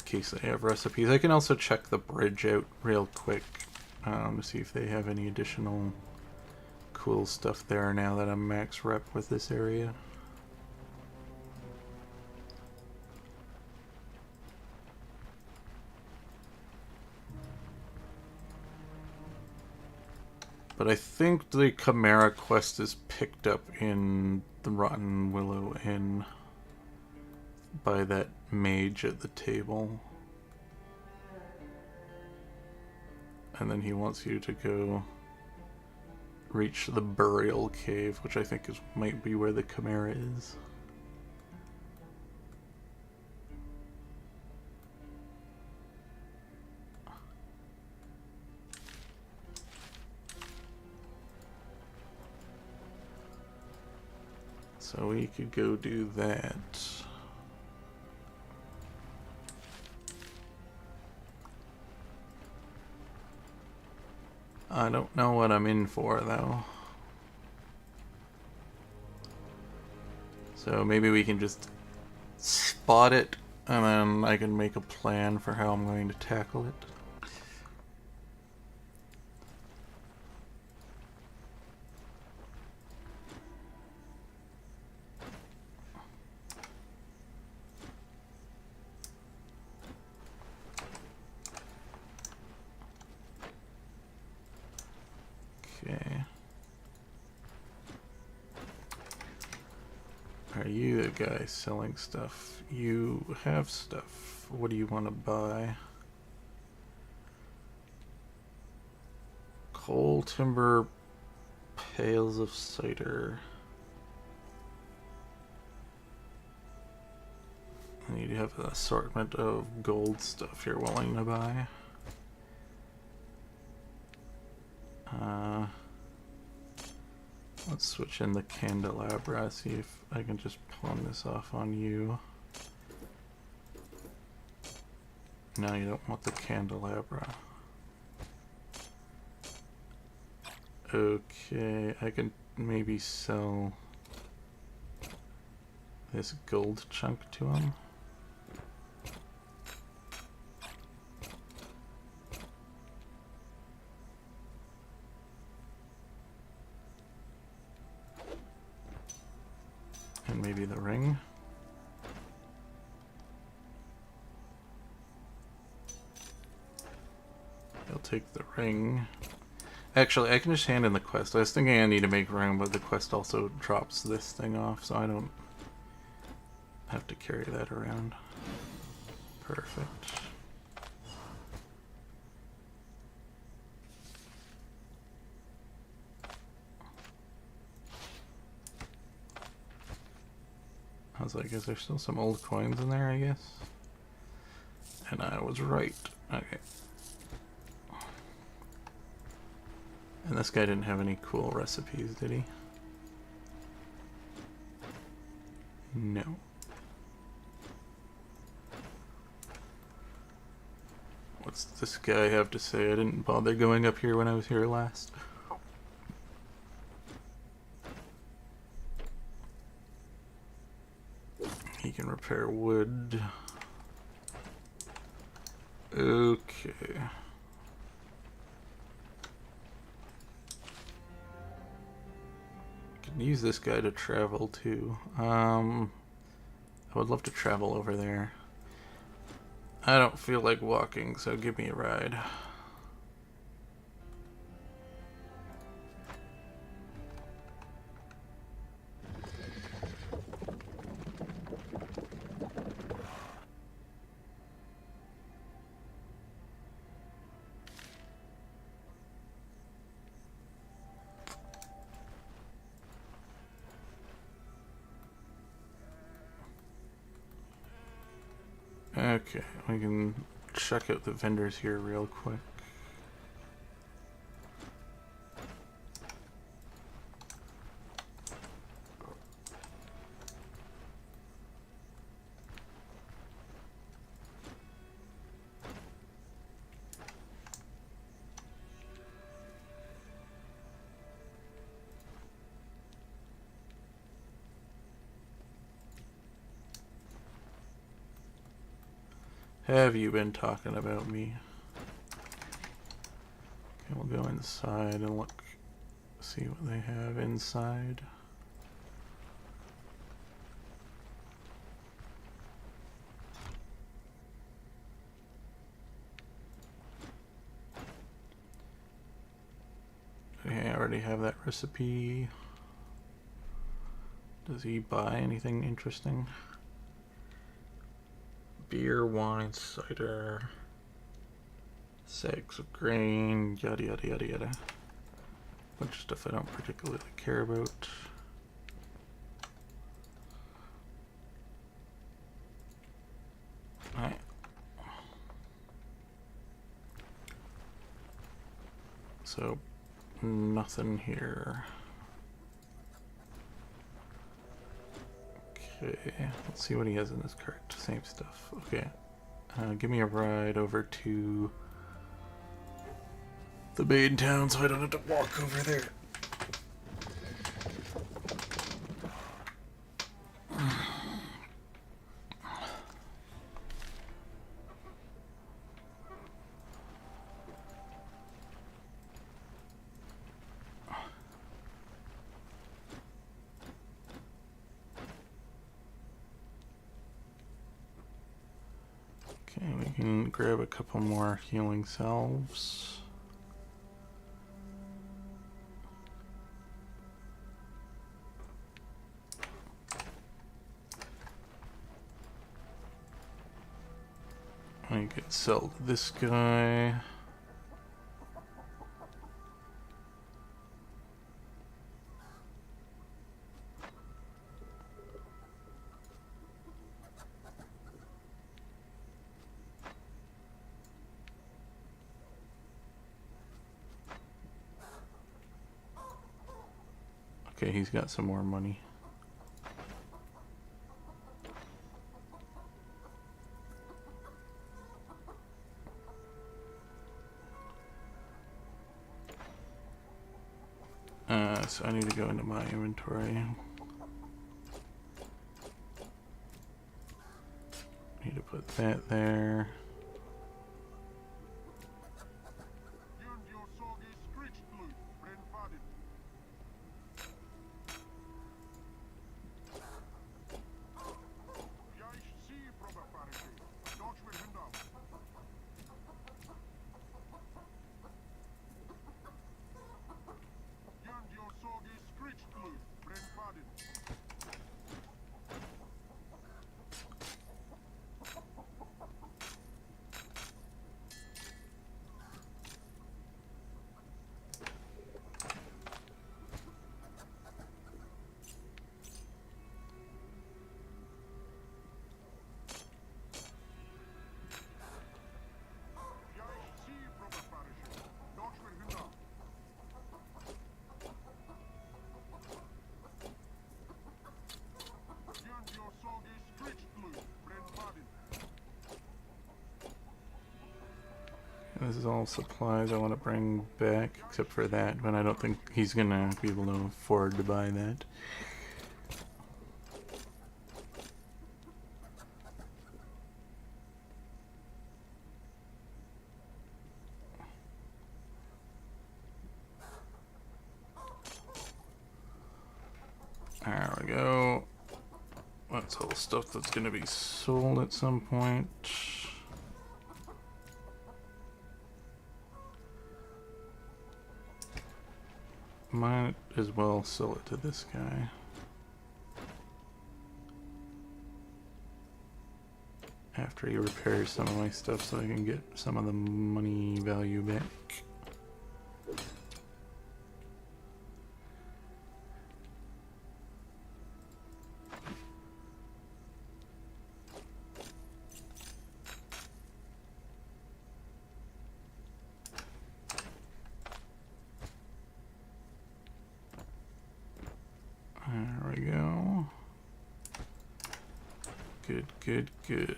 In case they have recipes. I can also check the bridge out real quick to see if they have any additional cool stuff there now that I'm max rep with this area. But I think the Chimera quest is picked up in the Rotten Willow Inn by that mage at the table. And then he wants you to go reach the burial cave, which I think might be where the Chimera is. So we could go do that. I don't know what I'm in for, though. So maybe we can just spot it, and then I can make a plan for how I'm going to tackle it. Okay. Are you the guy selling stuff? You have stuff. What do you want to buy? Coal, timber, pails of cider. And you have an assortment of gold stuff you're willing to buy. Let's switch in the candelabra, see if I can just pawn this off on you. No, you don't want the candelabra. Okay, I can maybe sell this gold chunk to him. And maybe the ring. He'll take the ring. Actually, I can just hand in the quest. I was thinking I need to make room, but the quest also drops this thing off, so I don't have to carry that around. Perfect. I was like, is there still some old coins in there, I guess? And I was right. Okay. And this guy didn't have any cool recipes, did he? No. What's this guy have to say? I didn't bother going up here when I was here last. He can repair wood. Okay. Can use this guy to travel too. I would love to travel over there. I don't feel like walking, so give me a ride. Okay, we can check out the vendors here real quick. Have you been talking about me? Okay, we'll go inside and look, see what they have inside. Okay, I already have that recipe. Does he buy anything interesting? Beer, wine, cider, sacks of grain, yada yada yada yada. Bunch of stuff I don't particularly care about. Alright. So, nothing here. Okay, let's see what he has in his cart. Same stuff. Okay. Give me a ride over to the main town so I don't have to walk over there. Okay, we can grab a couple more healing salves. I could sell to this guy. Okay, he's got some more money. So I need to go into my inventory. Need to put that there. This is all supplies I want to bring back, except for that, but I don't think he's gonna be able to afford to buy that. There we go. That's all stuff that's gonna be sold at some point. Might as well sell it to this guy. After he repairs some of my stuff so I can get some of the money value back. There we go. Good, good, good.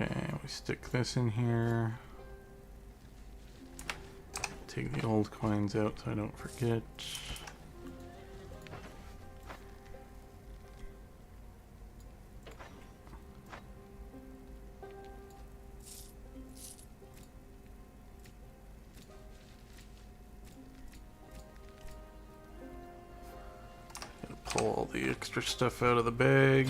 Okay, we stick this in here. Take the old coins out so I don't forget. Gotta pull all the extra stuff out of the bag.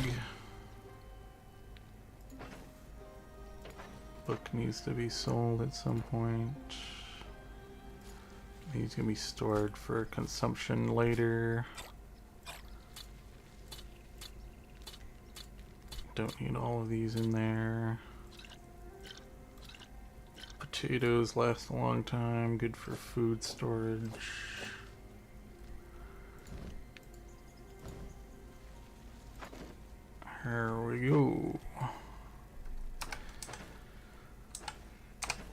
Book needs to be sold at some point. These can be stored for consumption later. Don't need all of these in there. Potatoes last a long time, good for food storage. Here we go.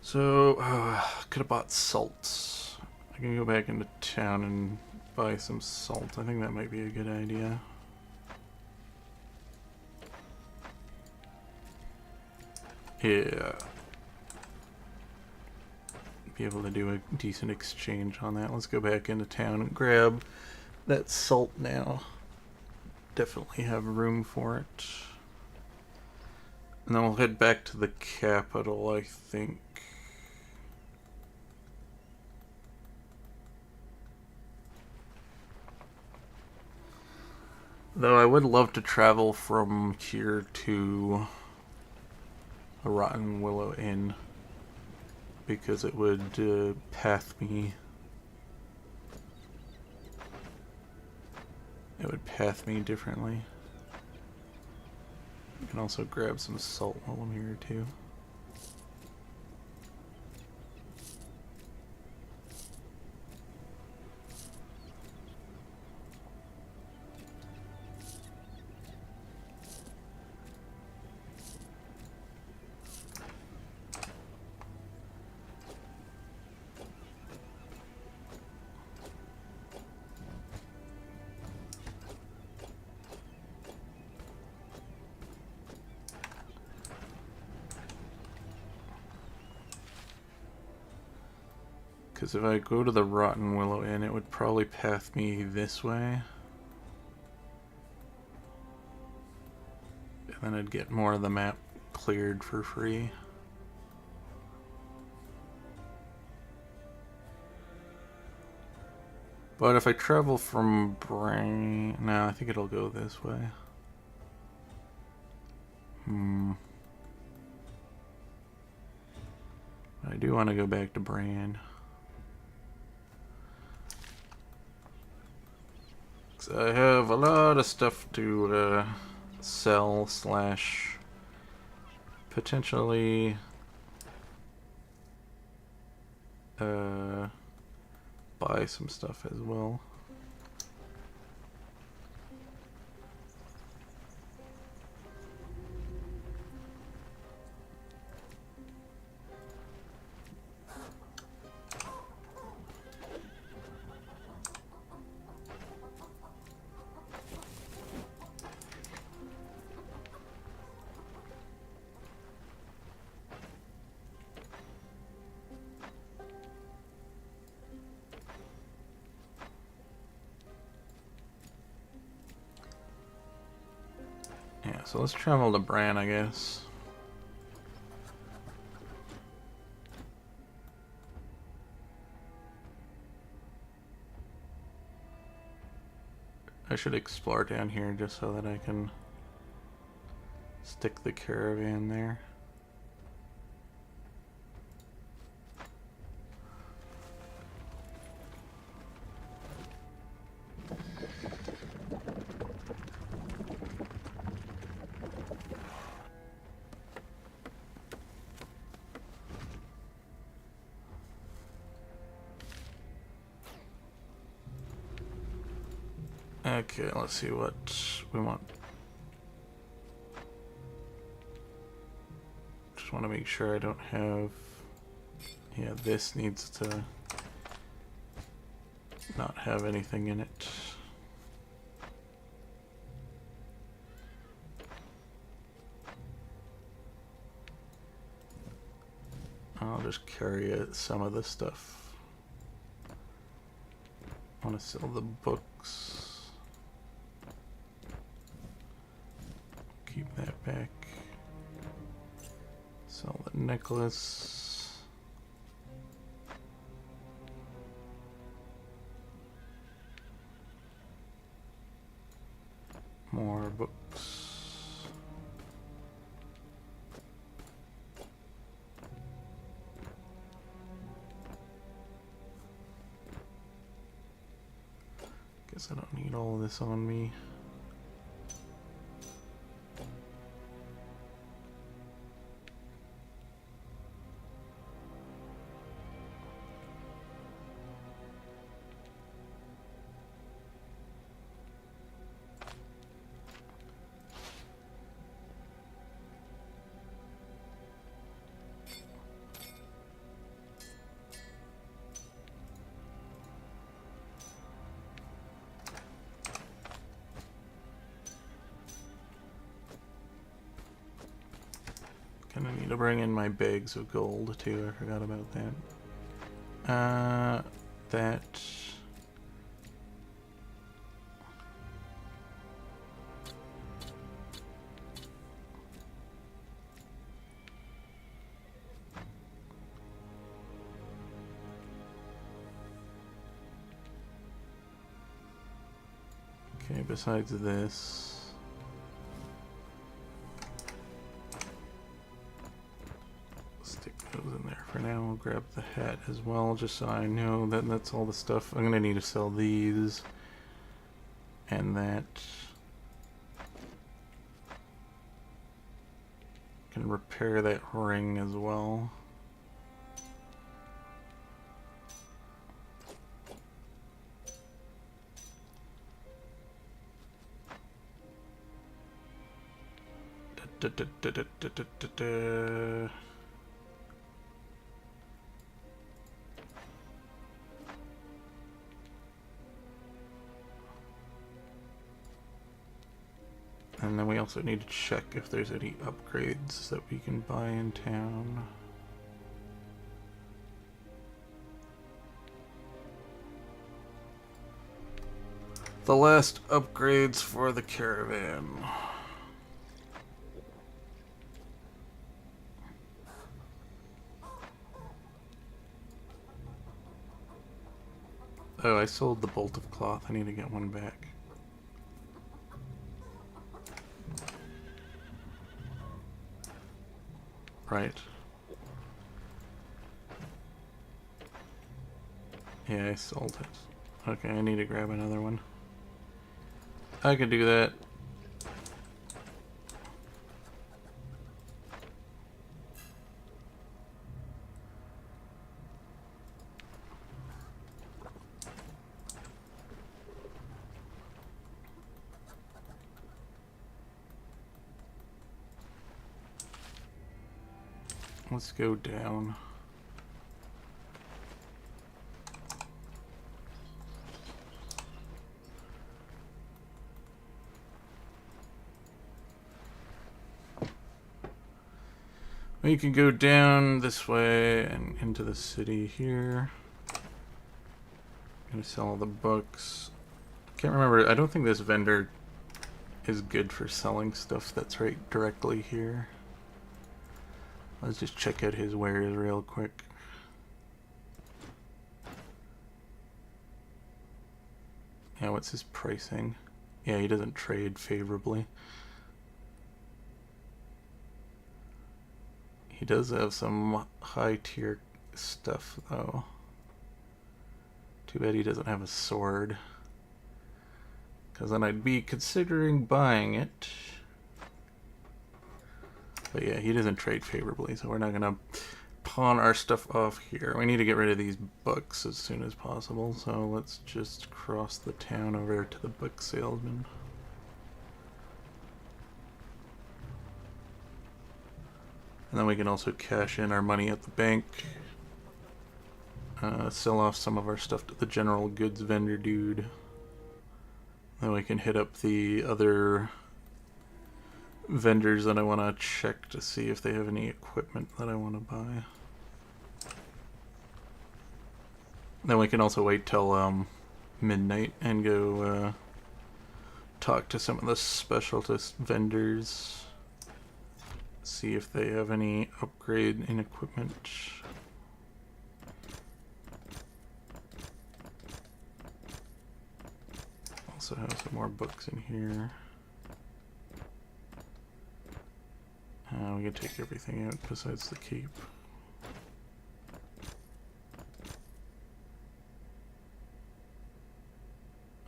So, could have bought salt. I can go back into town and buy some salt. I think that might be a good idea. Yeah. Be able to do a decent exchange on that. Let's go back into town and grab that salt now. Definitely have room for it. And then we'll head back to the capital, I think. Though I would love to travel from here to a Rotten Willow Inn, because it would path me. It would path me differently. I can also grab some salt while I'm here too. Because if I go to the Rotten Willow Inn, it would probably path me this way. And then I'd get more of the map cleared for free. But if I travel from Brain... No, I think it'll go this way. I do want to go back to Brain. I have a lot of stuff to sell slash potentially buy some stuff as well. Yeah, so let's travel to Bran, I guess. I should explore down here just so that I can stick the caravan there. Okay, let's see what we want. Just want to make sure I don't have... Yeah, this needs to not have anything in it. I'll just carry some of this stuff. I want to sell the books. Keep that back. Sell the necklace. More books. Guess I don't need all of this on me. Gonna need to bring in my bags of gold too, I forgot about that. That... Okay, besides this, stick those in there for now. I'll grab the hat as well, just so I know that that's all the stuff. I'm gonna need to sell these and that. Can repair that ring as well. And then we also need to check if there's any upgrades that we can buy in town. The last upgrades for the caravan. Oh, I sold the bolt of cloth. I need to get one back. Right. Yeah, I sold it. Okay, I need to grab another one. I could do that. Let's go down. We can go down this way and into the city here. Gonna sell all the books. Can't remember. I don't think this vendor is good for selling stuff that's right directly here. Let's just check out his wares real quick. Yeah, what's his pricing? Yeah, he doesn't trade favorably. He does have some high tier stuff though. Too bad he doesn't have a sword. Because then I'd be considering buying it. But yeah, he doesn't trade favorably, so we're not going to pawn our stuff off here. We need to get rid of these books as soon as possible, so let's just cross the town over to the book salesman. And then we can also cash in our money at the bank. Sell off some of our stuff to the general goods vendor dude. Then we can hit up the other vendors that I want to check to see if they have any equipment that I want to buy. Then we can also wait till midnight and go talk to some of the specialist vendors. See if they have any upgrade in equipment. Also have some more books in here. We can take everything out besides the cape.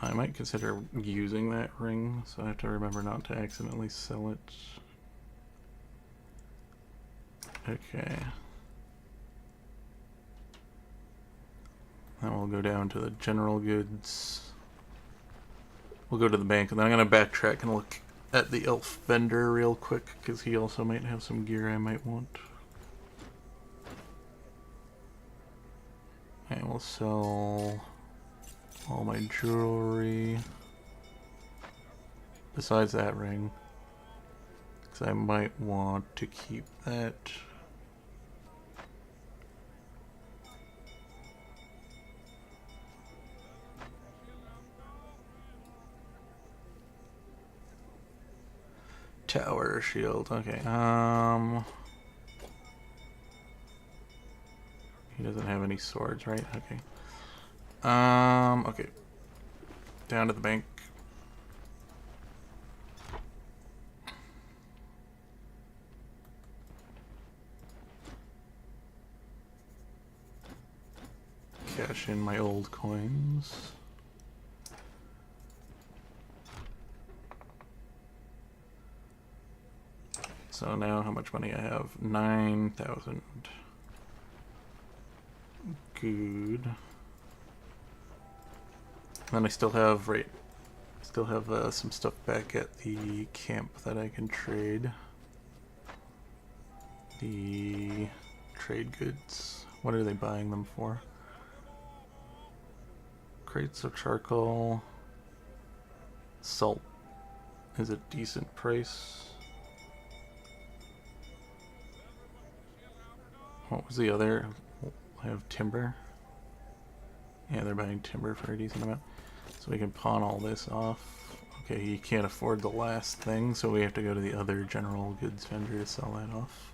I might consider using that ring, so I have to remember not to accidentally sell it. Okay. Then we'll go down to the general goods. We'll go to the bank, and then I'm going to backtrack and look at the elf vendor real quick, because he also might have some gear I might want. And we'll sell all my jewelry. Besides that ring. Because I might want to keep that. Tower shield, okay. He doesn't have any swords, right? Okay. Okay. Down to the bank. cash in my old coins. So now how much money I have? 9,000. Good. Then I still have, some stuff back at the camp that I can trade. The trade goods. What are they buying them for? Crates of charcoal. Salt is a decent price. What was the other? I have timber. Yeah, they're buying timber for a decent amount. So we can pawn all this off. Okay, he can't afford the last thing, so we have to go to the other general goods vendor to sell that off.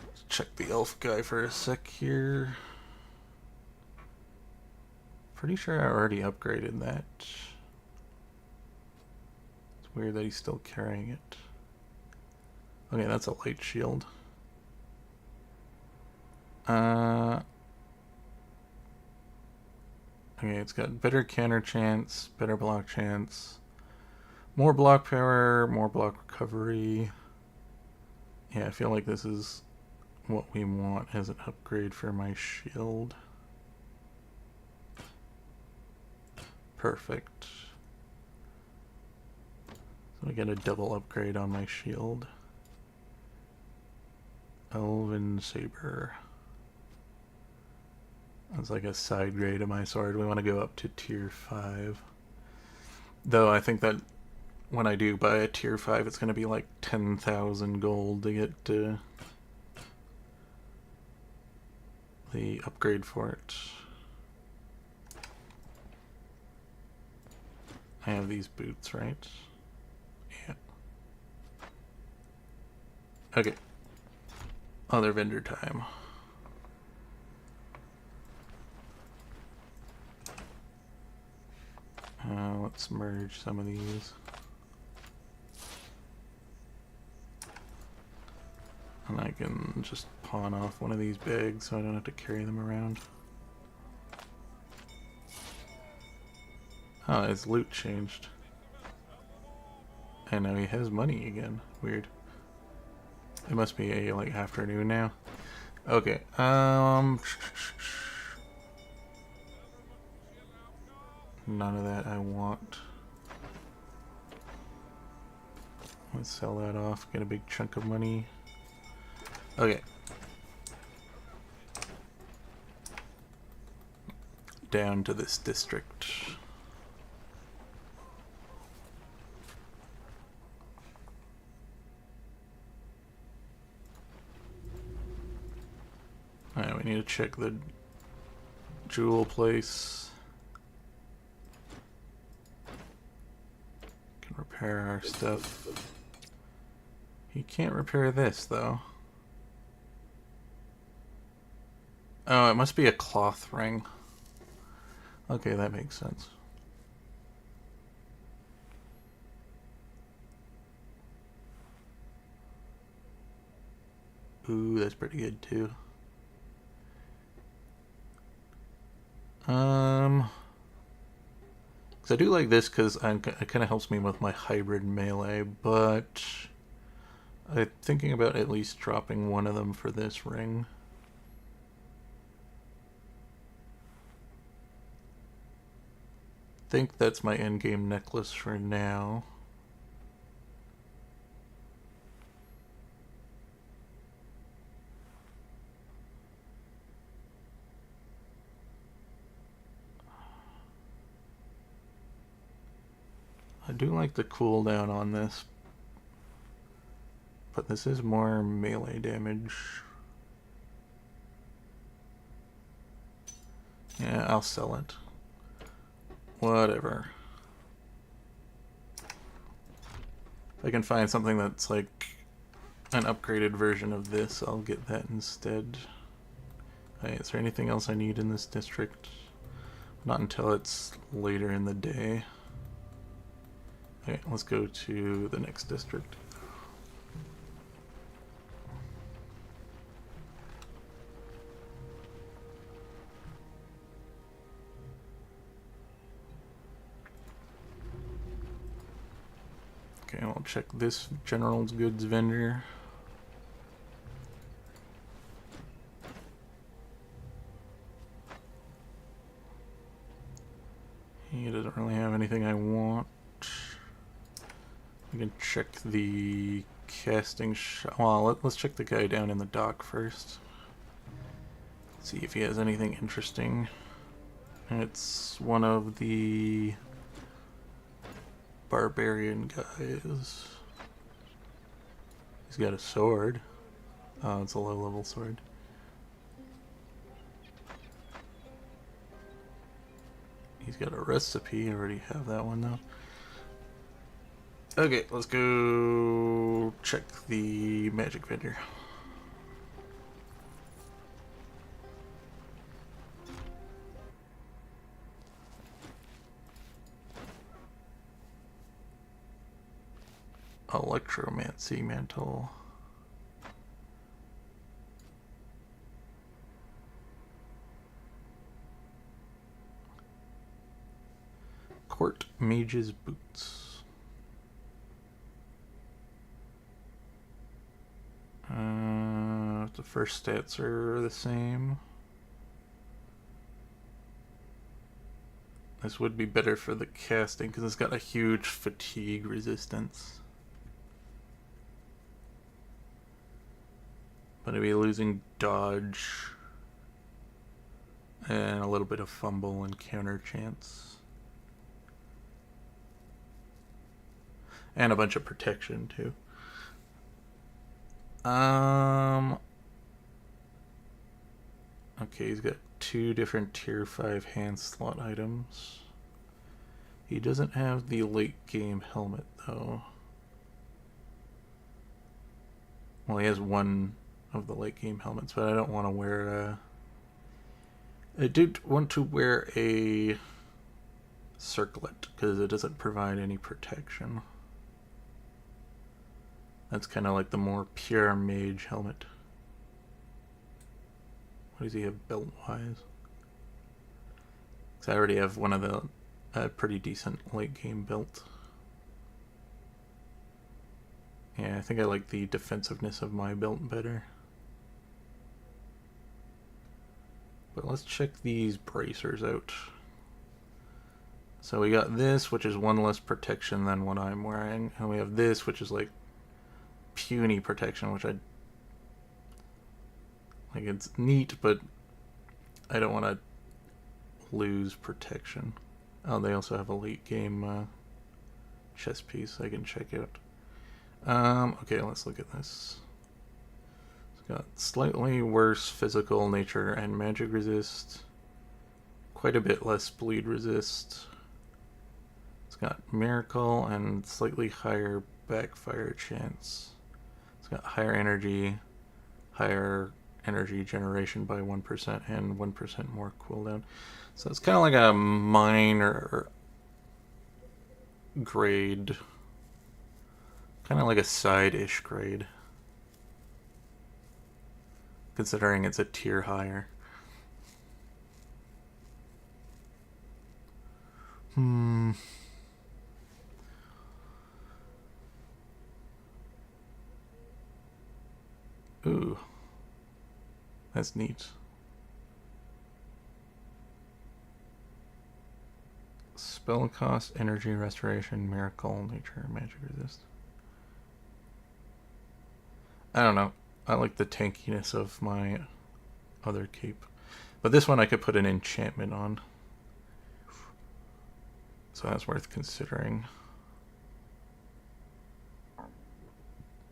Let's check the elf guy for a sec here. Pretty sure I already upgraded that. It's weird that he's still carrying it. Okay, that's a light shield. Okay, it's got better counter chance, better block chance, more block power, more block recovery. Yeah, I feel like this is what we want as an upgrade for my shield. Perfect. So I get a double upgrade on my shield. Elven Saber. That's like a side grade of my sword. We want to go up to tier 5. Though I think that when I do buy a tier 5, it's going to be like 10,000 gold to get the upgrade for it. I have these boots, right? Yeah. Okay. Other vendor time. Let's merge some of these. And I can just pawn off one of these bags so I don't have to carry them around. Oh, his loot changed. And now he has money again. Weird. It must be a like afternoon now. Okay. None of that I want. Let's sell that off, get a big chunk of money. Okay. Down to this district. Alright, we need to check the jewel place. Can repair our stuff. He can't repair this though. Oh, it must be a cloth ring. Okay, that makes sense. Ooh, that's pretty good too. Cause I do like this because it kind of helps me with my hybrid melee, but I'm thinking about at least dropping one of them for this ring. I think that's my endgame necklace for now. I do like the cooldown on this, but this is more melee damage. Yeah, I'll sell it. Whatever. If I can find something that's like an upgraded version of this, I'll get that instead. Hey, is there anything else I need in this district? Not until it's later in the day. Okay, let's go to the next district. I'll check this general goods vendor. He doesn't really have anything I want. I can check the casting shop. Well, let's check the guy down in the dock first. See if he has anything interesting. It's one of the barbarian guys. He's got a sword. Oh, it's a low-level sword. He's got a recipe. I already have that one though. Okay, let's go check the magic vendor. Electromancy mantle. Court mage's boots. The first stats are the same. This would be better for the casting because it's got a huge fatigue resistance. But I'd be losing dodge and a little bit of fumble and counter chance. And a bunch of protection too. Okay, he's got 2 different tier 5 hand slot items. He doesn't have the late game helmet though. Well, he has one of the late game helmets, but I don't want to wear I do want to wear a circlet because it doesn't provide any protection. That's kind of like the more pure mage helmet. What does he have belt-wise? Because I already have one of the pretty decent late-game belt. Yeah, I think I like the defensiveness of my belt better. But let's check these bracers out. So we got this, which is 1 less protection than what I'm wearing. And we have this, which is like puny protection, which I like. It's neat, but I don't want to lose protection. Oh, they also have a late game chest piece I can check out. Okay, let's look at this. It's got slightly worse physical nature and magic resist, quite a bit less bleed resist. It's got miracle and slightly higher backfire chance. It's got higher energy generation by 1% and 1% more cooldown. So it's kind of like a minor grade, kind of like a side-ish grade, considering it's a tier higher. Ooh. That's neat. Spell cost, energy restoration, miracle, nature, magic resist. I don't know. I like the tankiness of my other cape. But this one I could put an enchantment on. So that's worth considering.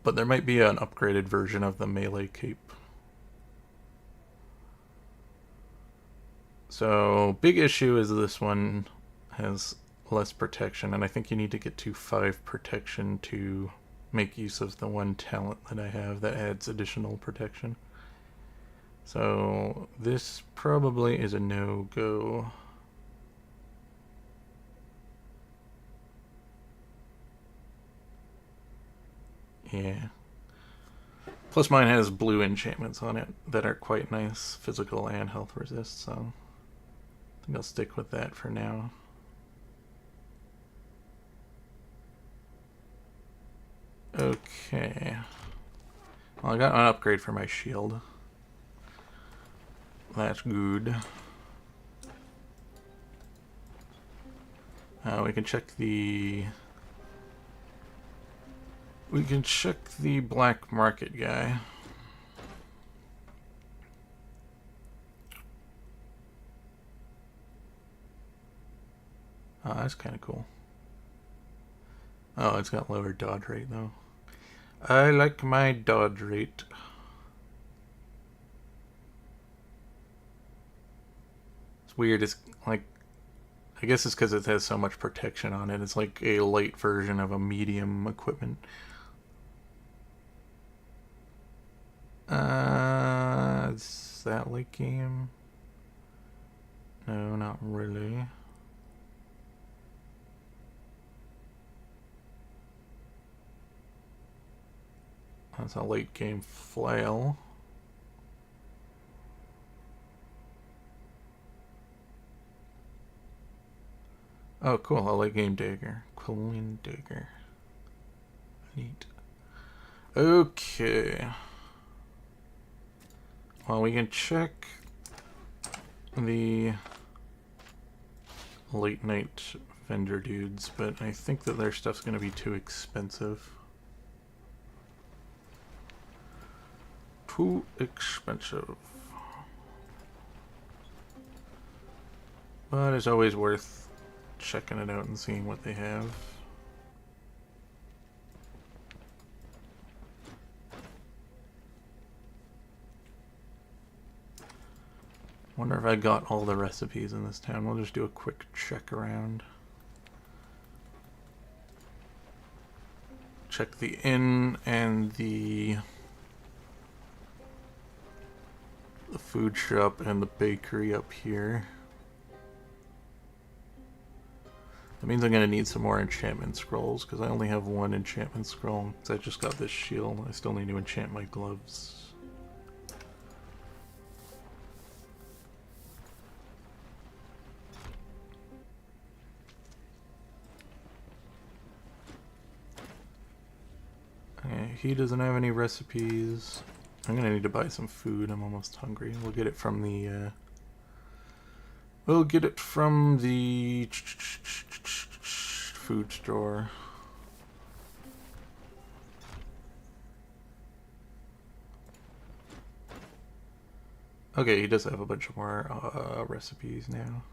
But there might be an upgraded version of the melee cape. So, big issue is this one has less protection, and I think you need to get to 5 protection to make use of the 1 talent that I have that adds additional protection. So, this probably is a no-go. Yeah. Plus mine has blue enchantments on it that are quite nice, physical and health resist, so I think I'll stick with that for now. Okay. Well, I got an upgrade for my shield. That's good. We can check the... We can check the black market guy. Oh, that's kind of cool. Oh, it's got lower dodge rate, though. I like my dodge rate. It's weird, it's like... I guess it's because it has so much protection on it. It's like a light version of a medium equipment. Is that late game? No, not really. That's a late game flail. Oh, cool. A late game dagger. Quillian dagger. Neat. Okay. Well, we can check the late night vendor dudes, but I think that their stuff's going to be too expensive. Too expensive. But it's always worth checking it out and seeing what they have. Wonder if I got all the recipes in this town. We'll just do a quick check around. Check the inn and the food shop and the bakery up here. That means I'm going to need some more enchantment scrolls, because I only have one enchantment scroll. Because I just got this shield. I still need to enchant my gloves. Okay, he doesn't have any recipes. I'm going to need to buy some food. I'm almost hungry. We'll get it from the... We'll get it from the food store. Okay, he does have a bunch of more recipes now.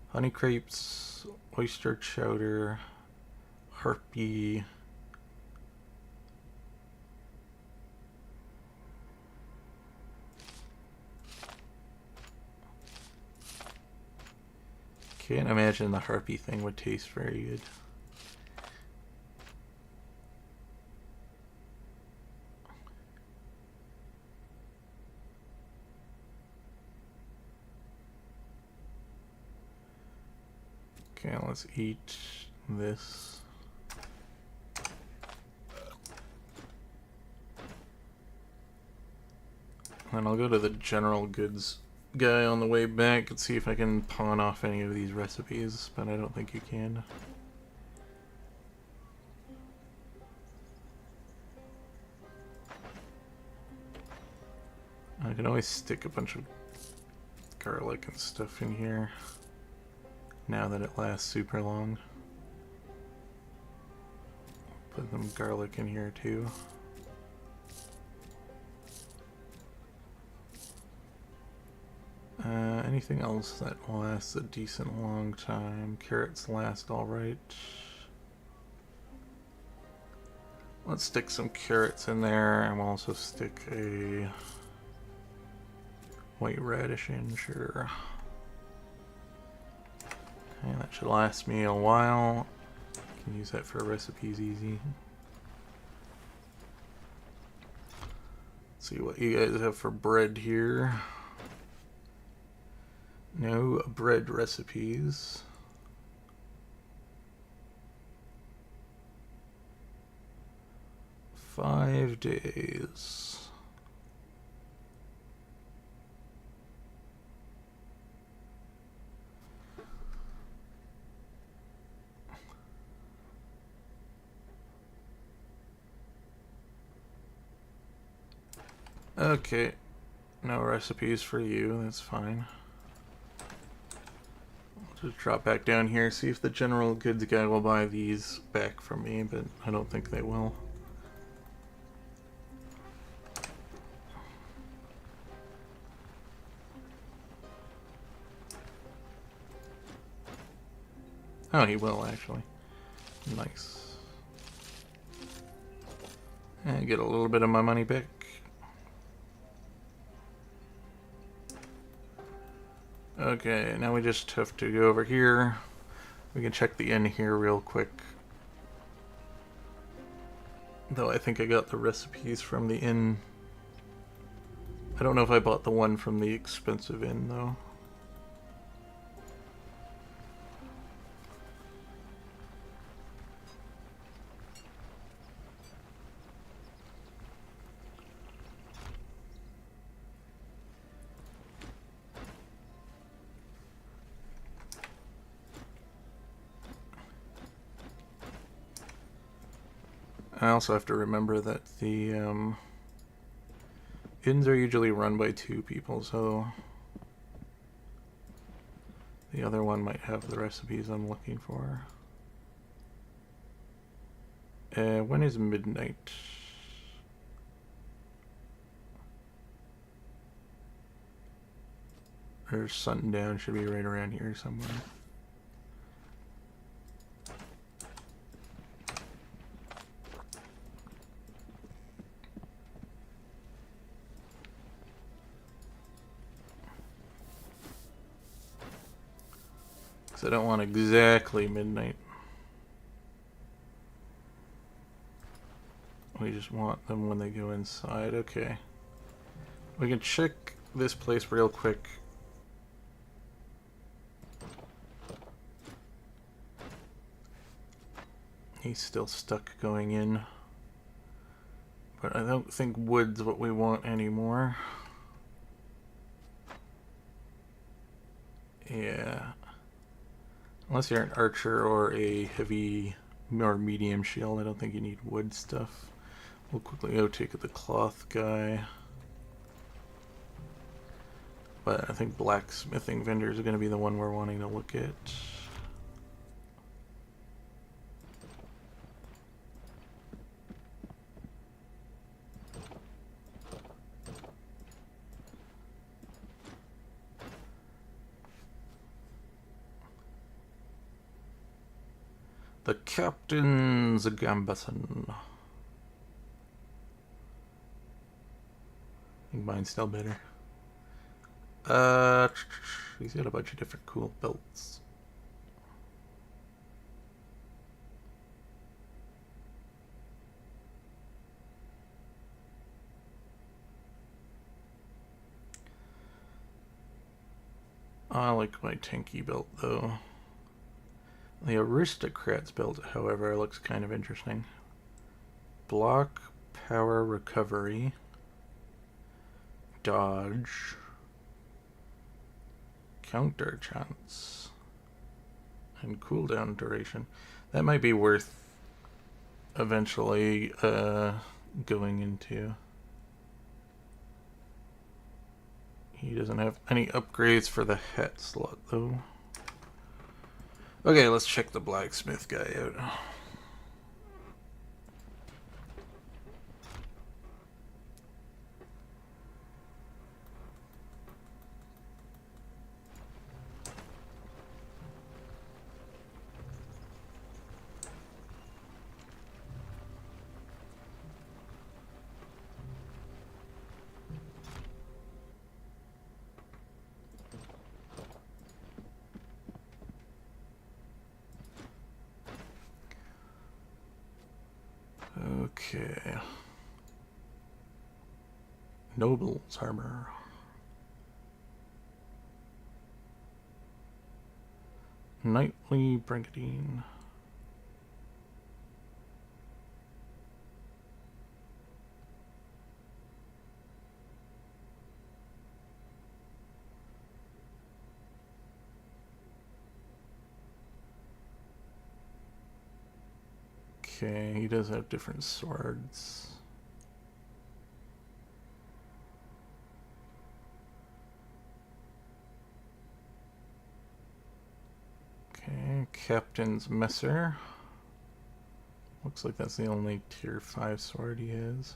Honey crepes, oyster chowder, harpy. Can't imagine the harpy thing would taste very good. Okay, let's eat this. And I'll go to the general goods guy on the way back and see if I can pawn off any of these recipes, but I don't think you can. I can always stick a bunch of garlic and stuff in here now that it lasts super long. Put some garlic in here too. Anything else that lasts a decent long time? Carrots last alright. Let's stick some carrots in there, and we'll also stick a white radish in, sure. Okay, that should last me a while. Can use that for recipes easy. Let's see what you guys have for bread here. No bread recipes. "5 days. Okay, no recipes for you, that's fine. I'll just drop back down here, see if the general goods guy will buy these back from me, but I don't think they will. Oh, he will, actually. Nice. And get a little bit of my money back. Okay, now we just have to go over here. We can check the inn here real quick. Though I think I got the recipes from the inn. I don't know if I bought the one from the expensive inn, though. I also have to remember that the inns are usually run by 2 people, so the other one might have the recipes I'm looking for. When is midnight? Or sundown should be right around here somewhere. I don't want exactly midnight. We just want them when they go inside. Okay. We can check this place real quick. He's still stuck going in. But I don't think wood's what we want anymore. Yeah. Unless you're an archer or a heavy or medium shield, I don't think you need wood stuff. We'll quickly go take the cloth guy. But I think blacksmithing vendors are going to be the one we're wanting to look at. The Captain's Gambeson. I think mine's still better. He's got a bunch of different cool belts. I like my tanky belt though. The Aristocrat's belt, however, looks kind of interesting. Block, power, recovery, dodge, counter chance, and cooldown duration. That might be worth eventually going into. He doesn't have any upgrades for the hat slot though. Okay, let's check the blacksmith guy out. Okay. Noble's armor. Knightly brigandine. Okay, he does have different swords. Captain's Messer. Looks like that's the only tier 5 sword he has.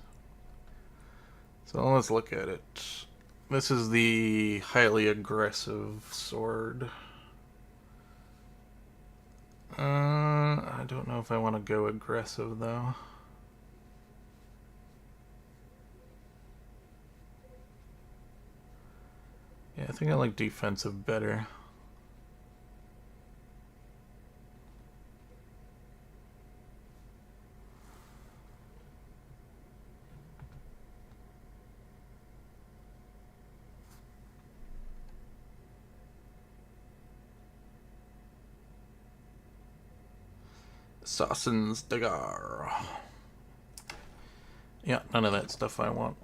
So let's look at it. This is the highly aggressive sword. I don't know if I want to go aggressive though. Yeah, I think I like defensive better. Assassin's Dagger. Yeah, none of that stuff I want.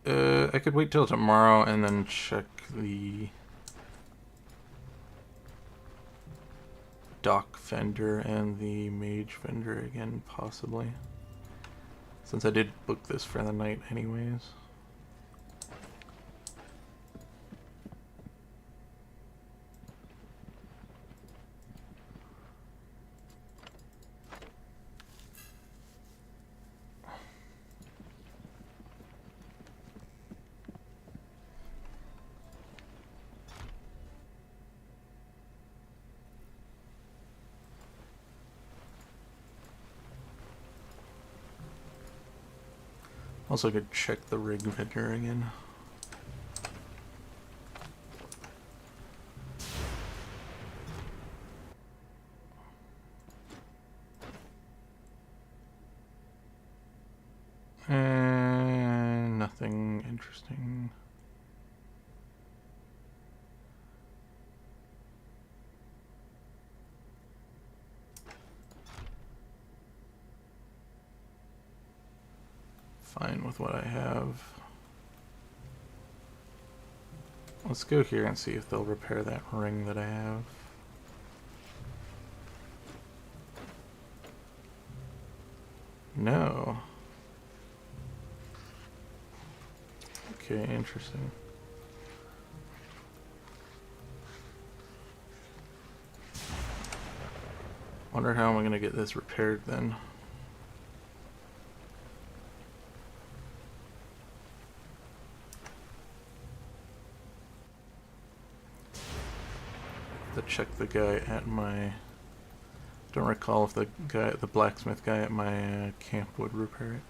I could wait till tomorrow and then check the Dock vendor and the Mage vendor again, possibly. Since I did book this for the night anyways. Also could check the rig vendor again. And nothing interesting. Fine with what I have. Let's go here and see if they'll repair that ring that I have. No. Okay, interesting. Wonder how am I gonna get this repaired then? To check the guy at my... Don't recall if the blacksmith guy at my camp would repair it.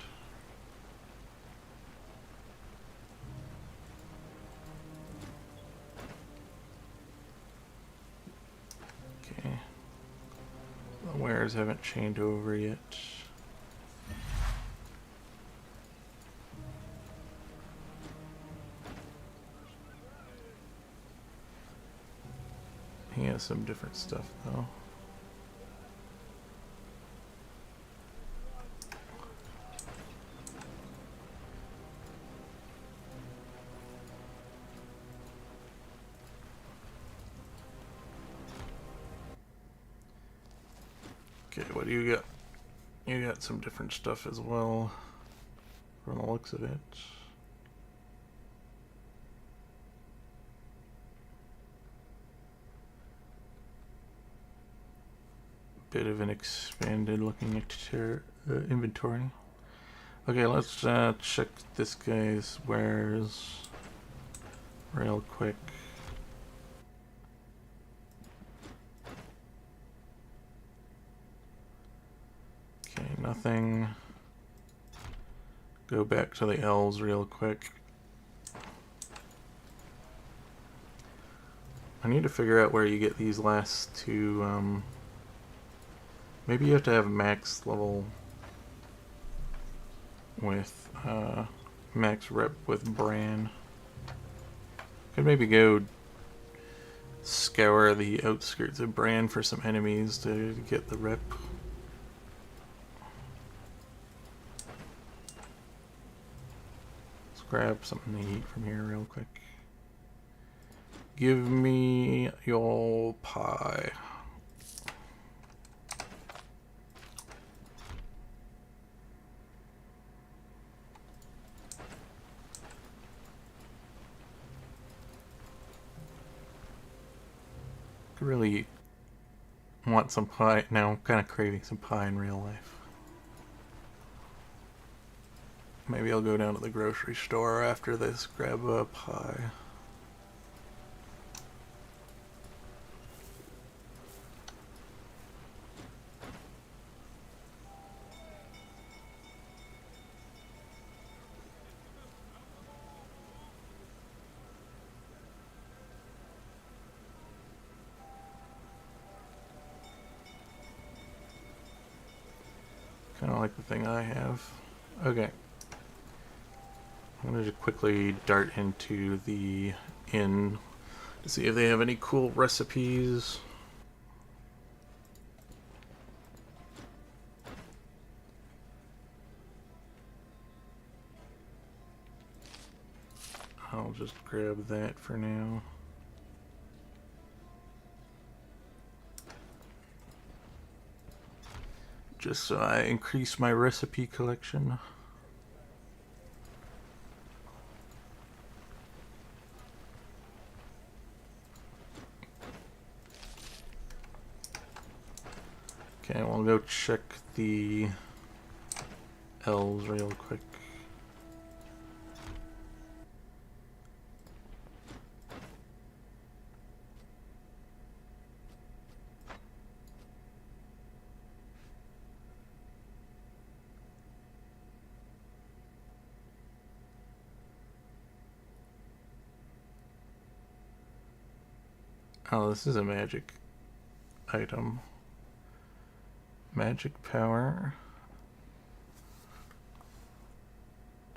Okay. The wares haven't chained over yet. He has some different stuff though. Okay, what do you got? You got some different stuff as well, from the looks of it. Bit of an expanded looking inventory. Okay, let's check this guy's wares real quick. Okay, nothing. Go back to the elves real quick. I need to figure out where you get these last two. Maybe you have to have max level with max rep with Bran. Could maybe go scour the outskirts of Bran for some enemies to get the rep. Let's grab something to eat from here real quick. Give me your pie. I really want some pie. Now I'm kind of craving some pie in real life. Maybe I'll go down to the grocery store after this, grab a pie. Kind of like the thing I have. Okay. I'm going to just quickly dart into the inn to see if they have any cool recipes. I'll just grab that for now. Just so I increase my recipe collection. Okay, we'll go check the elves real quick. Oh, this is a magic item. Magic power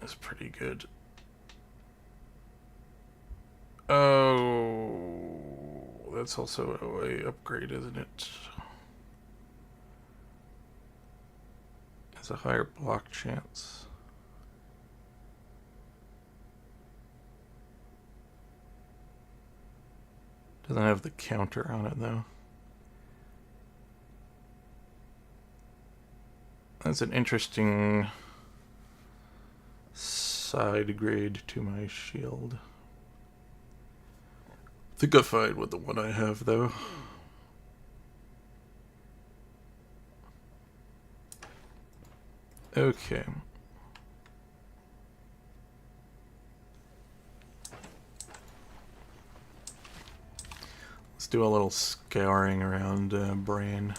is pretty good. Oh, that's also a way upgrade, isn't it? It's a higher block chance. Doesn't have the counter on it though. That's an interesting side grade to my shield. I think I'll find with the one I have though. Okay. Let's do a little scouring around Bran.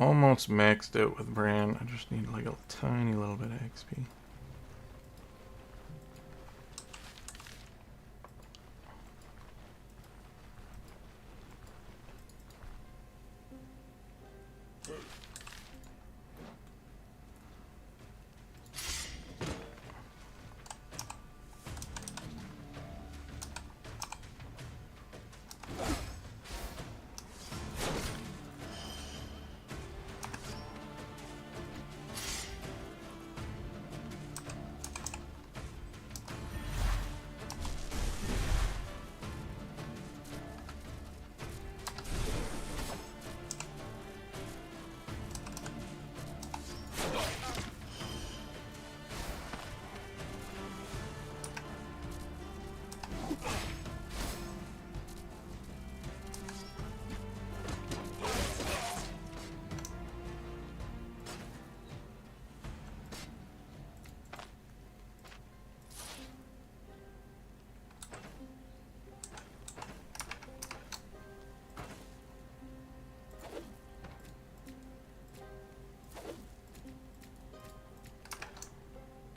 Almost maxed out with Bran. I just need like a tiny little bit of XP.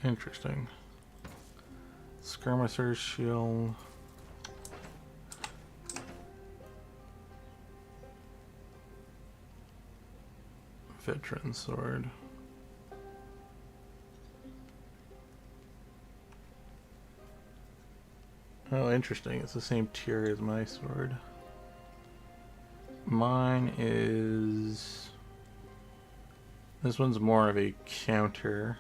Interesting. Skirmisher's shield. Veteran sword. Oh, interesting. It's the same tier as my sword. Mine is... This one's more of a counter.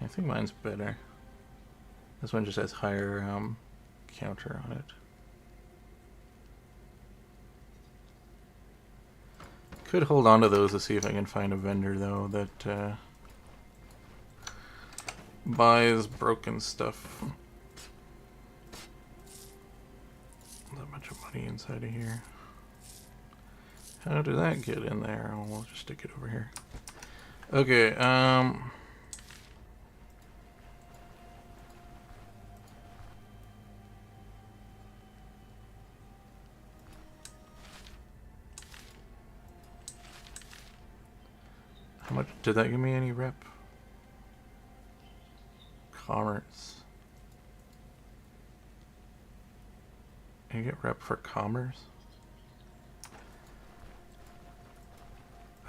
I think mine's better. This one just has higher counter on it. Could hold on to those to see if I can find a vendor, though, that buys broken stuff. There's a bunch of money inside of here. How did that get in there? Oh, we'll just stick it over here. Okay, how much did that give me? Any rep? Commerce. You get rep for commerce?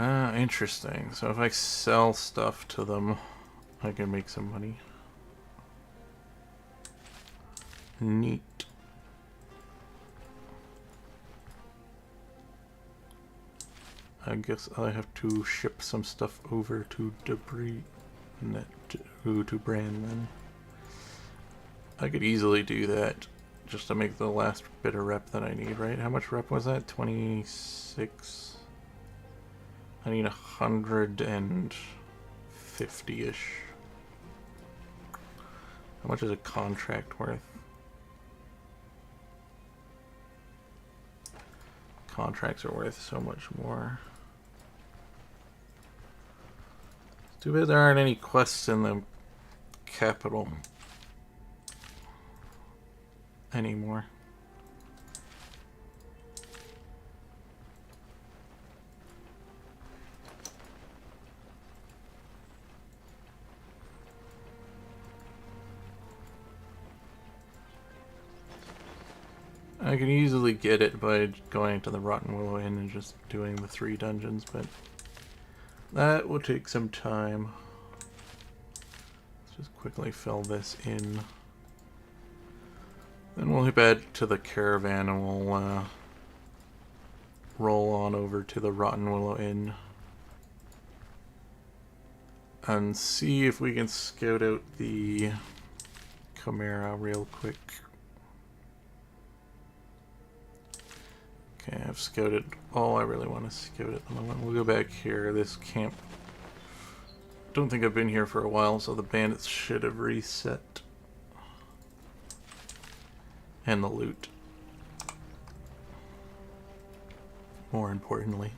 Ah, interesting. So if I sell stuff to them, I can make some money. Neat. I guess I have to ship some stuff over to Debris Net to Brand then. I could easily do that just to make the last bit of rep that I need, right? How much rep was that? 26. I need 150-ish. How much is a contract worth? Contracts are worth so much more. Too bad there aren't any quests in the capital anymore. I can easily get it by going to the Rotten Willow Inn and just doing the 3 dungeons, but that will take some time. Let's just quickly fill this in. Then we'll head to the caravan and we'll roll on over to the Rotten Willow Inn and see if we can scout out the Chimera real quick. Okay, I've scouted all I really want to scout at the moment. We'll go back here. This camp, don't think I've been here for a while, so the bandits should have reset. And the loot, more importantly.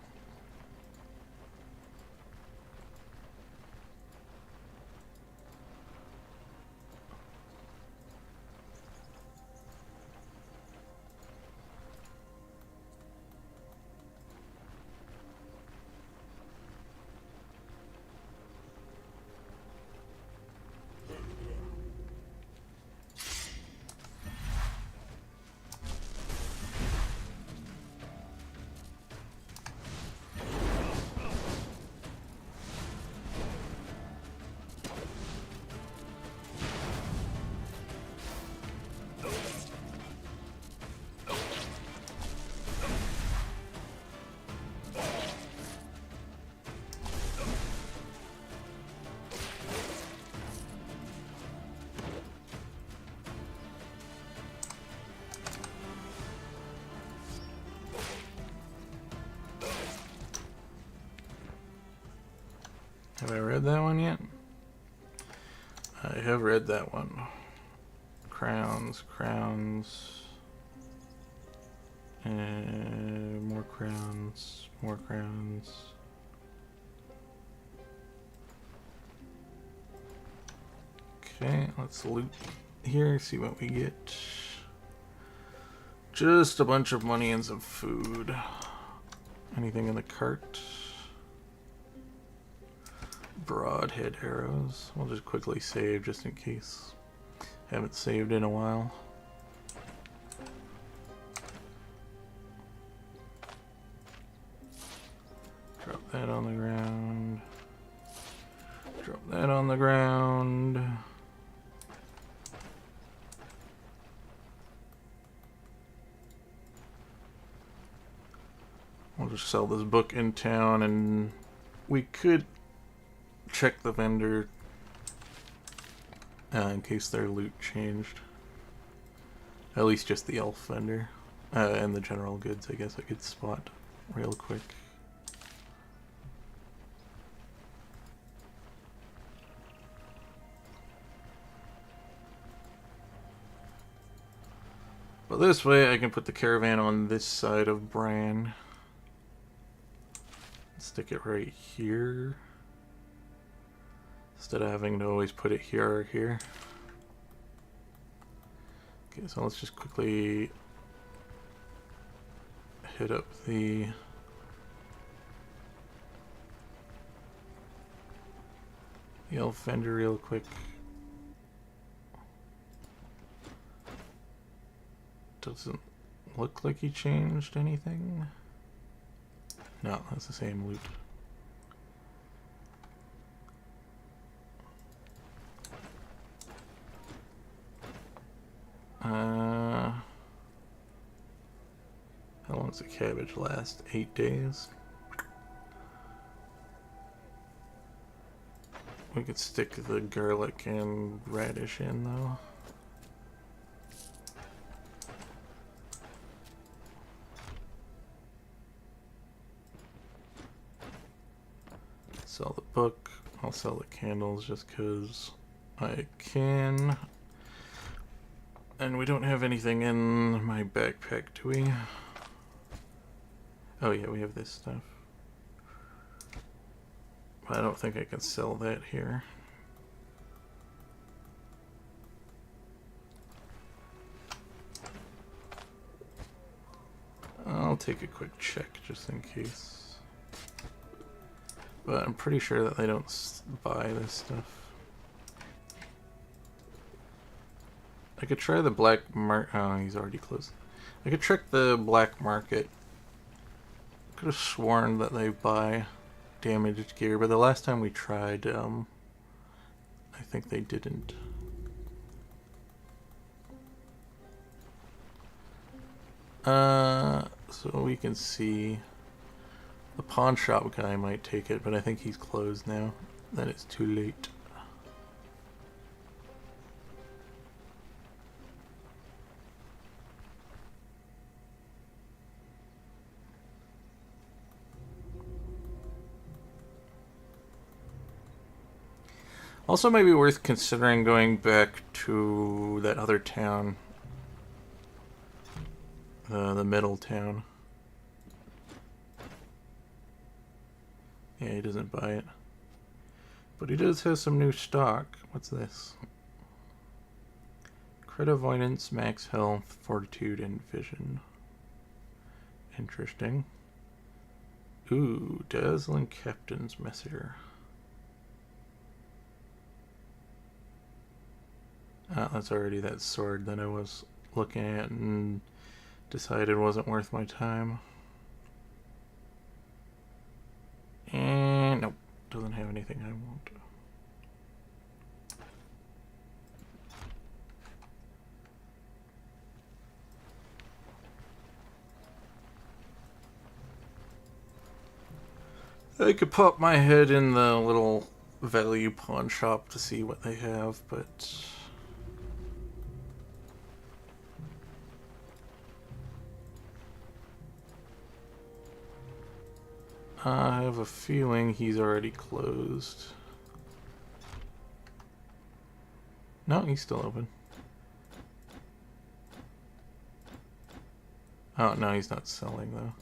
Have I read that one yet? I have read that one. Crowns, crowns. More crowns, more crowns. Okay, let's loot here, see what we get. Just a bunch of money and some food. Anything in the cart? Broadhead arrows. We'll just quickly save just in case. Haven't saved in a while. Drop that on the ground. Drop that on the ground. We'll just sell this book in town, and we could check the vendor in case their loot changed. At least just the elf vendor. And the general goods, I guess I could spot real quick. But this way I can put the caravan on this side of Bran. Stick it right here. Instead of having to always put it here or here. Okay, so let's just quickly hit up the elf vendor real quick. Doesn't look like he changed anything. No, that's the same loot. How long does the cabbage last? 8 days? We could stick the garlic and radish in though. Sell the book. I'll sell the candles just because I can. And we don't have anything in my backpack, do we? Oh yeah, we have this stuff. But I don't think I can sell that here. I'll take a quick check just in case. But I'm pretty sure that they don't buy this stuff. I could try the black market. Oh, he's already closed. I could trick the black market. Could have sworn that they buy damaged gear, but the last time we tried, I think they didn't. So we can see the pawn shop guy might take it, but I think he's closed now. Then it's too late. Also, maybe worth considering going back to that other town, the middle town. Yeah, he doesn't buy it, but he does have some new stock. What's this? Crit avoidance, max health, fortitude, and vision. Interesting. Ooh, dazzling captain's messenger. Ah, that's already that sword that I was looking at and decided wasn't worth my time. And nope, doesn't have anything I want. I could pop my head in the little value pawn shop to see what they have, but I have a feeling he's already closed. No, he's still open. Oh, no, he's not selling,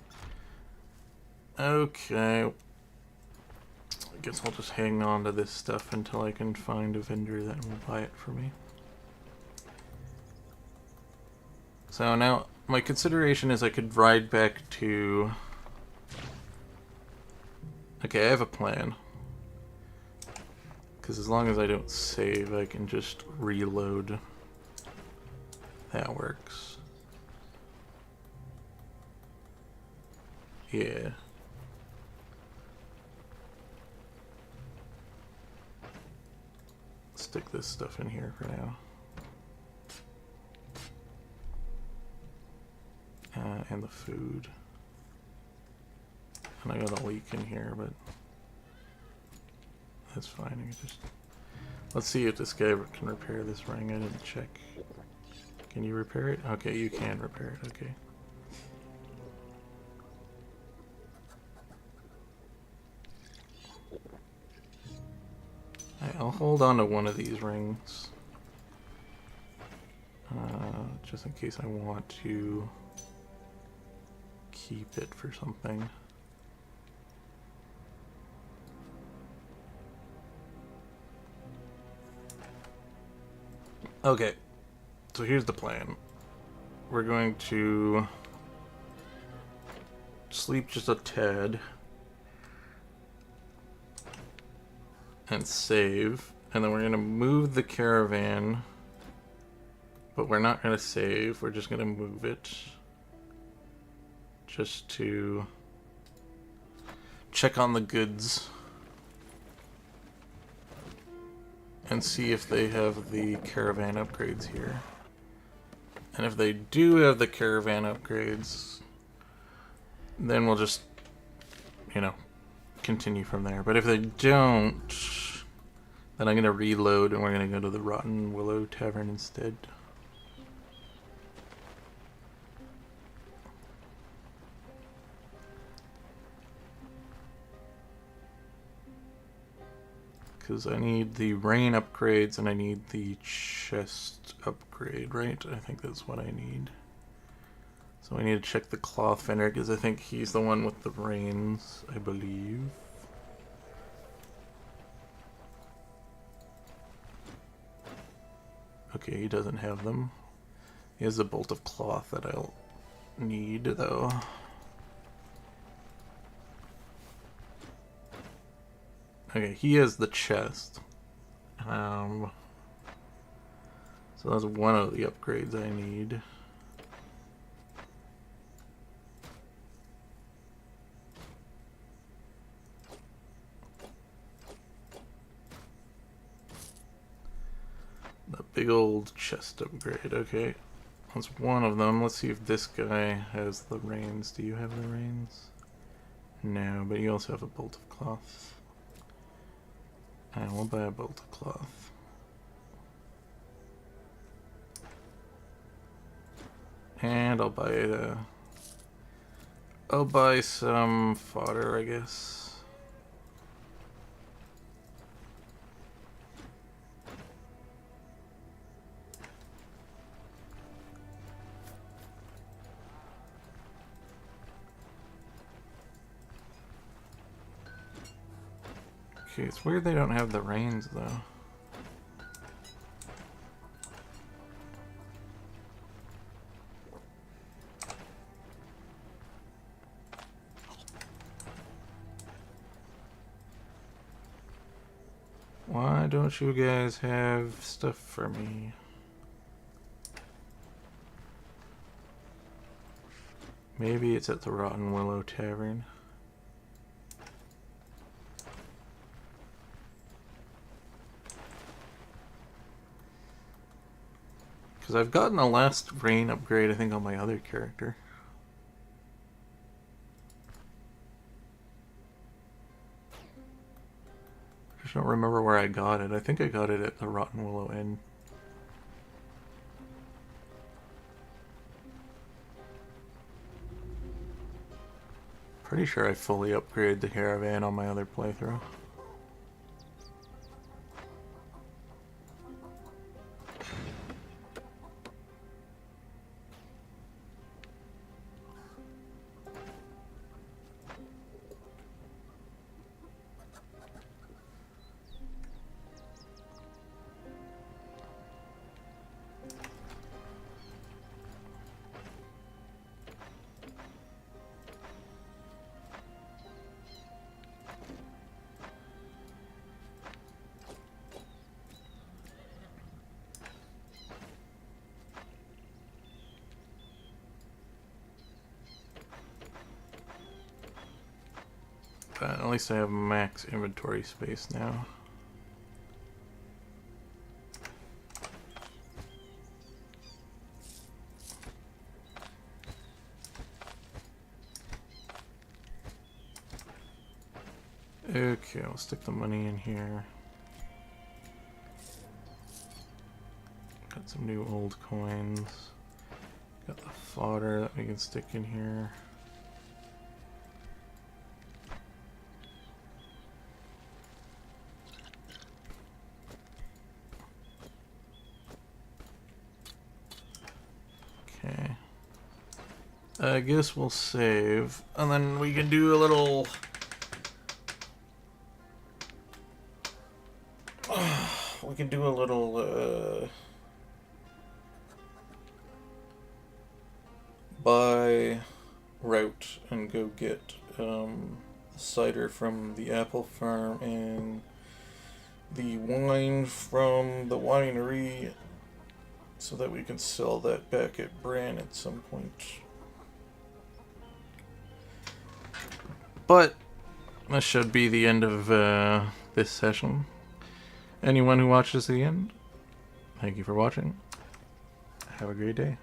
though. Okay. I guess I'll just hang on to this stuff until I can find a vendor that will buy it for me. So now, my consideration is I could ride back to... Okay, I have a plan. Because as long as I don't save, I can just reload. That works. Yeah. Stick this stuff in here for now. And the food. And I got a leak in here, but that's fine. I can just... Let's see if this guy can repair this ring. I didn't check. Can you repair it? Okay, you can repair it. Okay. I'll hold on to one of these rings. just in case I want to keep it for something. Okay, so here's the plan. We're going to sleep just a tad and save, and then we're going to move the caravan, but we're not going to save, we're just going to move it just to check on the goods and see if they have the caravan upgrades here. And if they do have the caravan upgrades, then we'll just, you know, continue from there. But if they don't, then I'm going to reload and we're going to go to the Rotten Willow Tavern instead. Because I need the rain upgrades and I need the chest upgrade, right? I think that's what I need. So I need to check the cloth vendor because I think he's the one with the rains, I believe. Okay, he doesn't have them. He has a bolt of cloth that I'll need, though. Okay, he has the chest. So that's one of the upgrades I need. The big old chest upgrade, okay. That's one of them. Let's see if this guy has the reins. Do you have the reins? No, but you also have a bolt of cloth. I will buy a bolt of cloth. And I'll buy some fodder, I guess. Okay, it's weird they don't have the reins, though. Why don't you guys have stuff for me? Maybe it's at the Rotten Willow Tavern. Because I've gotten a last rain upgrade, I think, on my other character. I just don't remember where I got it. I think I got it at the Rotten Willow Inn. Pretty sure I fully upgraded the caravan on my other playthrough. But at least I have max inventory space now. Okay, I'll stick the money in here. Got some new old coins. Got the fodder that we can stick in here. I guess we'll save, and then we can do a little... we can do a little, buy route and go get, cider from the apple farm and the wine from the winery so that we can sell that back at Bran at some point. But that should be the end of this session. Anyone who watches to the end, thank you for watching. Have a great day.